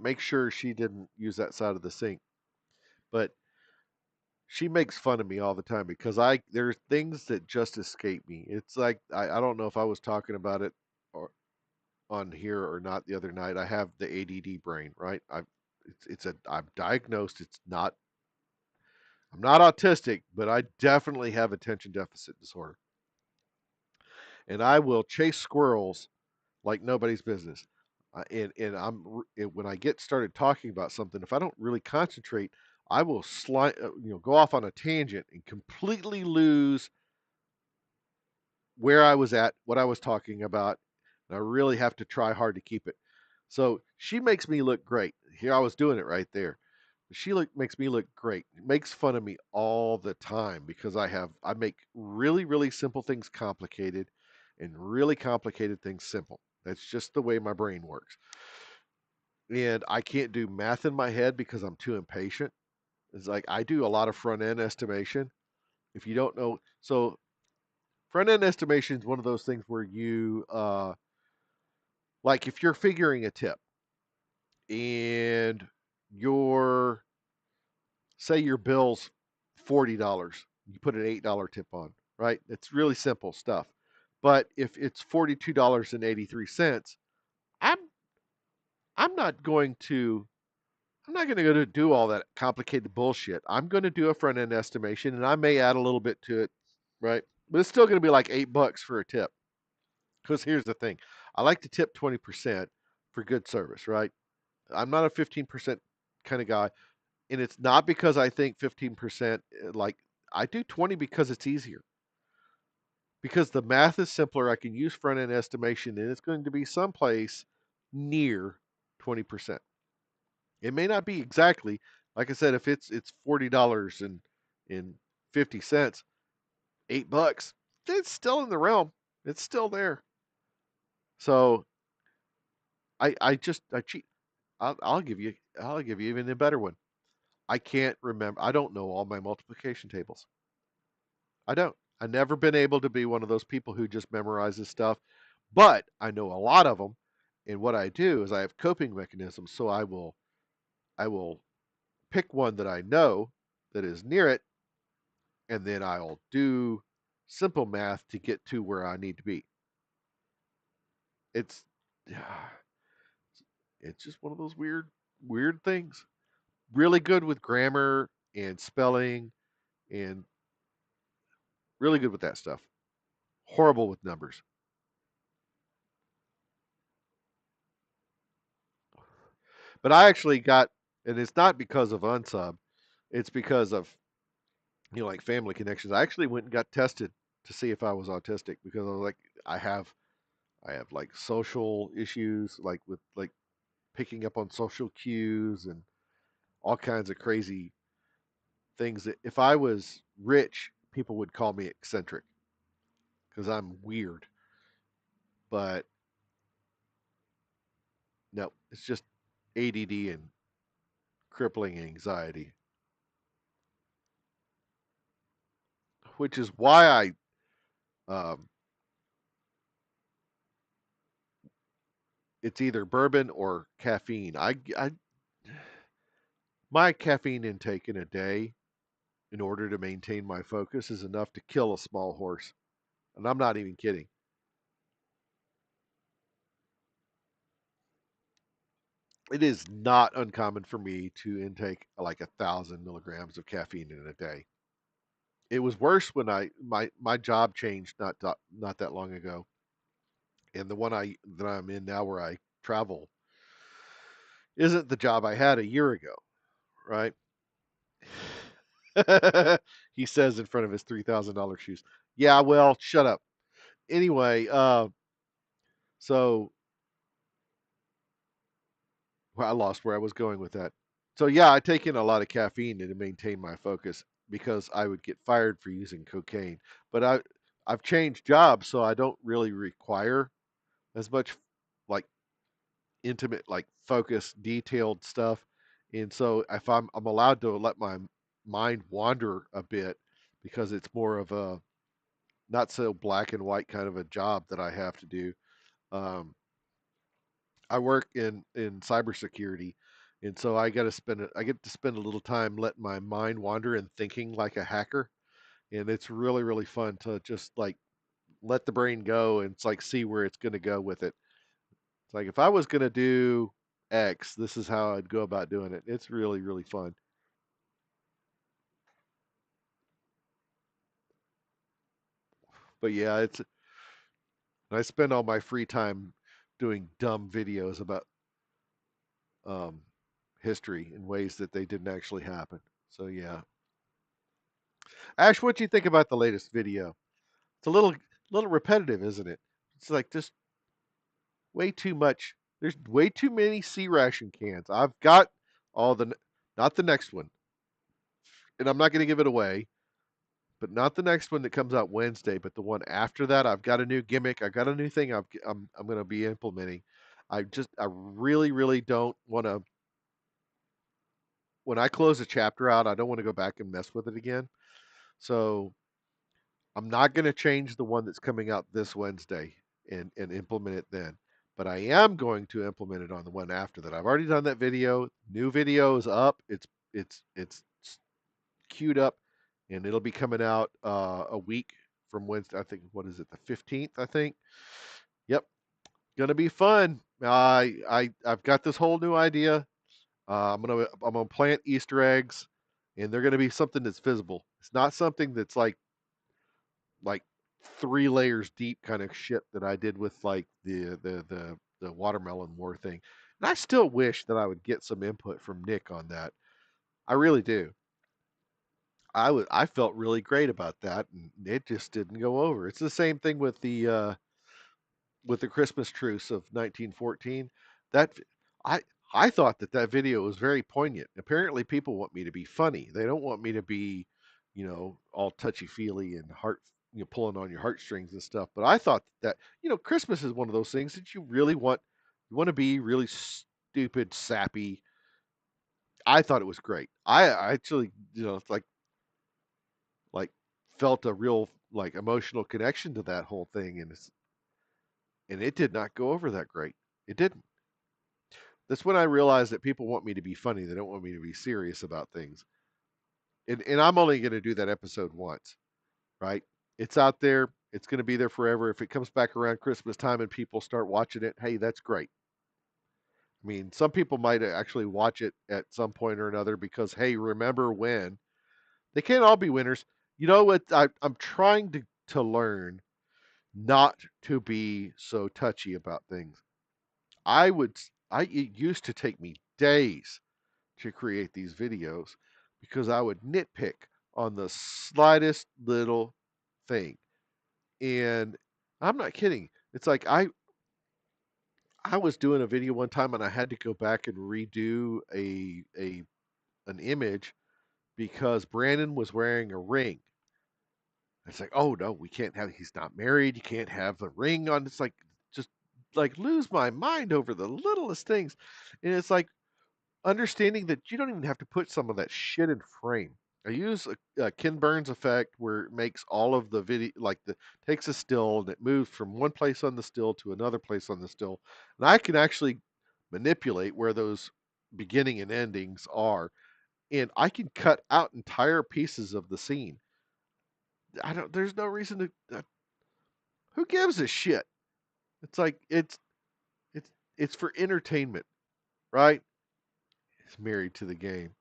make sure she didn't use that side of the sink. But she makes fun of me all the time because there's things that just escape me. It's like I don't know if I was talking about it or on here or not the other night. I have the ADD brain, right? I'm diagnosed. I'm not autistic, but I definitely have attention deficit disorder. And I will chase squirrels like nobody's business. And when I get started talking about something, if I don't really concentrate, I will go off on a tangent and completely lose where I was at, what I was talking about, and I really have to try hard to keep it. So she makes me look great. Here I was doing it right there. Makes me look great. Makes fun of me all the time because I make really really simple things complicated, and really complicated things simple. That's just the way my brain works. And I can't do math in my head because I'm too impatient. It's like I do a lot of front end estimation. If you don't know, so front end estimation is one of those things where like if you're figuring a tip and your say your bill's $40, you put an $8 tip on, right? It's really simple stuff. But if it's $42.83, I'm I'm not going to I'm not going to go to do all that complicated bullshit. I'm going to do a front end estimation and I may add a little bit to it, right? But it's still going to be like $8 for a tip. Because here's the thing, I like to tip 20% for good service, right? I'm not a 15% kind of guy. And it's not because I think 15%, like, I do 20 because it's easier. Because the math is simpler. I can use front end estimation and it's going to be someplace near 20%. It may not be exactly, like I said, if it's $40 and 50 cents, $8, it's still in the realm. It's still there. So I cheat. I'll give you even a better one. I can't remember. I don't know all my multiplication tables. I don't. I've never been able to be one of those people who just memorizes stuff, but I know a lot of them. And what I do is I have coping mechanisms. So I will pick one that I know that is near it, and then I'll do simple math to get to where I need to be. It's it's just one of those weird things. Really good with grammar and spelling and really good with that stuff. Horrible with numbers. But I actually got, and it's not because of unsub, it's because of like family connections. I actually went and got tested to see if I was autistic because I was like, I have I have like social issues, like with like picking up on social cues and all kinds of crazy things that if I was rich, people would call me eccentric because I'm weird. But no, it's just ADD and crippling anxiety, which is why um, it's either bourbon or caffeine. My caffeine intake in a day, in order to maintain my focus, is enough to kill a small horse, and I'm not even kidding. it is not uncommon for me to intake like 1,000 milligrams of caffeine in a day. It was worse when my job changed not that long ago, and the one that I'm in now, where I travel, isn't the job I had a year ago, right? He says in front of his $3,000 shoes. Yeah, well, shut up. Anyway, so well, I lost where I was going with that. So yeah, I take in a lot of caffeine to maintain my focus because I would get fired for using cocaine. But I've changed jobs, so I don't really require as much like intimate, like focused, detailed stuff. And so if I'm allowed to let my mind wander a bit because it's more of a not so black and white kind of a job that I have to do. Um, I work in cybersecurity, and so I get to spend a little time letting my mind wander and thinking like a hacker, and it's really really fun to just like let the brain go and it's like see where it's going to go with it. It's like if I was going to do X, this is how I'd go about doing it. It's really really fun. But yeah, it's I spend all my free time doing dumb videos about um, history in ways that they didn't actually happen. So yeah, Ash, what do you think about the latest video? It's a little repetitive, isn't it? It's like just way too much. There's way too many sea ration cans. I've got all the not the next one, and I'm not going to give it away, but not the next one that comes out Wednesday, but the one after that. I've got a new gimmick. I got a new thing. I'm going to be implementing. I really really don't want to. When I close a chapter out, I don't want to go back and mess with it again. So I'm not going to change the one that's coming out this Wednesday and implement it then. But I am going to implement it on the one after that. I've already done that video. New video is up. It's queued up, and it'll be coming out a week from Wednesday. I think what is it, the 15th? I think. Yep, gonna be fun. I've got this whole new idea. I'm gonna plant Easter eggs, and they're gonna be something that's visible. It's not something that's like 3 layers deep kind of shit that I did with like the watermelon war thing. And I still wish that I would get some input from Nick on that. I really do. I felt really great about that, and it just didn't go over. It's the same thing with the Christmas truce of 1914. That I I thought that video was very poignant. Apparently, people want me to be funny. They don't want me to be, all touchy feely and pulling on your heartstrings and stuff. But I thought that Christmas is one of those things that you really want. You want to be really stupid, sappy. I thought it was great. I actually, like felt a real like emotional connection to that whole thing, and it did not go over that great. It didn't. That's when I realized that people want me to be funny. They don't want me to be serious about things. And I'm only going to do that episode once, right? It's out there. It's going to be there forever. If it comes back around Christmas time and people start watching it, hey, that's great. I mean, some people might actually watch it at some point or another because, hey, remember when? They can't all be winners. You know what? I'm trying to learn not to be so touchy about things. It used to take me days to create these videos because I would nitpick on the slightest little thing. And I'm not kidding. It's like I was doing a video one time and I had to go back and redo a an image because Brandon was wearing a ring. It's like, oh no, we can't have. He's not married. You can't have the ring on. It's like just like lose my mind over the littlest things, and it's like understanding that you don't even have to put some of that shit in frame. I use a Ken Burns effect where it makes all of the video like the takes a still and it moves from one place on the still to another place on the still, and I can actually manipulate where those beginning and endings are, and I can cut out entire pieces of the scene. I don't. There's no reason to. Who gives a shit? It's like it's it's for entertainment, right? He's married to the game.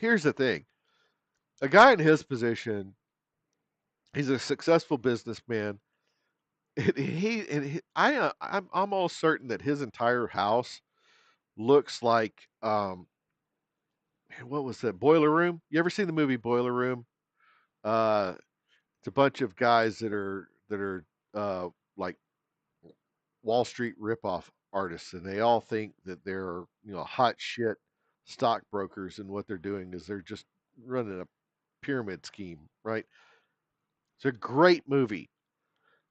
Here's the thing: a guy in his position, he's a successful businessman. I'm almost certain that his entire house looks like what was that, Boiler Room? You ever seen the movie Boiler Room? Uh, it's a bunch of guys that are like Wall Street ripoff artists, and they all think that they're hot shit stockbrokers, and what they're doing is they're just running a pyramid scheme, right? It's a great movie,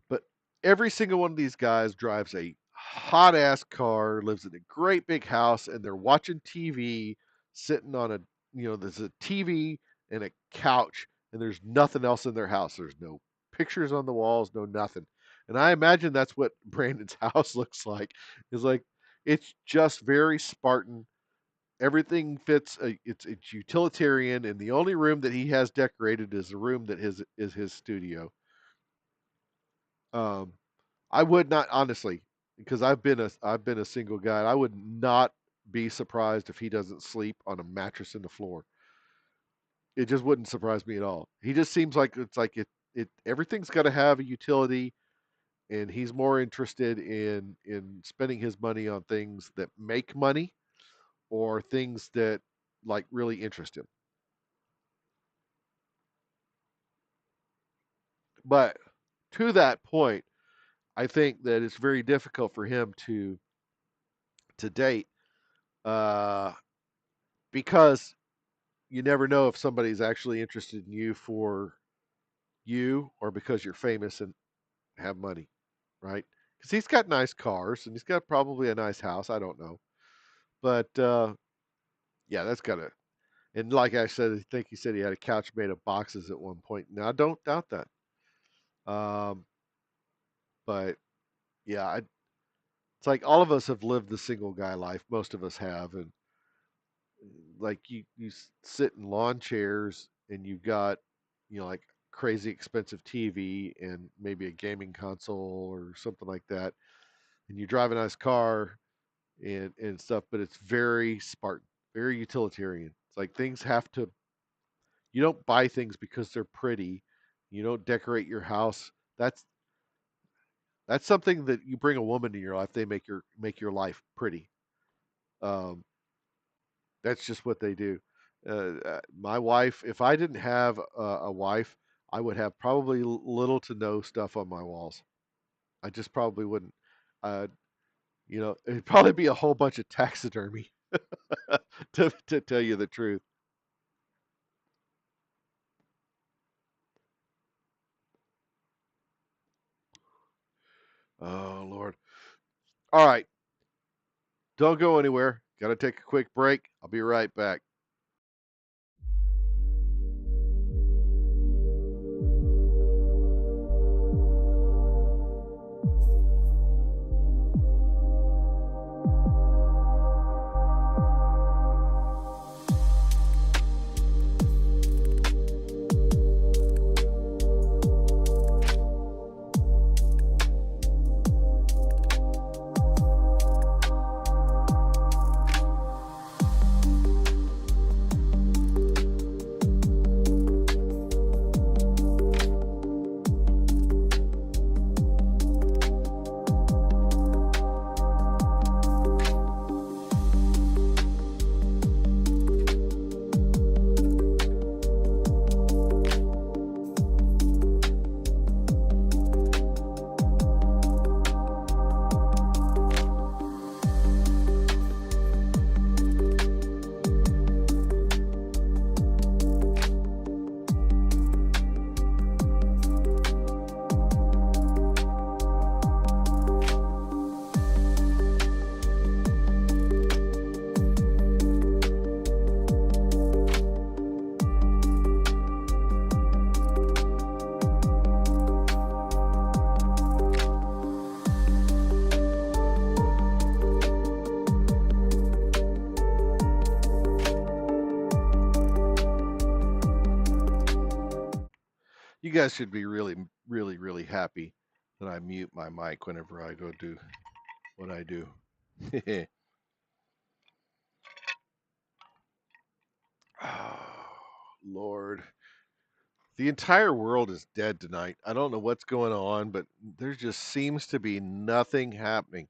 but every single one of these guys drives a hot ass car, lives in a great big house, and they're watching TV, sitting on there's a TV and a couch, and there's nothing else in their house. There's no pictures on the walls, no nothing. And I imagine that's what Brandon's house looks like. Is like it's just very Spartan. Everything fits. It's utilitarian, and the only room that he has decorated is the room that is his studio. Um, I would not honestly, because I've been a single guy. I would not be surprised if he doesn't sleep on a mattress in the floor. It just wouldn't surprise me at all. He just seems like it's like it everything's got to have a utility, and he's more interested in spending his money on things that make money or things that like really interest him. But to that point, I think that it's very difficult for him to date uh, because you never know if somebody's actually interested in you for you or because you're famous and have money, right? Because he's got nice cars and he's got probably a nice house. I don't know, but yeah, that's gotta. And like I said, I think he said he had a couch made of boxes at one point. Now I don't doubt that. Um, but yeah, it's like all of us have lived the single guy life. Most of us have, and like you sit in lawn chairs and you've got like crazy expensive TV and maybe a gaming console or something like that, and you drive a nice car and stuff, but it's very Spartan, very utilitarian. It's like things have to. You don't buy things because they're pretty. You don't decorate your house. That's something that you bring a woman in your life. They make your life pretty. Um, That's just what they do. My wife, if I didn't have a wife, I would have probably little to no stuff on my walls. I just probably wouldn't. Uh, it'd probably be a whole bunch of taxidermy, to tell you the truth. Oh Lord. All right, don't go anywhere. Got to take a quick break. I'll be right back. You guys should be really, really, really happy. And I mute my mic whenever I go do what I do. Oh, Lord. The entire world is dead tonight. I don't know what's going on, but there just seems to be nothing happening.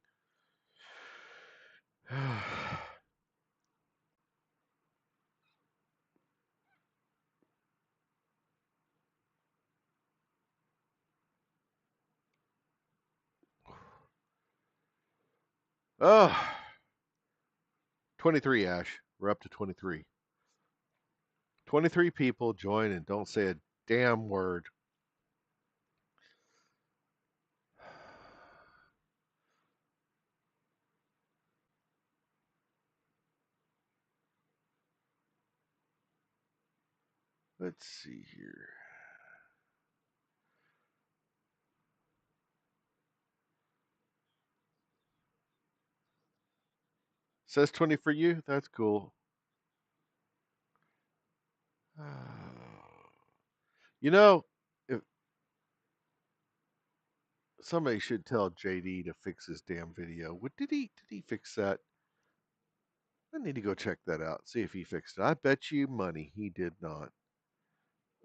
Oh, 23, Ash. We're up to 23. 23 people join and don't say a damn word. Let's see here. Says 20 for you? That's cool. You know, if somebody should tell JD to fix his damn video. What did he fix that? I need to go check that out. See if he fixed it. I bet you money he did not.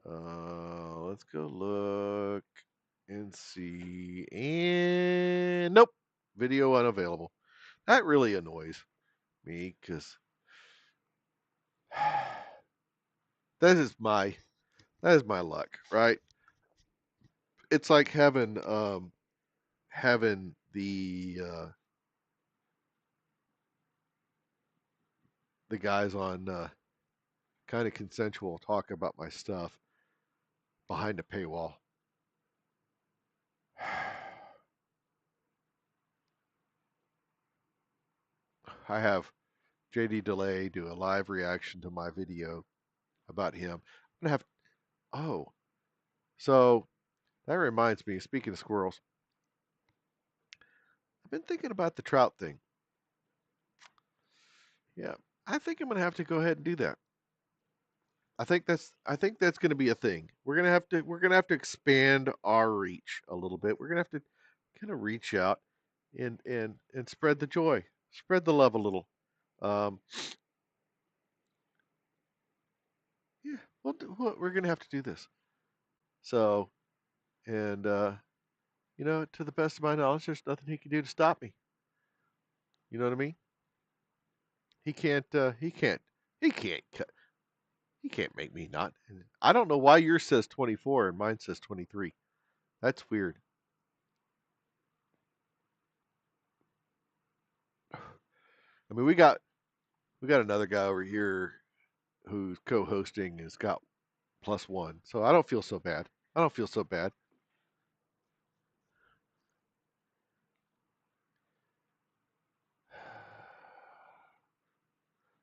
Let's go look and see. And nope, video unavailable. That really annoys me because that is my luck, right? It's like having the guys on kind of consensual talk about my stuff behind a paywall. I have JD Delay do a live reaction to my video about him. I'm gonna have oh, so that reminds me. Speaking of squirrels, I've been thinking about the trout thing. Yeah, I think I'm gonna have to go ahead and do that. I think that's going to be a thing. We're gonna have to expand our reach a little bit. We're gonna have to kind of reach out and spread the joy, spread the love a little. Um, yeah, we're gonna have to do this. So, and to the best of my knowledge, there's nothing he can do to stop me. You know what I mean? He can't. He can't. He can't. He can't make me not. And I don't know why yours says 24 and mine says 23. That's weird. I mean, we got another guy over here who's co-hosting has got +1, so I don't feel so bad. I don't feel so bad.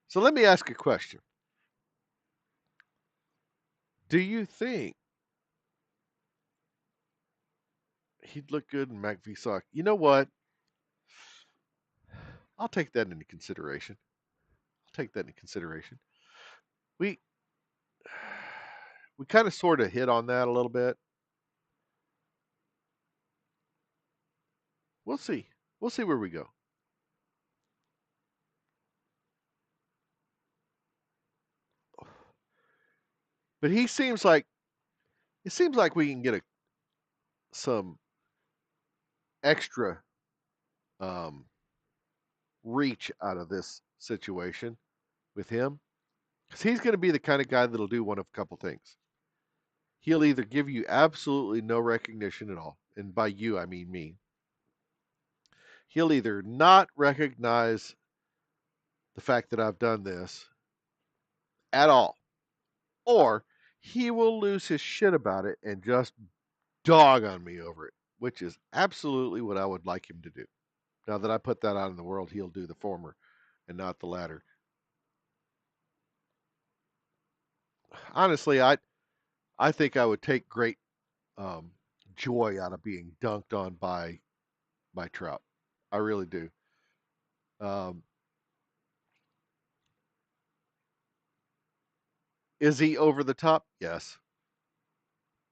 So let me ask a question. Do you think he'd look good in McVie? You know what? I'll take that into consideration. I'll take that into consideration. We we kind of sort of hit on that a little bit. We'll see. We'll see where we go. But it seems like we can get some extra um, reach out of this situation with him because he's going to be the kind of guy that'll do one of a couple things. He'll either give you absolutely no recognition at all, and by you I mean me. He'll either not recognize the fact that I've done this at all, or he will lose his shit about it and just dog on me over it, which is absolutely what I would like him to do. Now that I put that out in the world, he'll do the former and not the latter. Honestly, I think I would take great um, joy out of being dunked on by Trout. I really do. Um, is he over the top? Yes,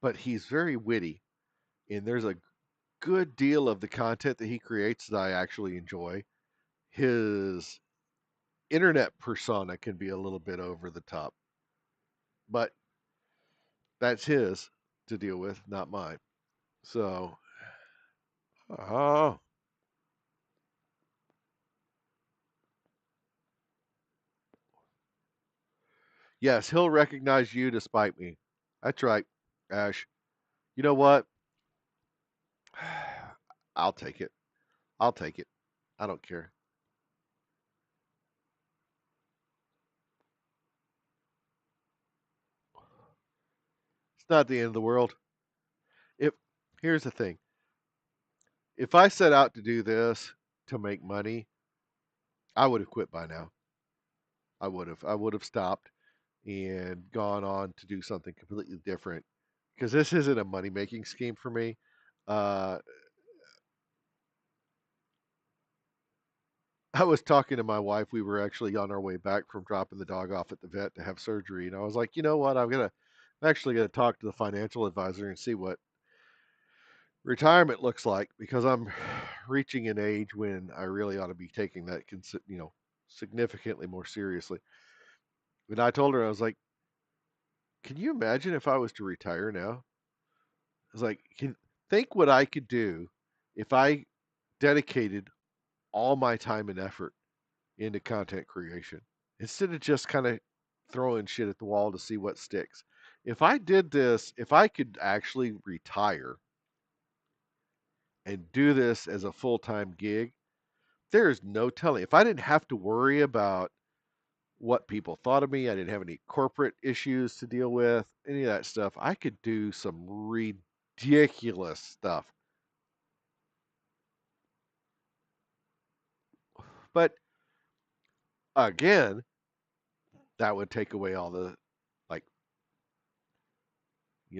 but he's very witty, and there's a good deal of the content that he creates that I actually enjoy. His internet persona can be a little bit over the top, but that's his to deal with, not mine. So, oh, yes, he'll recognize you despite me. That's right, Ash. You know what? I'll take it. I'll take it. I don't care. It's not the end of the world. If Here's the thing. If I set out to do this to make money, I would have quit by now. I would have. I would have stopped and gone on to do something completely different because this isn't a money making scheme for me. Uh, I was talking to my wife. We were actually on our way back from dropping the dog off at the vet to have surgery, and I was like, you know what? I'm actually gonna talk to the financial advisor and see what retirement looks like because I'm reaching an age when I really ought to be taking that, significantly more seriously. And I told her, I was like, can you imagine if I was to retire now? I was like, think what I could do if I dedicated all my time and effort into content creation instead of just kind of throwing shit at the wall to see what sticks. If I did this, if I could actually retire and do this as a full time gig, there's no telling. If I didn't have to worry about what people thought of me, I didn't have any corporate issues to deal with, any of that stuff, I could do some ridiculous stuff. But again, that would take away all the, like,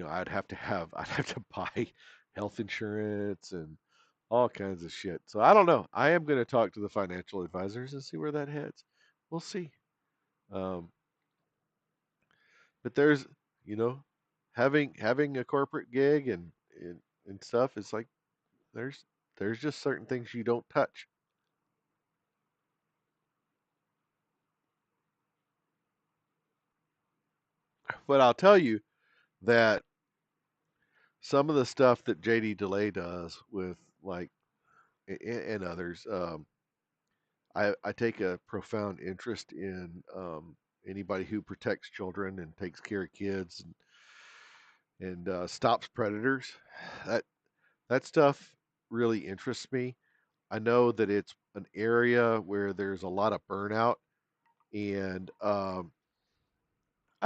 I'd have to buy health insurance and all kinds of shit. So I don't know. I am going to talk to the financial advisors and see where that heads. We'll see. Um, but there's, you know, having a corporate gig and stuff is like there's there's just certain things you don't touch. But I'll tell you that some of the stuff that JD Delay does with, like, and others, I take a profound interest in anybody who protects children and takes care of kids and stops predators. That that stuff really interests me. I know that it's an area where there's a lot of burnout, and I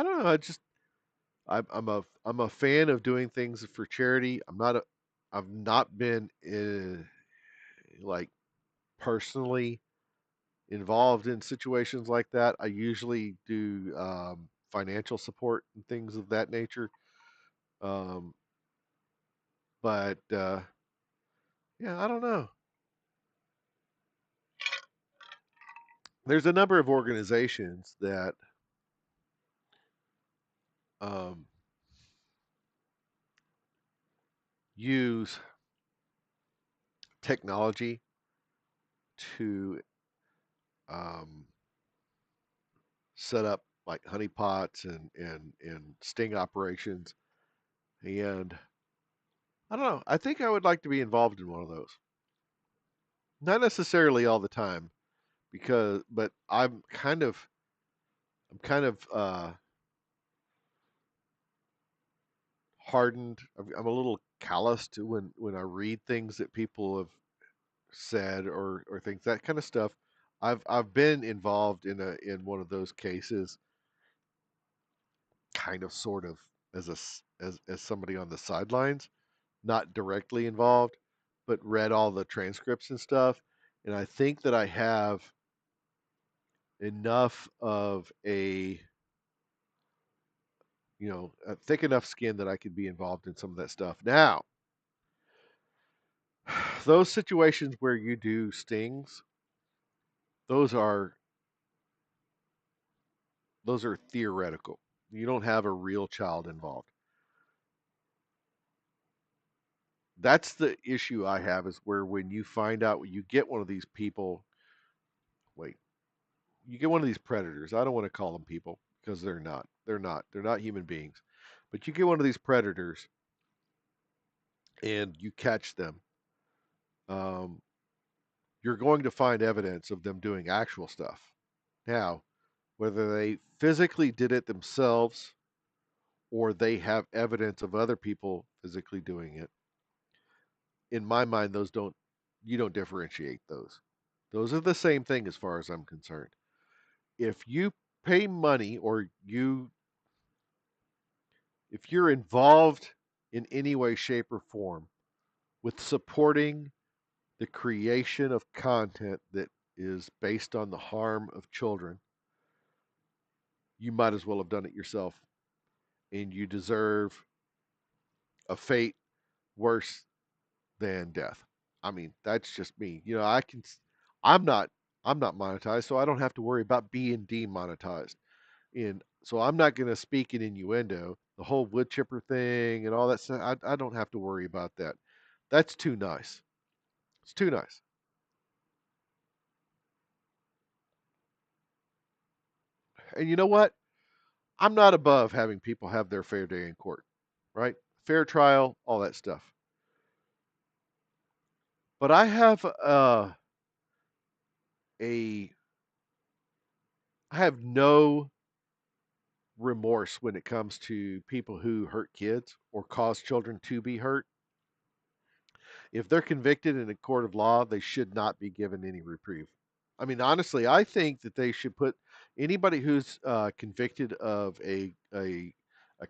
don't know. I'm a fan of doing things for charity. I've not been like personally involved in situations like that. I usually do financial support and things of that nature. Um, but yeah, I don't know. There's a number of organizations that um, use technology to um, set up like honeypots and sting operations. And I don't know. I think I would like to be involved in one of those. Not necessarily all the time, but I'm kind of hardened. I'm a little calloused to when I read things that people have said or things, that kind of stuff. I've been involved in one of those cases, kind of sort of as as somebody on the sidelines, not directly involved, but read all the transcripts and stuff. And I think that I have enough of a thick enough skin that I could be involved in some of that stuff. Now, those situations where you do stings, those are those are theoretical. You don't have a real child involved. That's the issue I have, is where when you find out, you get one of these people, wait, you get one of these predators. I don't want to call them people because they're not. They're not. They're not human beings. But you get one of these predators and you catch them. Um, you're going to find evidence of them doing actual stuff. Now, whether they physically did it themselves or they have evidence of other people physically doing it, in my mind, those don't, you don't differentiate those. Those are the same thing as far as I'm concerned. If you pay money, or if you're involved in any way, shape, or form with supporting the creation of content that is based on the harm of children, you might as well have done it yourself, and you deserve a fate worse than death. I mean, that's just me. I'm not I'm not monetized, so I don't have to worry about being demonetized. And so I'm not going to speak in innuendo. The whole wood chipper thing and all that stuff, I don't have to worry about that. That's too nice. It's too nice. And you know what? I'm not above having people have their fair day in court, right? Fair trial, all that stuff. But a I have no remorse when it comes to people who hurt kids or cause children to be hurt. If they're convicted in a court of law, they should not be given any reprieve. I mean, honestly, I think that they should put anybody who's convicted of a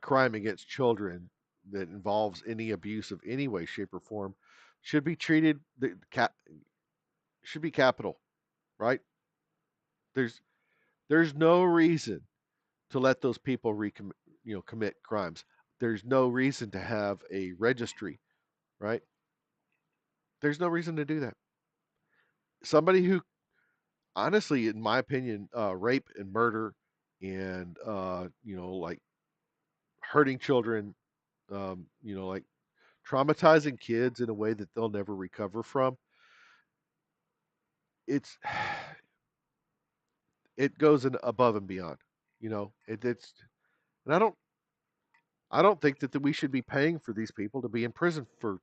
crime against children that involves any abuse of any way, shape, or form should be treated should be capital, right? There's there's no reason to let those people commit crimes. There's no reason to have a registry, right? There's no reason to do that. Somebody who, honestly, in my opinion, rape and murder and like hurting children, like traumatizing kids in a way that they'll never recover from. It's it goes above and beyond. It's and I don't think that we should be paying for these people to be in prison for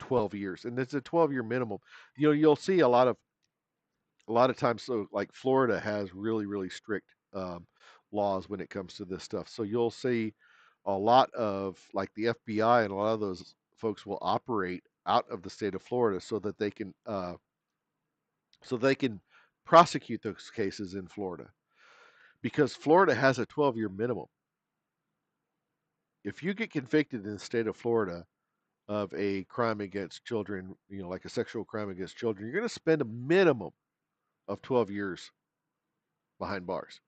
12 years, and it's a 12-year minimum. You'll see a lot of times, so like Florida has really, really strict laws when it comes to this stuff. So you'll see a lot of, like, the FBI, and a lot of those folks will operate out of the state of Florida so they can prosecute those cases in Florida, because Florida has a 12-year minimum. If you get convicted in the state of Florida of a crime against children, like a sexual crime against children, you're going to spend a minimum of 12 years behind bars.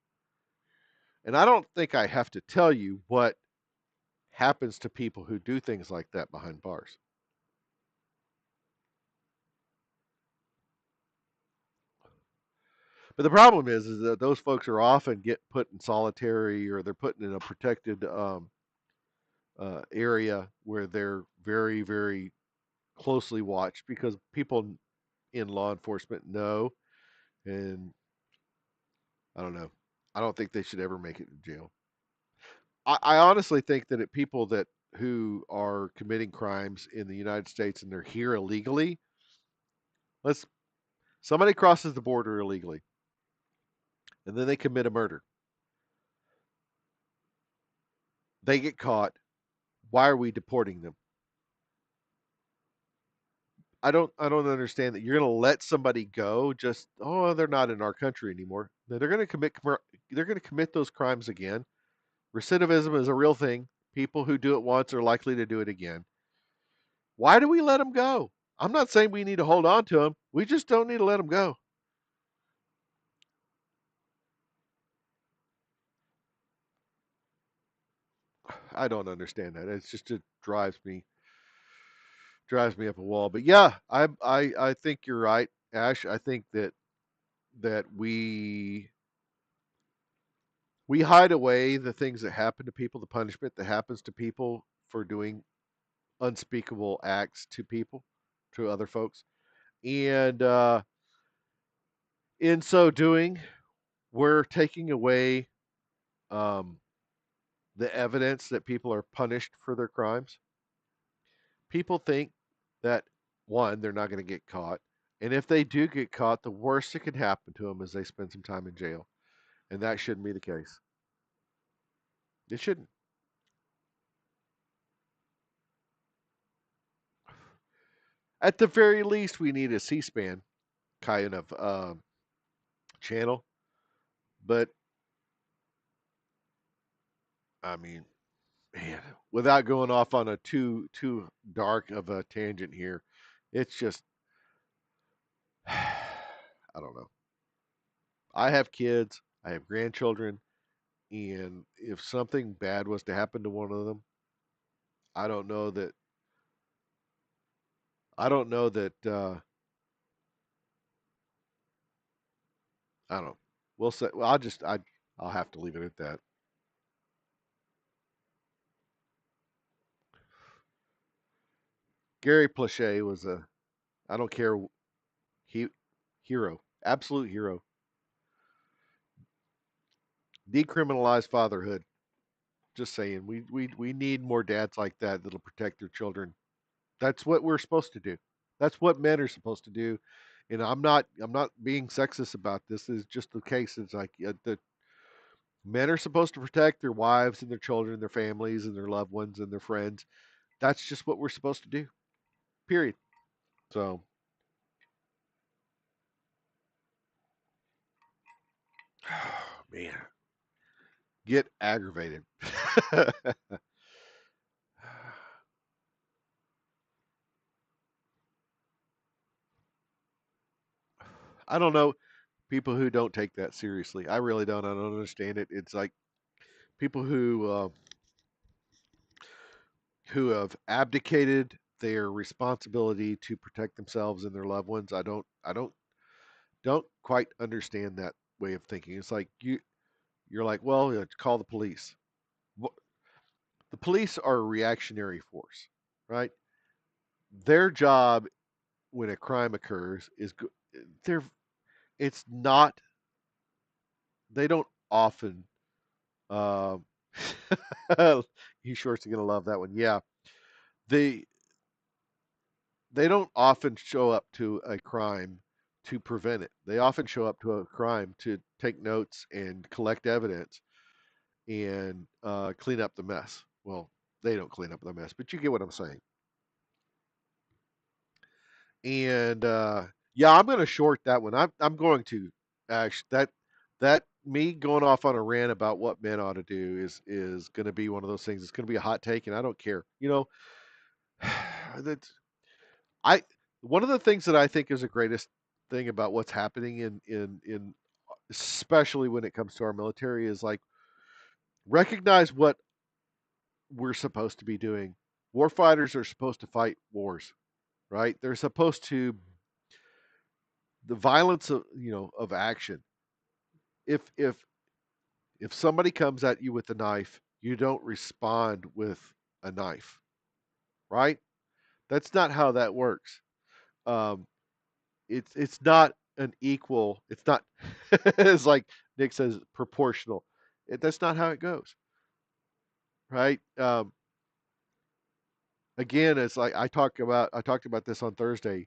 And I don't think I have to tell you what happens to people who do things like that behind bars. But the problem is that those folks are often get put in solitary, or they're put in a protected area where they're very, very closely watched, because people in law enforcement know. And I don't know. I don't think they should ever make it to jail. I honestly think that people that who are committing crimes in the United States and they're here illegally, let's somebody crosses the border illegally and then they commit a murder. They get caught. Why are we deporting them? I don't understand that you're going to let somebody go, just, oh, they're not in our country anymore. No, they're going to commit those crimes again. Recidivism is a real thing. People who do it once are likely to do it again. Why do we let them go? I'm not saying we need to hold on to them. We just don't need to let them go. I don't understand that. It drives me up a wall. But yeah, I think you're right, Ash. I think that we hide away the things that happen to people, the punishment that happens to people for doing unspeakable acts to people, to other folks. And in so doing, we're taking away um, the evidence that people are punished for their crimes. People think that, one, they're not going to get caught. And if they do get caught, the worst that can happen to them is they spend some time in jail. And that shouldn't be the case. It shouldn't. At the very least, we need a C-SPAN kind of channel. But I mean, man, without going off on a too dark of a tangent here, it's just I don't know. I have kids, I have grandchildren, and if something bad was to happen to one of them, I don't know that I don't know that I don't know. We'll say well, I'll have to leave it at that. Gary Plache was a I don't care he hero, absolute hero. Decriminalize fatherhood. Just saying, we need more dads like that that'll protect their children. That's what we're supposed to do. That's what men are supposed to do. And I'm not being sexist about this. It's just the case. It's like the men are supposed to protect their wives and their children, their families and their loved ones and their friends. That's just what we're supposed to do. Period. So, man, get aggravated. I don't know people who don't take that seriously. I really don't. I don't understand it. It's like people who have abdicated their responsibility to protect themselves and their loved ones. I don't quite understand that way of thinking. It's like you're like, well, call the police. The police are a reactionary force, right? Their job when a crime occurs is they're it's not they don't often uh, you shorts are gonna love that one. Yeah. They they don't often show up to a crime to prevent it. They often show up to a crime to take notes and collect evidence and clean up the mess. Well, they don't clean up the mess, but you get what I'm saying. And yeah, I'm going to short that one. I'm going to actually that me going off on a rant about what men ought to do is going to be one of those things. It's going to be a hot take, and I don't care. That I one of the things that I think is the greatest thing about what's happening in especially when it comes to our military is like recognize what we're supposed to be doing. Warfighters are supposed to fight wars, right? They're supposed to the violence of of action. If somebody comes at you with a knife, you don't respond with a knife, right? That's not how that works. Um, it's not an equal. It's not. It's like Nick says, proportional. That's not how it goes, right? Again, it's like I talked about this on Thursday.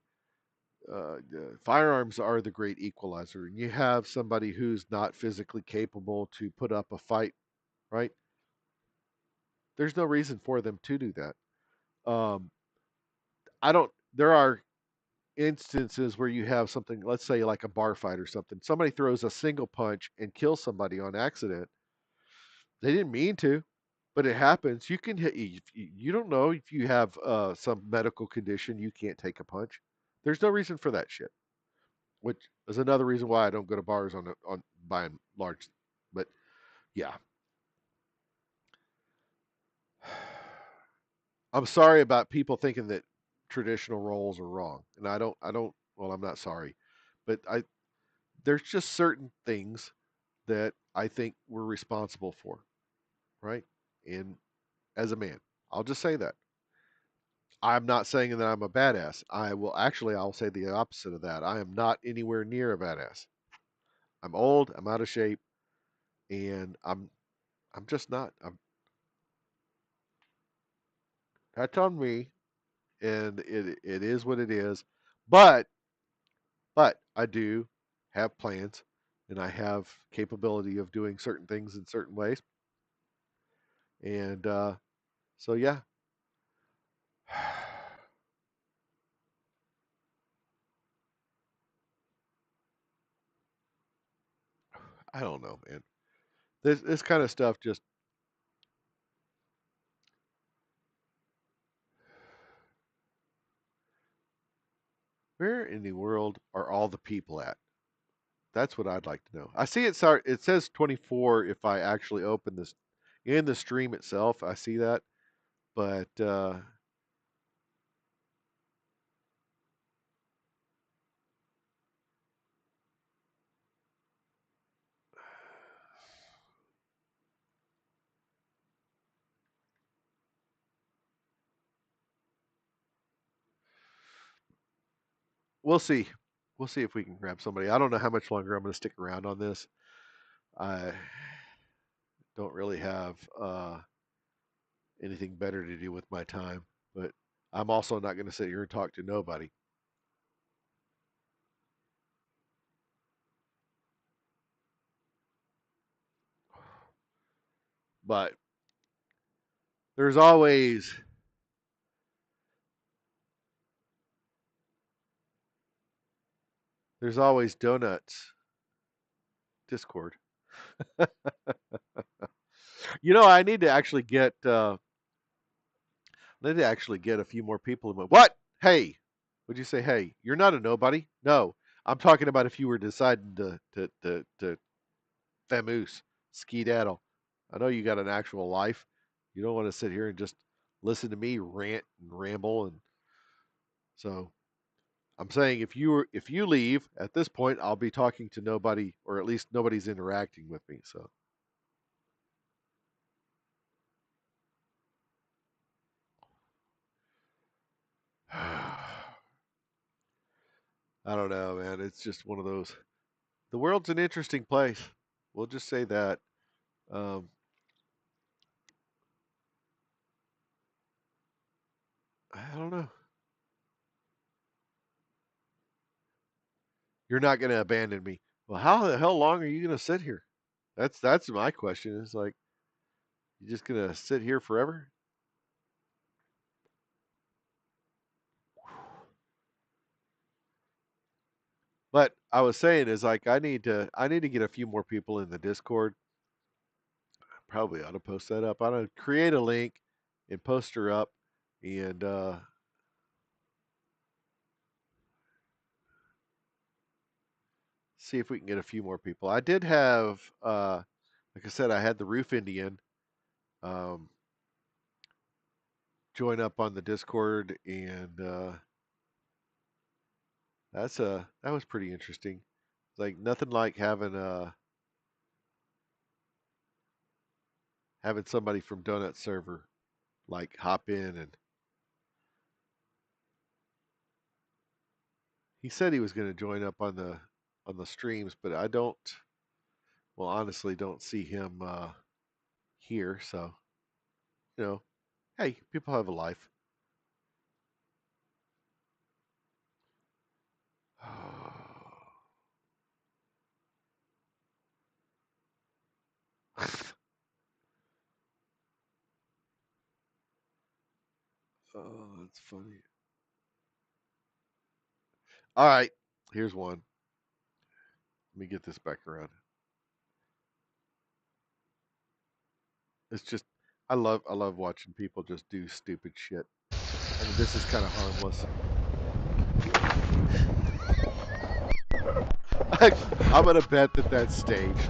Firearms are the great equalizer, and you have somebody who's not physically capable to put up a fight, right? There's no reason for them to do that. Um, I don't. There are instances where you have something, let's say like a bar fight or something. Somebody throws a single punch and kills somebody on accident. They didn't mean to, but it happens. You can hit. You don't know if you have some medical condition you can't take a punch. There's no reason for that shit. Which is another reason why I don't go to bars on by and large. But yeah, I'm sorry about people thinking that traditional roles are wrong, and I don't. Well, I'm not sorry, but I there's just certain things that I think we're responsible for, right? And as a man, I'll just say that. I'm not saying that I'm a badass. I'll say the opposite of that. I am not anywhere near a badass. I'm old, I'm out of shape, and I'm just not. That's on me, and it is what it is. But I do have plans, and I have capability of doing certain things in certain ways, and so yeah. I don't know, man. This kind of stuff just where in the world are all the people at? That's what I'd like to know. I see it says 24 if I actually open this in the stream itself. I see that, but we'll see. We'll see if we can grab somebody. I don't know how much longer I'm going to stick around on this. I don't really have anything better to do with my time, but I'm also not going to sit here and talk to nobody. But there's always donuts Discord. I need to actually get a few more people in my what? Hey, would you say hey? You're not a nobody. No, I'm talking about if you were deciding to vamoose, skedaddle. I know you got an actual life. You don't want to sit here and just listen to me rant and ramble. And so I'm saying if you leave at this point, I'll be talking to nobody, or at least nobody's interacting with me. So I don't know, man. It's just one of those. The world's an interesting place. We'll just say that. Um, I don't know. You're not going to abandon me. Well, how the hell long are you going to sit here? That's my question. It's like you just going to sit here forever? But I was saying is like I need to get a few more people in the Discord. Probably ought to post that up. I ought to create a link and post her up and see if we can get a few more people. I did have like I said, I had the Roof Indian um, join up on the Discord, and that was pretty interesting. Like nothing like having somebody from Donut Server like hop in, and he said he was going to join up on the streams, but I don't. Well, honestly, don't see him here. So you know, hey, people have a life. Oh, that's funny. All right, here's one. Let me get this back around. It's just I love watching people just do stupid shit. I mean, this is kind of harmless. I'm gonna bet that that's staged.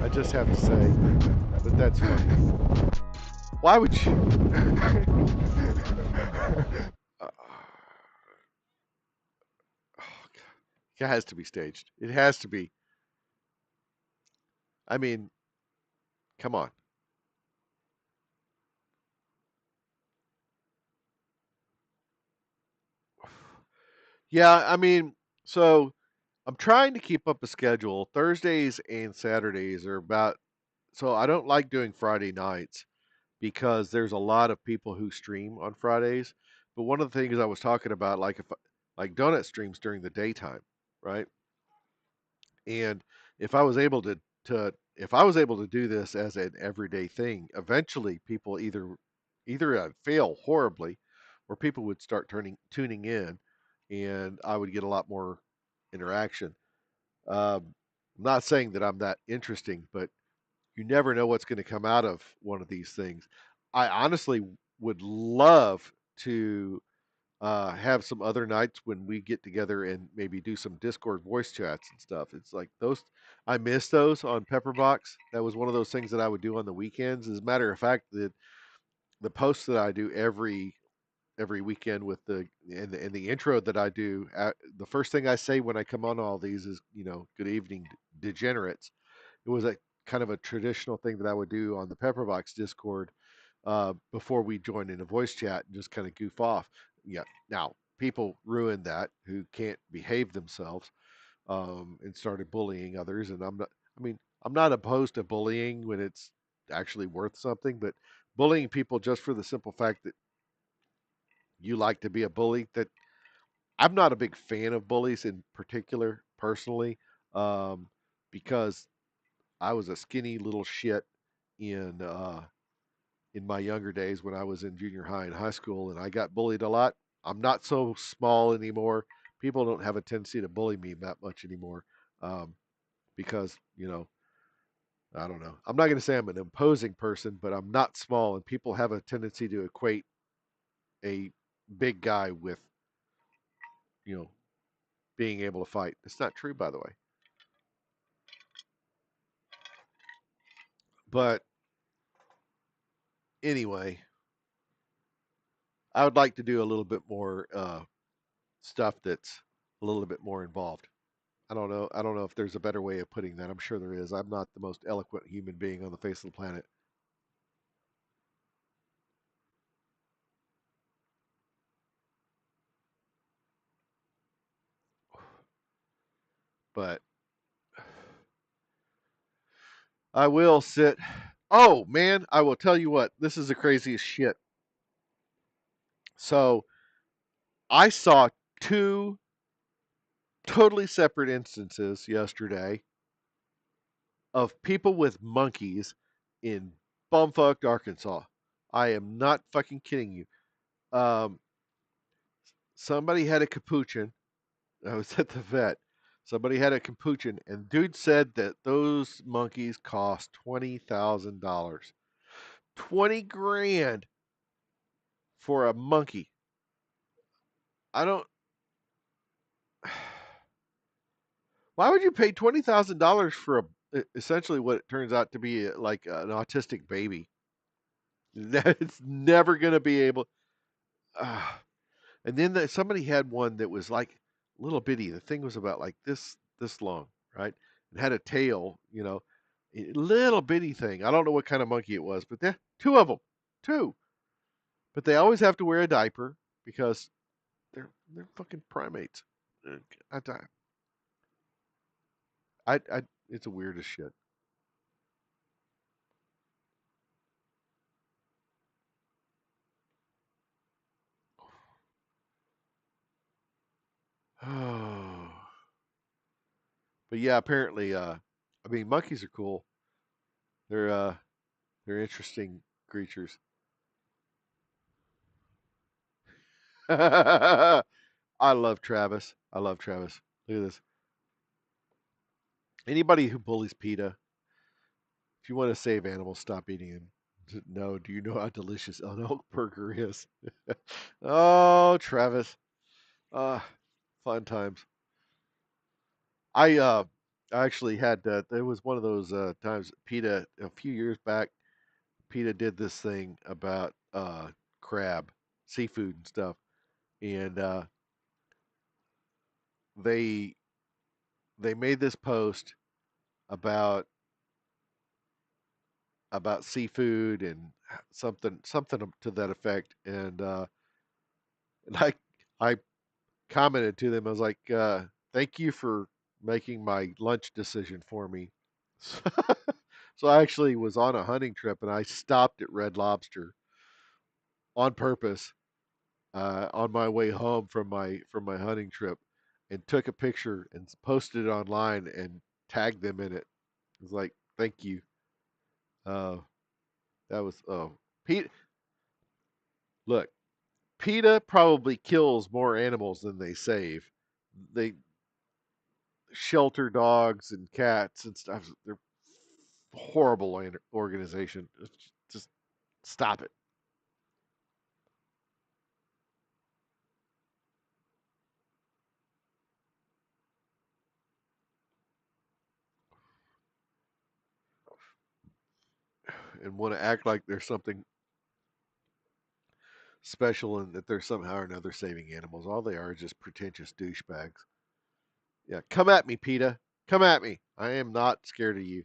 I just have to say, but that's funny. Why would you? Uh, oh, God. It has to be staged. It has to be. I mean, come on. Yeah, I mean, so I'm trying to keep up a schedule. Thursdays and Saturdays are about, so I don't like doing Friday nights because there's a lot of people who stream on Fridays. But one of the things I was talking about, like like donut streams during the daytime, right? And if I was able to if I was able to do this as an everyday thing, eventually people either I'd fail horribly, or people would start tuning in, and I would get a lot more interaction. I'm not saying that I'm that interesting, but you never know what's going to come out of one of these things. I honestly would love to have some other nights when we get together and maybe do some Discord voice chats and stuff. It's like those, I miss those on Pepperbox. That was one of those things that I would do on the weekends. As a matter of fact, the posts that I do every weekend with the intro that I do, the first thing I say when I come on all these is, good evening, degenerates. It was a kind of a traditional thing that I would do on the Pepperbox Discord before we join in a voice chat and just kind of goof off. Yeah. Now, people ruined that who can't behave themselves, and started bullying others. And I'm not, I mean, I'm not opposed to bullying when it's actually worth something, but bullying people just for the simple fact that you like to be a bully, that I'm not a big fan of bullies in particular, personally, um, because I was a skinny little shit in in my younger days when I was in junior high and high school, and I got bullied a lot. I'm not so small anymore. People don't have a tendency to bully me that much anymore, um, because I don't know. I'm not going to say I'm an imposing person, but I'm not small, and people have a tendency to equate a big guy with you know being able to fight. It's not true, by the way. But anyway, I would like to do a little bit more stuff that's a little bit more involved. I don't know. I don't know if there's a better way of putting that. I'm sure there is. I'm not the most eloquent human being on the face of the planet. But I will sit. Oh, man, I will tell you what. This is the craziest shit. So I saw two totally separate instances yesterday of people with monkeys in bumfucked Arkansas. I am not fucking kidding you. Um, Somebody had a capuchin. I was at the vet. Somebody had a capuchin, and dude said that those monkeys cost $20,000. 20 grand for a monkey. I don't. Why would you pay $20,000 for essentially what it turns out to be like an autistic baby? That's never going to be able. Uh, and then somebody had one that was like little bitty. The thing was about like this long, right? It had a tail, a little bitty thing. I don't know what kind of monkey it was, but there two of them, two. But they always have to wear a diaper because they're fucking primates. I, I it's the weirdest shit. Oh, but yeah, apparently, I mean, monkeys are cool. They're uh, they're interesting creatures. I love Travis. I love Travis. Look at this. Anybody who bullies PETA, if you want to save animals, stop eating them. No, do you know how delicious an elk burger is? Oh, Travis. Uh, Fun times. I I actually had there was one of those times PETA a few years back. PETA did this thing about crab, seafood and stuff, and they they made this post about seafood and something to that effect, and I I commented to them. I was like, "Thank you for making my lunch decision for me." So I actually was on a hunting trip and I stopped at Red Lobster on purpose on my way home from my hunting trip and took a picture and posted it online and tagged them in it. It was like, "Thank you." Uh, that was Pete. Look, PETA probably kills more animals than they save. They shelter dogs and cats and stuff. They're horrible organization. Just stop it. And want to act like there's something special and that they're somehow or another saving animals. All they are is just pretentious douchebags. Yeah, come at me, PETA. Come at me. I am not scared of you.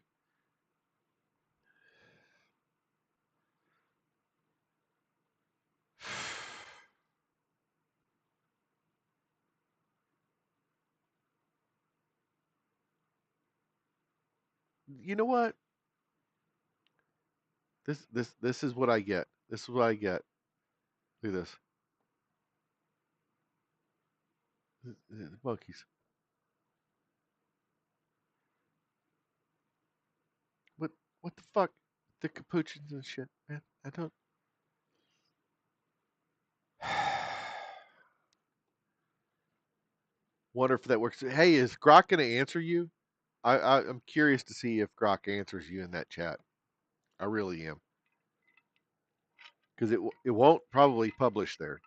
You know what? This is what I get. This is what I get. Look at this. Monkeys. What what the fuck? The capuchins and shit, man. I don't. Wonder if that works. Hey, is Grok going to answer you? I'm curious to see if Grok answers you in that chat. I really am, because it won't probably publish there.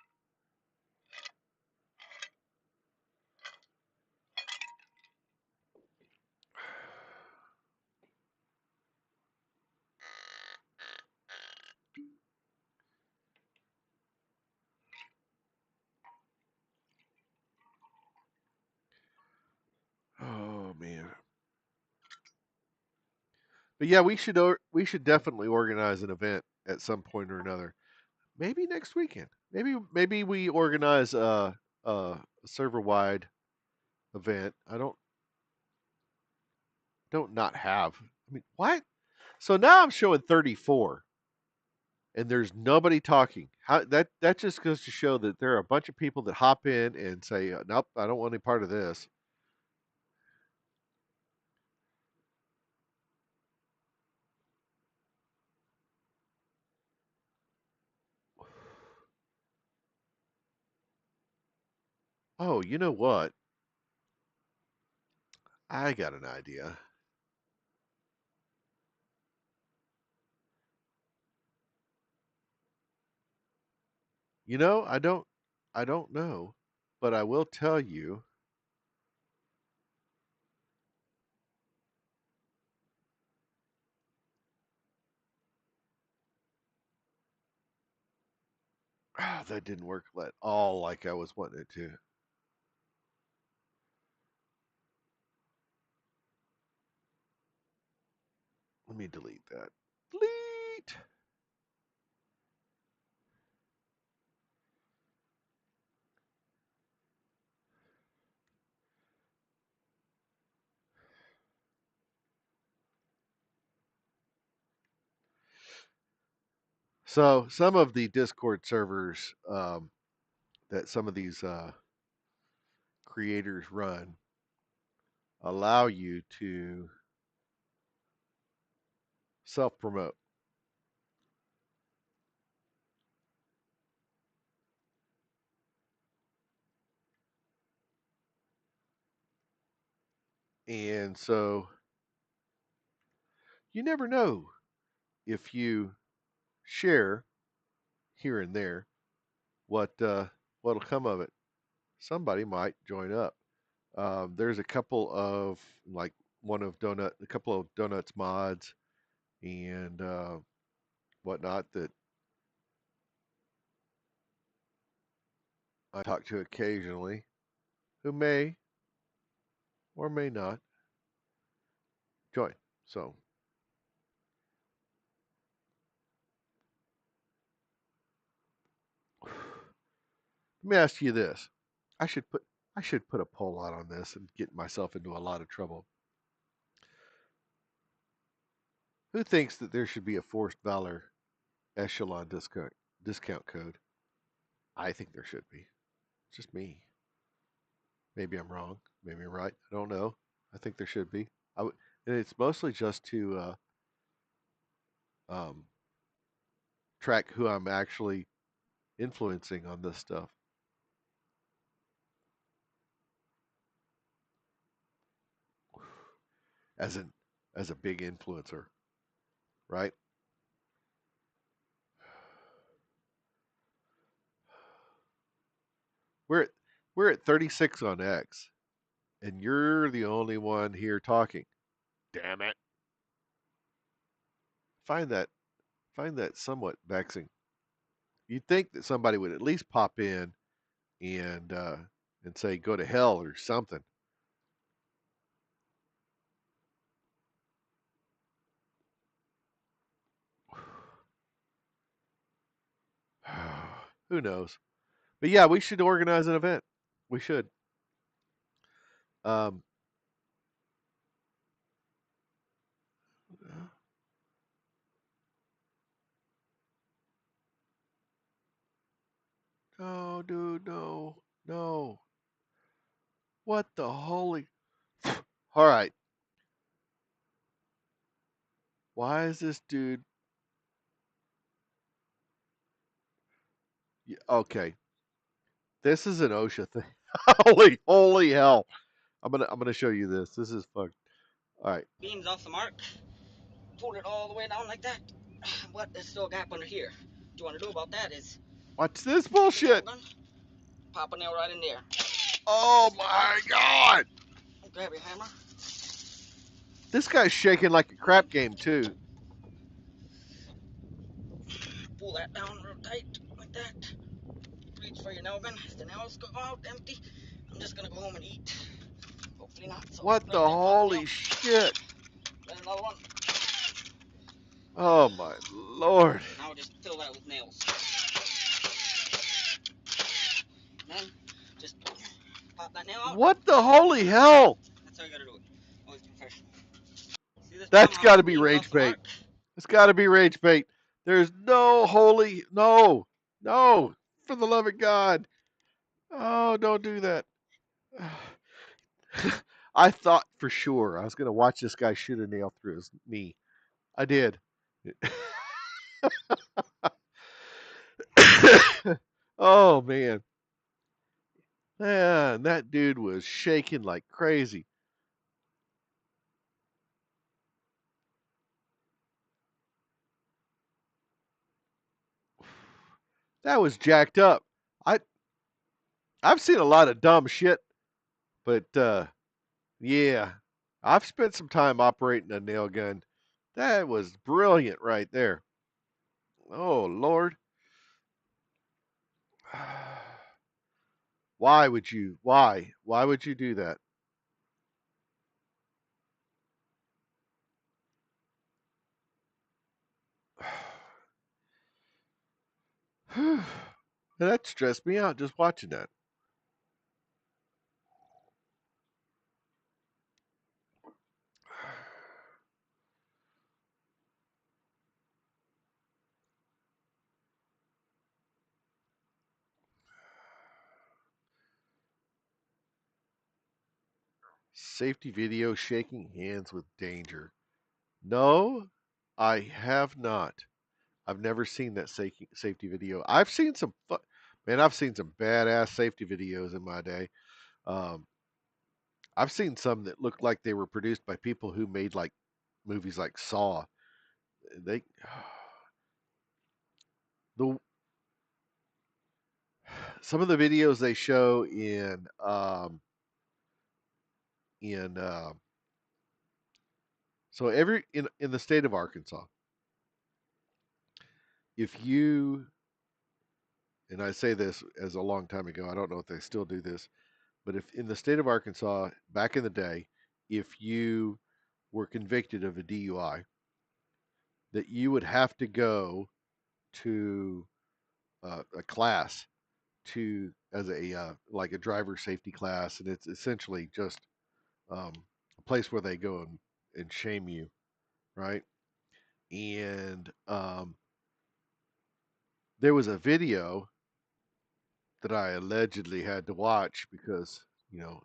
Oh man. But yeah, we should definitely organize an event at some point or another. Maybe next weekend. Maybe we organize a server wide event. I don't not have. I mean, what? So now I'm showing 34 and there's nobody talking. How that just goes to show that there are a bunch of people that hop in and say, "Nope, I don't want any part of this." Oh, you know what? I got an idea. You know, I don't know, but I will tell you. That didn't work at all like I was wanting it to. Let me delete that. Delete. So some of the Discord servers that some of these creators run allow you to self promote. And so you never know if you share here and there what what'll come of it. Somebody might join up. There's a couple of like a couple of donuts mods and whatnot that I talk to occasionally, who may or may not join. So let me ask you this: I should put I should put a poll out on this and get myself into a lot of trouble. Who thinks that there should be a forced valor echelon discount code? I think there should be. It's just me. Maybe I'm wrong. Maybe I'm right. I don't know. I think there should be. And it's mostly just to um, track who I'm actually influencing on this stuff. As an as a big influencer, right? We're at, we're at 36 on X, and you're the only one here talking. Damn it! Find that find that somewhat vexing. You'd think that somebody would at least pop in and uh, and say go to hell or something. Who knows? But yeah, we should organize an event. We should. Um, no, dude, no, no. What the holy? All right. Why is this dude? Okay, this is an OSHA thing. Holy hell! I'm gonna show you this. This is fun. All right. Beams off the mark, pull it all the way down like that. But there's still a gap under here. What you want to do about that is Watch this take your nail bullshit. gun, pop a nail right in there. Oh Snip my that, god! grab your hammer, This guy's shaking like a and then crap game too. pull that down real tight like that. Reach for your nail gun. As the nails go out empty, I'm just gonna go home and eat. Hopefully not. So What the grab that final nail. holy shit? Grab another one. Oh my lord! Now just fill that with nails. And then just pop that nail out. What the holy hell? That's how you gotta do it. Always professional. See this That's palm, how got it's to be beams off rage the bait. mark? It's got to be rage bait. There's no holy no no for the love of God. Oh, don't do that. I thought for sure I was going to watch this guy shoot a nail through his knee. I did. Oh man. Man, that dude was shaking like crazy. That was jacked up. I I've seen a lot of dumb shit, but yeah, I've spent some time operating a nail gun. That was brilliant right there. Oh Lord. Why would you? Why? Why would you do that? That stressed me out just watching that. Safety video shaking hands with danger. No, I have not. I've never seen that safety video. I've seen some man. I've seen some badass safety videos in my day. Um, I've seen some that looked like they were produced by people who made like movies like Saw. They the some of the videos they show in so every in the state of Arkansas, if you and I say this as a long time ago, I don't know if they still do this, but if in the state of Arkansas back in the day, if you were convicted of a DUI, that you would have to go to a class to as a like a driver safety class, and it's essentially just a place where they go and shame you, right? And there was a video that I allegedly had to watch because,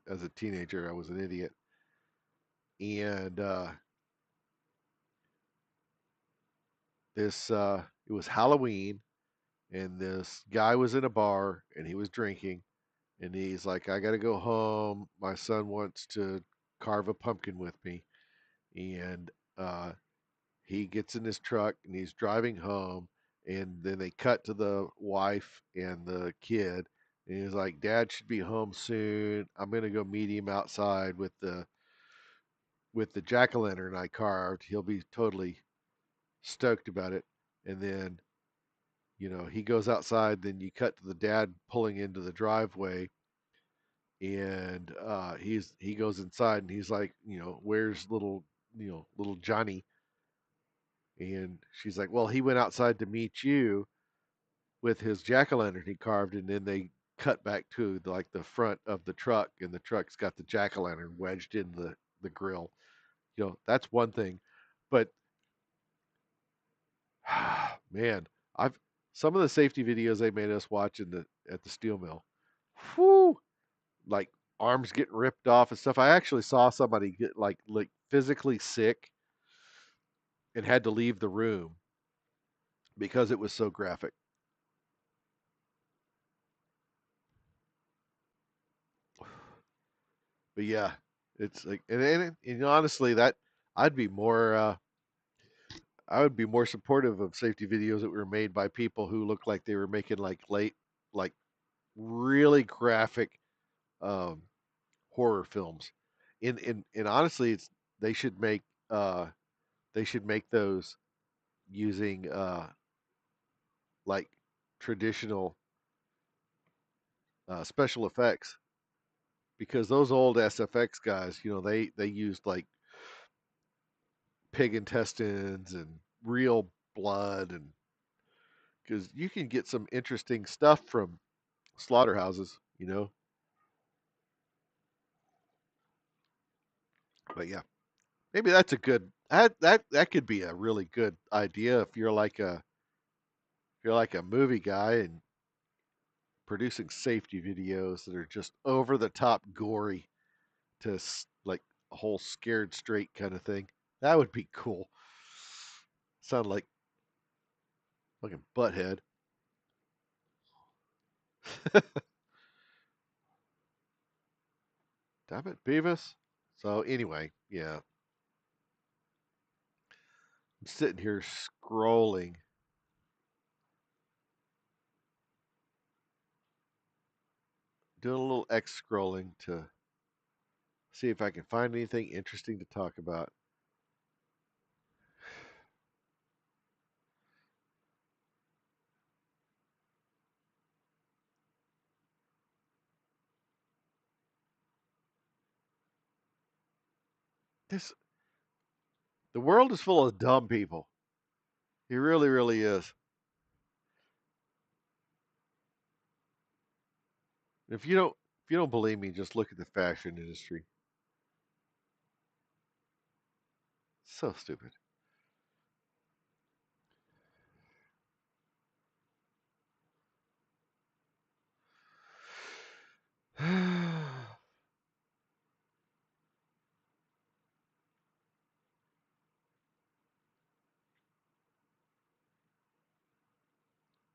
as a teenager, I was an idiot. And it was Halloween, and this guy was in a bar and he was drinking, and he's like, I got to go home. My son wants to carve a pumpkin with me. And uh, he gets in his truck and he's driving home, and then they cut to the wife and the kid, and he's like, Dad should be home soon. I'm gonna go meet him outside with the jack-o'-lantern I carved. He'll be totally stoked about it. And then, he goes outside. Then you cut to the dad pulling into the driveway, and he goes inside and he's like, where's little Johnny? And she's like, well, he went outside to meet you with his jack-o'-lantern he carved. And then they cut back to like the front of the truck, and the truck's got the jack-o'-lantern wedged in the grill. That's one thing. But man, I've some of the safety videos they made us watch at the steel mill. Whew, like arms getting ripped off and stuff. I actually saw somebody get like physically sick and had to leave the room because it was so graphic. But yeah, it's like, and honestly, that I'd be more I would be more supportive of safety videos that were made by people who look like they were making like really graphic um, horror films. In honestly, it's they should make uh, they should make those using like traditional special effects, because those old SFX guys, they used like pig intestines and real blood, and because you can get some interesting stuff from slaughterhouses. But yeah, maybe that's a good that could be a really good idea if you're like a movie guy and producing safety videos that are just over the top gory to like a whole scared straight kind of thing. That would be cool. Sound like fucking butthead. Damn it, Beavis. So anyway, yeah, I'm sitting here scrolling, doing a little X scrolling to see if I can find anything interesting to talk about. This The world is full of dumb people. It really, really is. If you don't believe me, just look at the fashion industry. So stupid.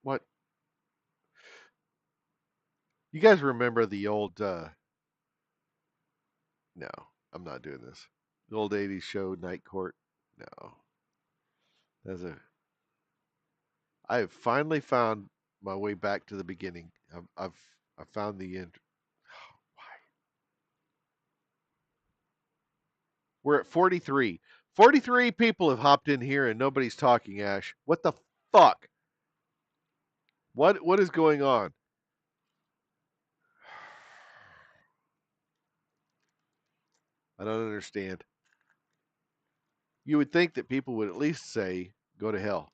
What? You guys remember the old no, I'm not doing this. The old 80s show Night Court? No. That's a I have finally found my way back to the beginning. I found the end. Why? We're at 43. 43 people have hopped in here and nobody's talking, Ash. What the fuck? What is going on? I don't understand. You would think that people would at least say go to hell.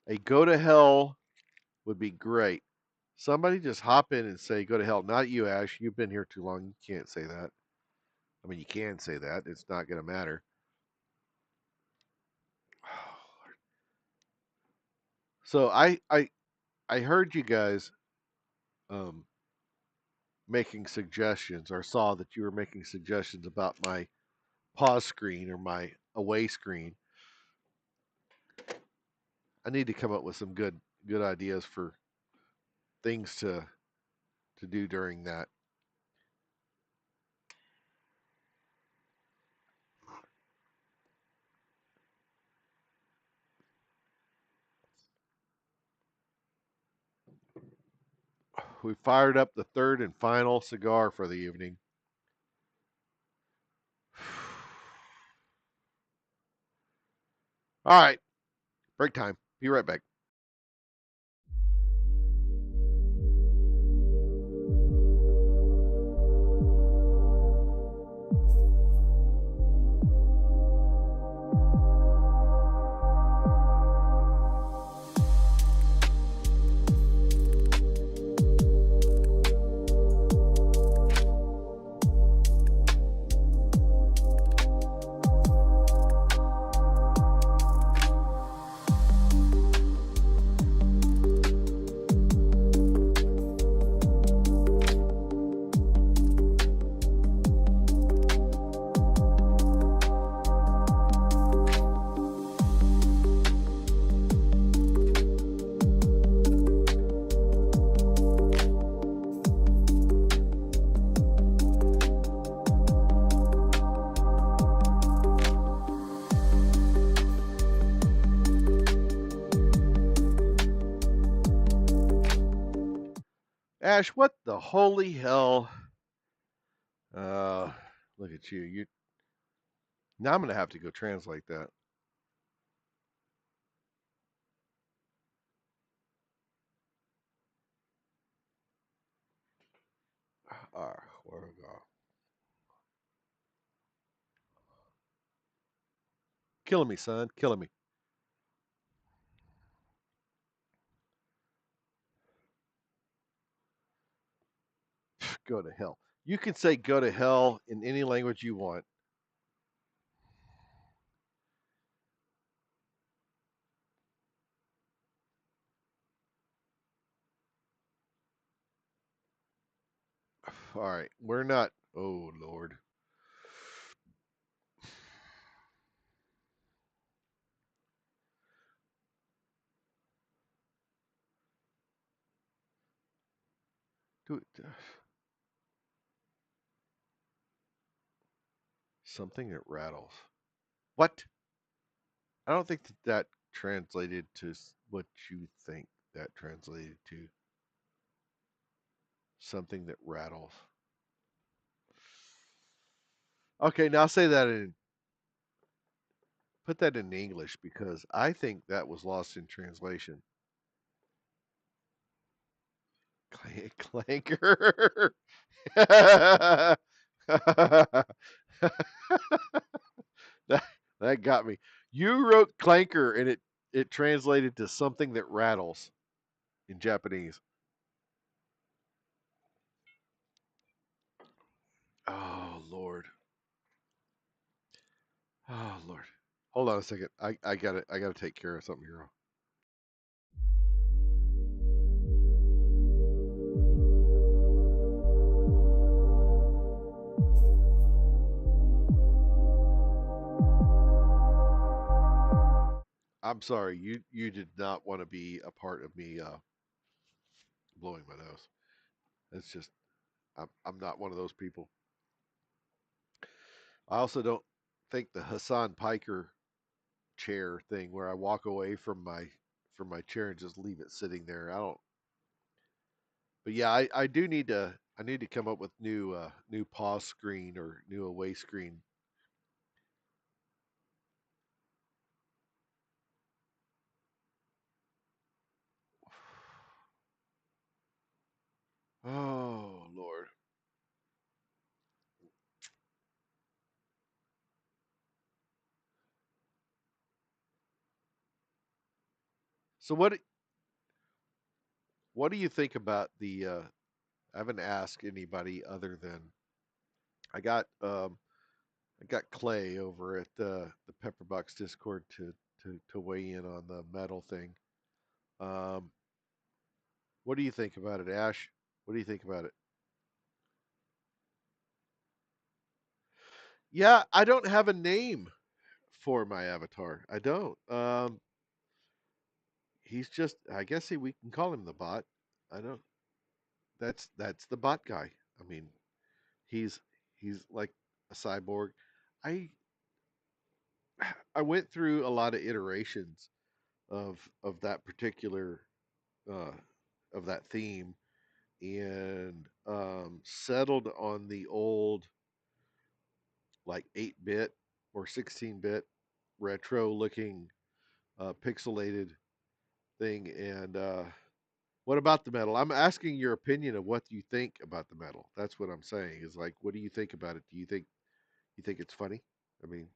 A go to hell would be great. Somebody just hop in and say, "Go to hell." Not you, Ash. You've been here too long. You can't say that. I mean, you can say that. It's not going to matter. So I heard you guys um, making suggestions, or saw that you were making suggestions about my pause screen or my away screen. I need to come up with some good ideas for things to do during that. We fired up the third and final cigar for the evening. All right, break time. Be right back. Ash, what the holy hell? Uh, Look at you. You now I'm gonna have to go translate that. Where we go? Killing me, son. Killing me. Go to hell. You can say "go to hell" in any language you want. All right, we're not. Oh Lord. Do it. Something that rattles. What? I don't think that translated to what you think that translated to. Something that rattles. Okay, now say that in. Put that in English because I think that was lost in translation. Clanker. that that got me. You wrote clanker and it translated to something that rattles in Japanese. Oh Lord. Oh Lord. Hold on a second. I gotta take care of something here. I'm sorry. You did not want to be a part of me blowing my nose. It's just I'm not one of those people. I also don't think the Hassan Piker chair thing where I walk away from my chair and just leave it sitting there. I don't. But yeah, I do need to. I need to come up with new pause screen or new away screen. Oh Lord. So What do you think about the? I haven't asked anybody other than I got. I got Clay over at the Pepperbox Discord to weigh in on the metal thing. Um, what do you think about it, Ash? What do you think about it? Yeah, I don't have a name for my avatar. I don't. He's just. I guess we can call him the bot. I don't. That's the bot guy. I mean, he's he's like a cyborg. I I went through a lot of iterations of that particular uh, of that theme and settled on the old like 8-bit or 16-bit retro looking pixelated thing. And what about the metal? I'm asking your opinion of what you think about the metal. That's what I'm saying. Is like, what do you think about it? Do you think it's funny? I mean,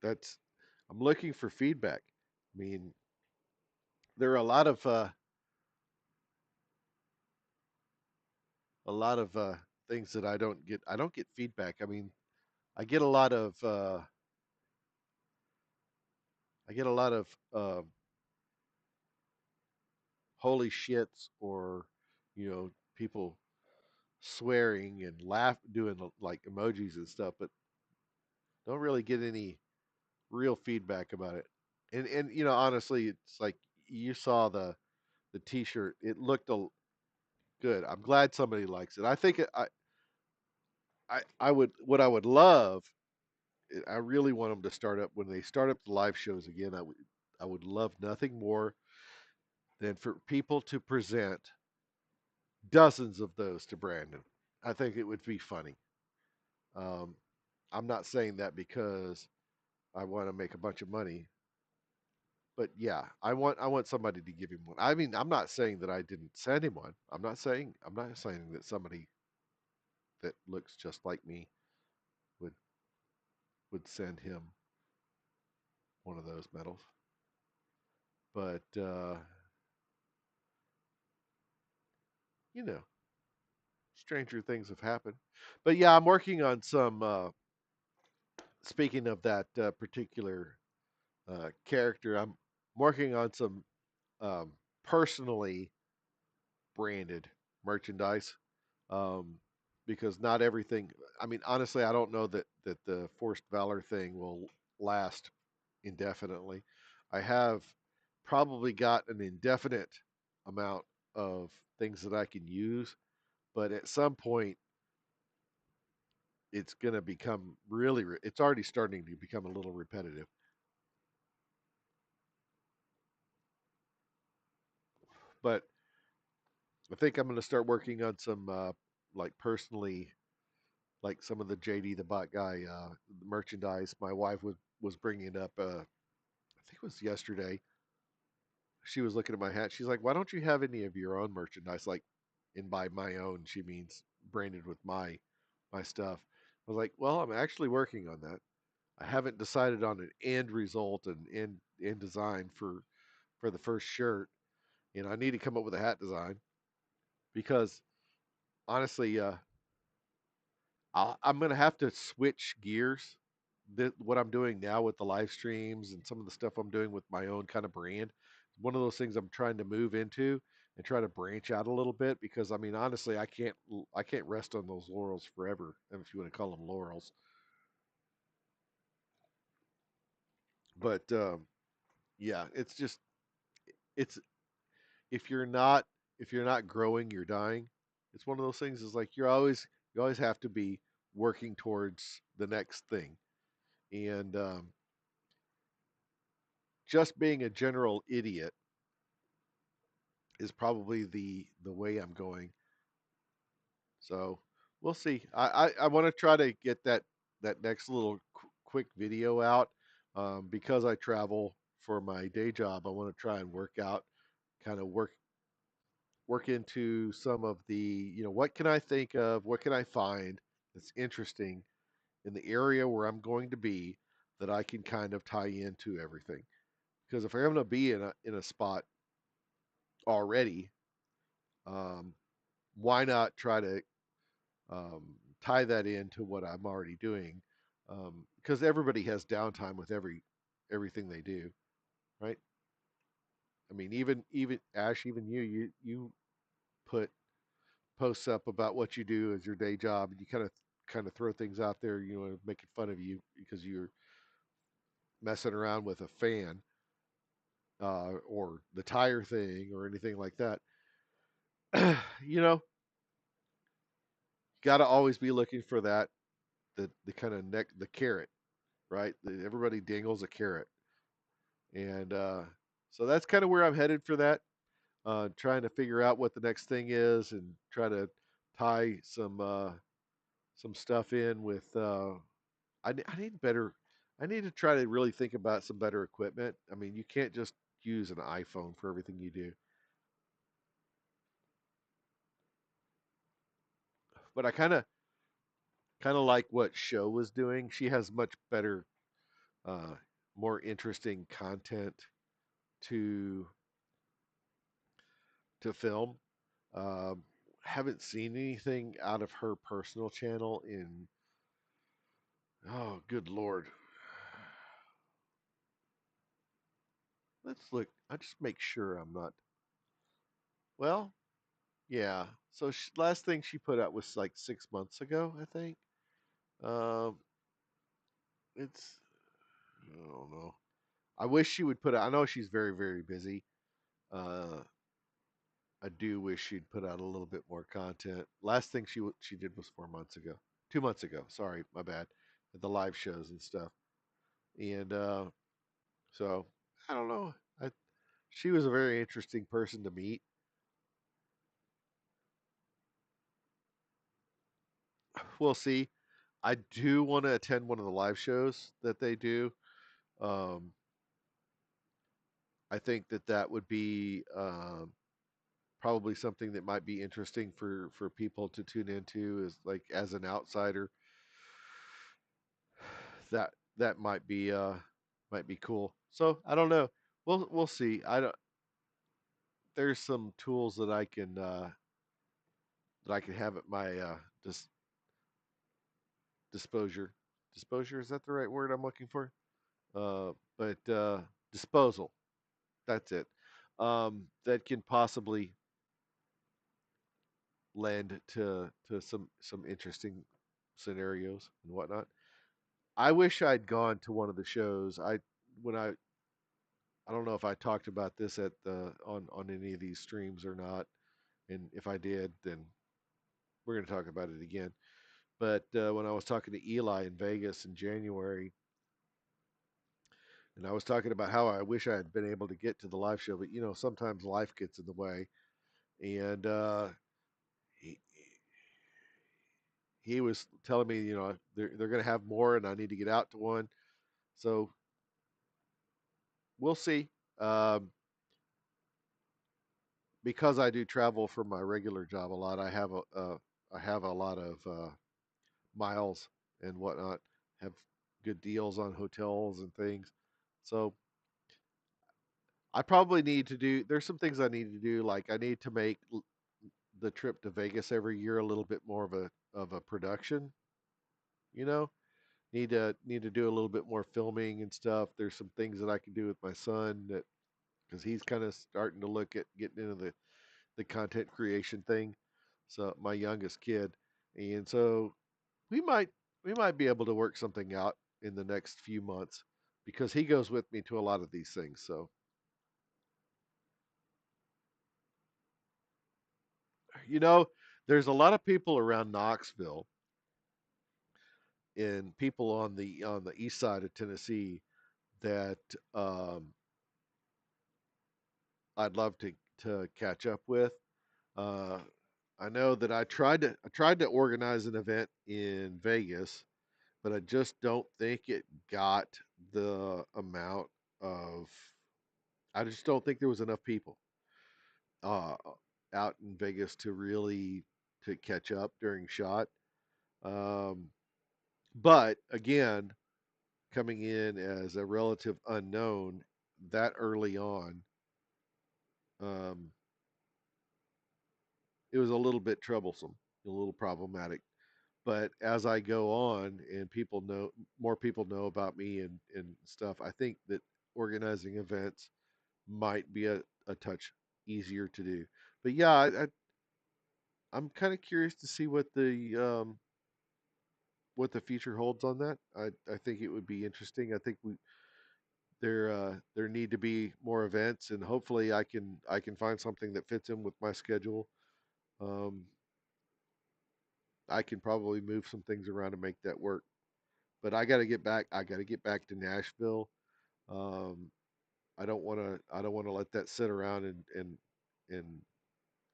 that's I'm looking for feedback. I mean, there are a lot of things that I don't get. I don't get feedback. I mean, I get a lot of I get a lot of holy shits or people swearing and laugh doing like emojis and stuff, but don't really get any real feedback about it. And honestly, it's like you saw the T-shirt. It looked good. I'm glad somebody likes it. I think I would what I would love. I really want them to start up when they start up the live shows again. I would love nothing more than for people to present dozens of those to Brandon. I think it would be funny. Um, I'm not saying that because I want to make a bunch of money, but yeah, I want somebody to give him one. I mean, I'm not saying that I didn't send him one. I'm not saying that somebody that looks just like me would would send him one of those medals. But you know, stranger things have happened. But yeah, I'm working on some. Speaking of that particular character, I'm working on some um, personally branded merchandise um, because not everything. I mean, honestly, I don't know that the forced valor thing will last indefinitely. I have probably got an indefinite amount of things that I can use, but at some point, it's going to become really. It's already starting to become a little repetitive. But I think I'm going to start working on some like personally like some of the JD the bot guy merchandise. My wife was bringing up. I think it was yesterday. She was looking at my hat. She's like, "Why don't you have any of your own merchandise?" Like, and by my own, she means branded with my stuff. I was like, "Well, I'm actually working on that. I haven't decided on an end result and end design for the first shirt, and I need to come up with a hat design because honestly, I'm going to have to switch gears. What I'm doing now with the live streams and some of the stuff I'm doing with my own kind of brand, one of those things I'm trying to move into and try to branch out a little bit because I mean honestly I can't rest on those laurels forever, if you want to call them laurels. But yeah, it's just it's if you're not if you're not growing, you're dying. It's one of those things. Is like you always have to be working towards the next thing and just being a general idiot is probably the way I'm going. So we'll see. I want to try to get that next little quick video out because I travel for my day job. I want to try and work out, kind of work into some of the what can I think of, what can I find that's interesting in the area where I'm going to be that I can kind of tie into everything. Because if I'm going to be in a spot already, um, why not try to tie that into what I'm already doing? Because everybody has downtime with everything they do, right? I mean, even Ash, even you put posts up about what you do as your day job, and you kind of throw things out there, making fun of you because you're messing around with a fan or the tire thing or anything like that. you know, got to always be looking for the kind of neck the carrot, right? Everybody dingles a carrot, and so that's kind of where I'm headed for that. Trying to figure out what the next thing is and try to tie some stuff in with. I need better. I need to try to really think about some better equipment. I mean, you can't just use an iPhone for everything you do. But I kind of like what Show was doing. She has much better, uh, more interesting content to to film. Um, haven't seen anything out of her personal channel in oh, good lord. Let's look. I just make sure I'm not. Well, yeah. So last thing she put out was like 6 months ago, I think. Um, it's I don't know. I wish she would put out. I know she's very very busy. Uh, I do wish she'd put out a little bit more content. Last thing she did was 4 months ago, 2 months ago. Sorry, my bad. At the live shows and stuff. And so I don't know. She was a very interesting person to meet. We'll see. I do want to attend one of the live shows that they do. Um, I think that would be probably something that might be interesting for people to tune into is like as an outsider. That might be cool. So I don't know. We'll see. I don't. There's some tools that I can have at my disposure. Disposure, is that the right word I'm looking for? But disposal. That's it. That can possibly lend to some interesting scenarios and whatnot. I wish I'd gone to one of the shows. When I don't know if I talked about this at the on any of these streams or not, and if I did, then we're going to talk about it again. But when I was talking to Eli in Vegas in January, and I was talking about how I wish I had been able to get to the live show, but sometimes life gets in the way, and he he was telling me, they're going to have more, and I need to get out to one. So we'll see. Um, because I do travel for my regular job a lot, I have a lot of miles and whatnot. Have good deals on hotels and things. So I probably need to do. There's some things I need to do. Like I need to make the trip to Vegas every year a little bit more of a production. You know, need to do a little bit more filming and stuff. There's some things that I can do with my son that because he's kind of starting to look at getting into the content creation thing. So my youngest kid, and so we might we might be able to work something out in the next few months because he goes with me to a lot of these things. So you know, there's a lot of people around Knoxville and people on the east side of Tennessee that I'd love to catch up with. Uh, I know that I tried to organize an event in Vegas, but I just don't think it got the amount of. I just don't think there was enough people uh, out in Vegas to really to catch up during shot. Um, but again, coming in as a relative unknown that early on. it was a little bit troublesome, a little problematic. But as I go on and people know, more people know about me and stuff, I think that organizing events might be a touch easier to do. But yeah, I'm kind of curious to see what the future holds on that. I think it would be interesting. I think there need to be more events, and hopefully I can find something that fits in with my schedule. Um, I can probably move some things around to make that work. But I got to get back. I got to get back to Nashville. Um, I don't want to. I don't want to let that sit around and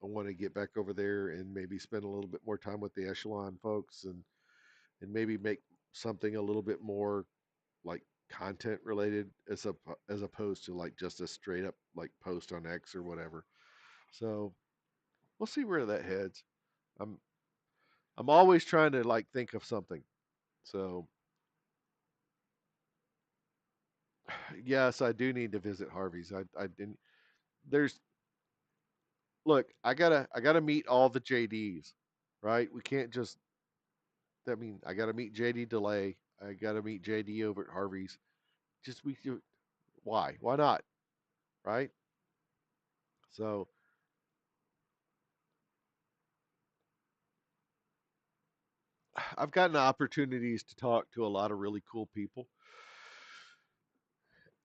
I want to get back over there and maybe spend a little bit more time with the Echelon folks and maybe make something a little bit more like content related as opposed to like just a straight up like post on X or whatever. So we'll see where that heads. I'm I'm always trying to like think of something. So yes, I do need to visit Harvey's. I didn't. There's look. I gotta meet all the JDs, right? We can't just. I mean, I gotta meet JD Delay. I gotta meet JD over at Harvey's. Just we. Why? Why not? Right? So I've gotten opportunities to talk to a lot of really cool people,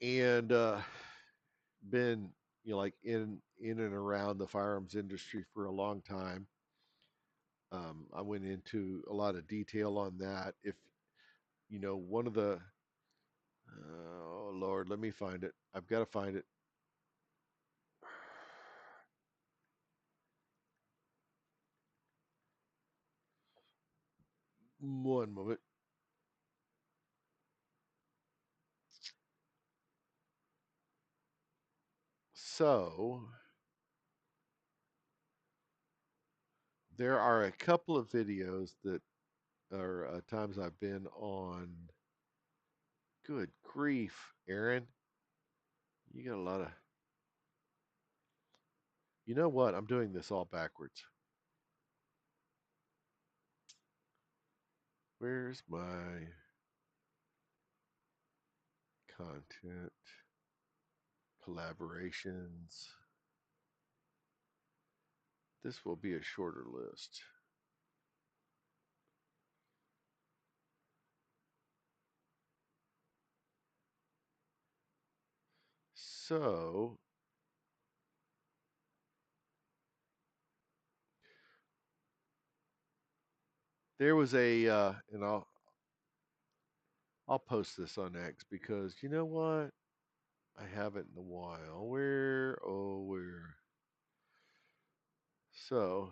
and been like in and around the firearms industry for a long time. I went into a lot of detail on that. If one of the oh Lord, let me find it. I've got to find it. One moment. So there are a couple of videos that are times I've been on. Good grief, Aaron. You got a lot of. You know what? I'm doing this all backwards. Where's my content? Collaborations. This will be a shorter list. So there was and I'll post this on X because you know what? I haven't in a while. Where? So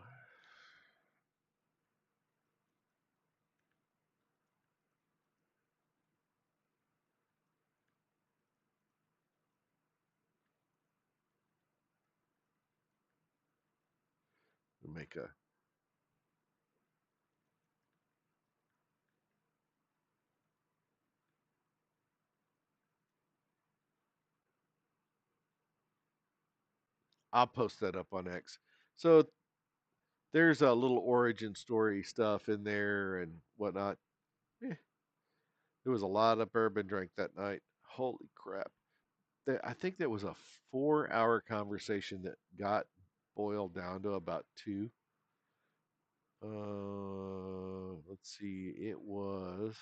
make a. I'll post that up on X. So there's a little origin story stuff in there and whatnot. Eh, there was a lot of bourbon drank that night. Holy crap! I think that was a 4 hour conversation that got boiled down to about two. Let's see. It was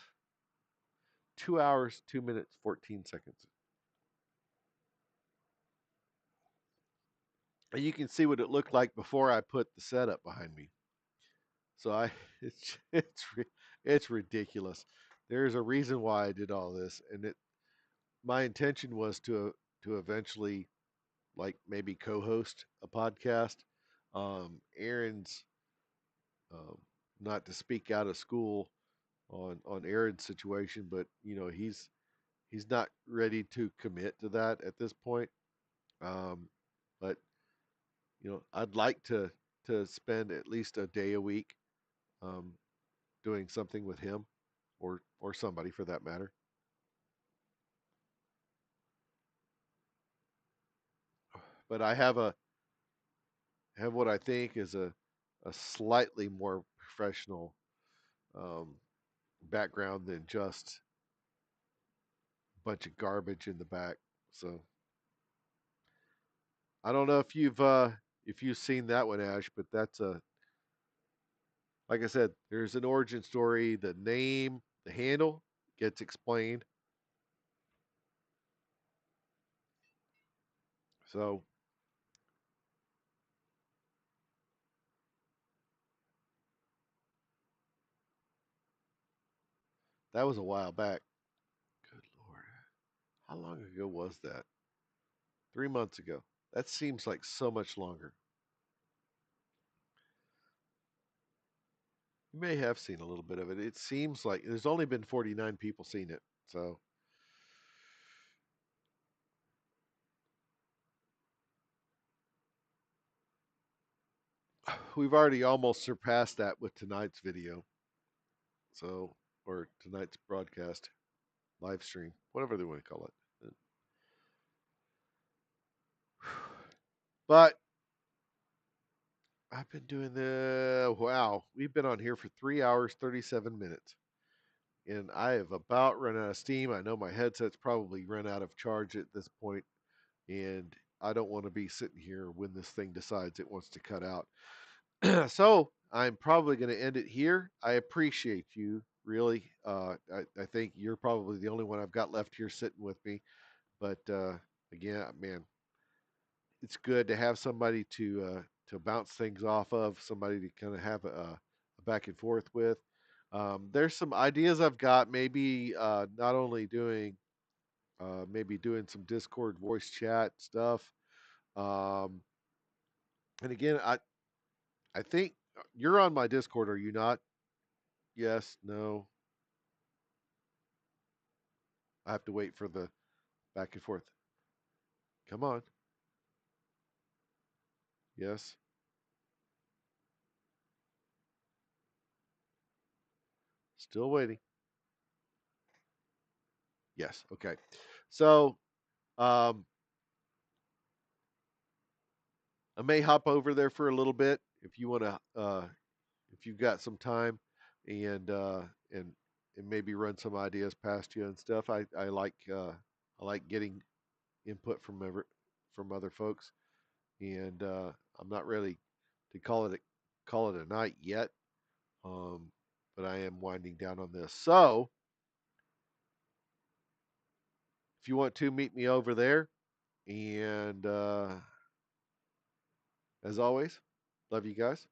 2 hours, 2 minutes, 14 seconds. And you can see what it looked like before I put the setup behind me. So it's ridiculous. There's a reason why I did all this, and my intention was to eventually like maybe co-host a podcast. Aaron's um, not to speak out of school on Aaron's situation, but he's not ready to commit to that at this point. Um, but I'd like to spend at least a day a week um, doing something with him or somebody for that matter. But I have what I think is a slightly more professional um, background than just a bunch of garbage in the back. So I don't know if you've seen that one, Ash, but that's a like I said, there's an origin story. The name, the handle gets explained. So that was a while back. Good Lord. How long ago was that? 3 months ago. That seems like so much longer. You may have seen a little bit of it. It seems like there's only been 49 people seen it. So we've already almost surpassed that with tonight's video. So, or tonight's broadcast, live stream, whatever they want to call it. But I've been doing the wow. We've been on here for 3 hours, 37 minutes. And I have about run out of steam. I know my headset's probably run out of charge at this point, and I don't want to be sitting here when this thing decides it wants to cut out. So I'm probably going to end it here. I appreciate you, really. I think you're probably the only one I've got left here sitting with me. But again, man, it's good to have somebody to bounce things off of, somebody to kind of have a back and forth with. There's some ideas I've got. Maybe not only doing maybe doing some Discord voice chat stuff. Um, and again, I think you're on my Discord, are you not? Yes, no. I have to wait for the back and forth. Come on. Yes. Still waiting. Yes. Okay. So um, I may hop over there for a little bit if you want to, if you've got some time, and and maybe run some ideas past you and stuff. I like getting input from other folks, and I'm not ready to call it a night yet. Um, but I am winding down on this. So if you want to meet me over there, and as always, love you guys.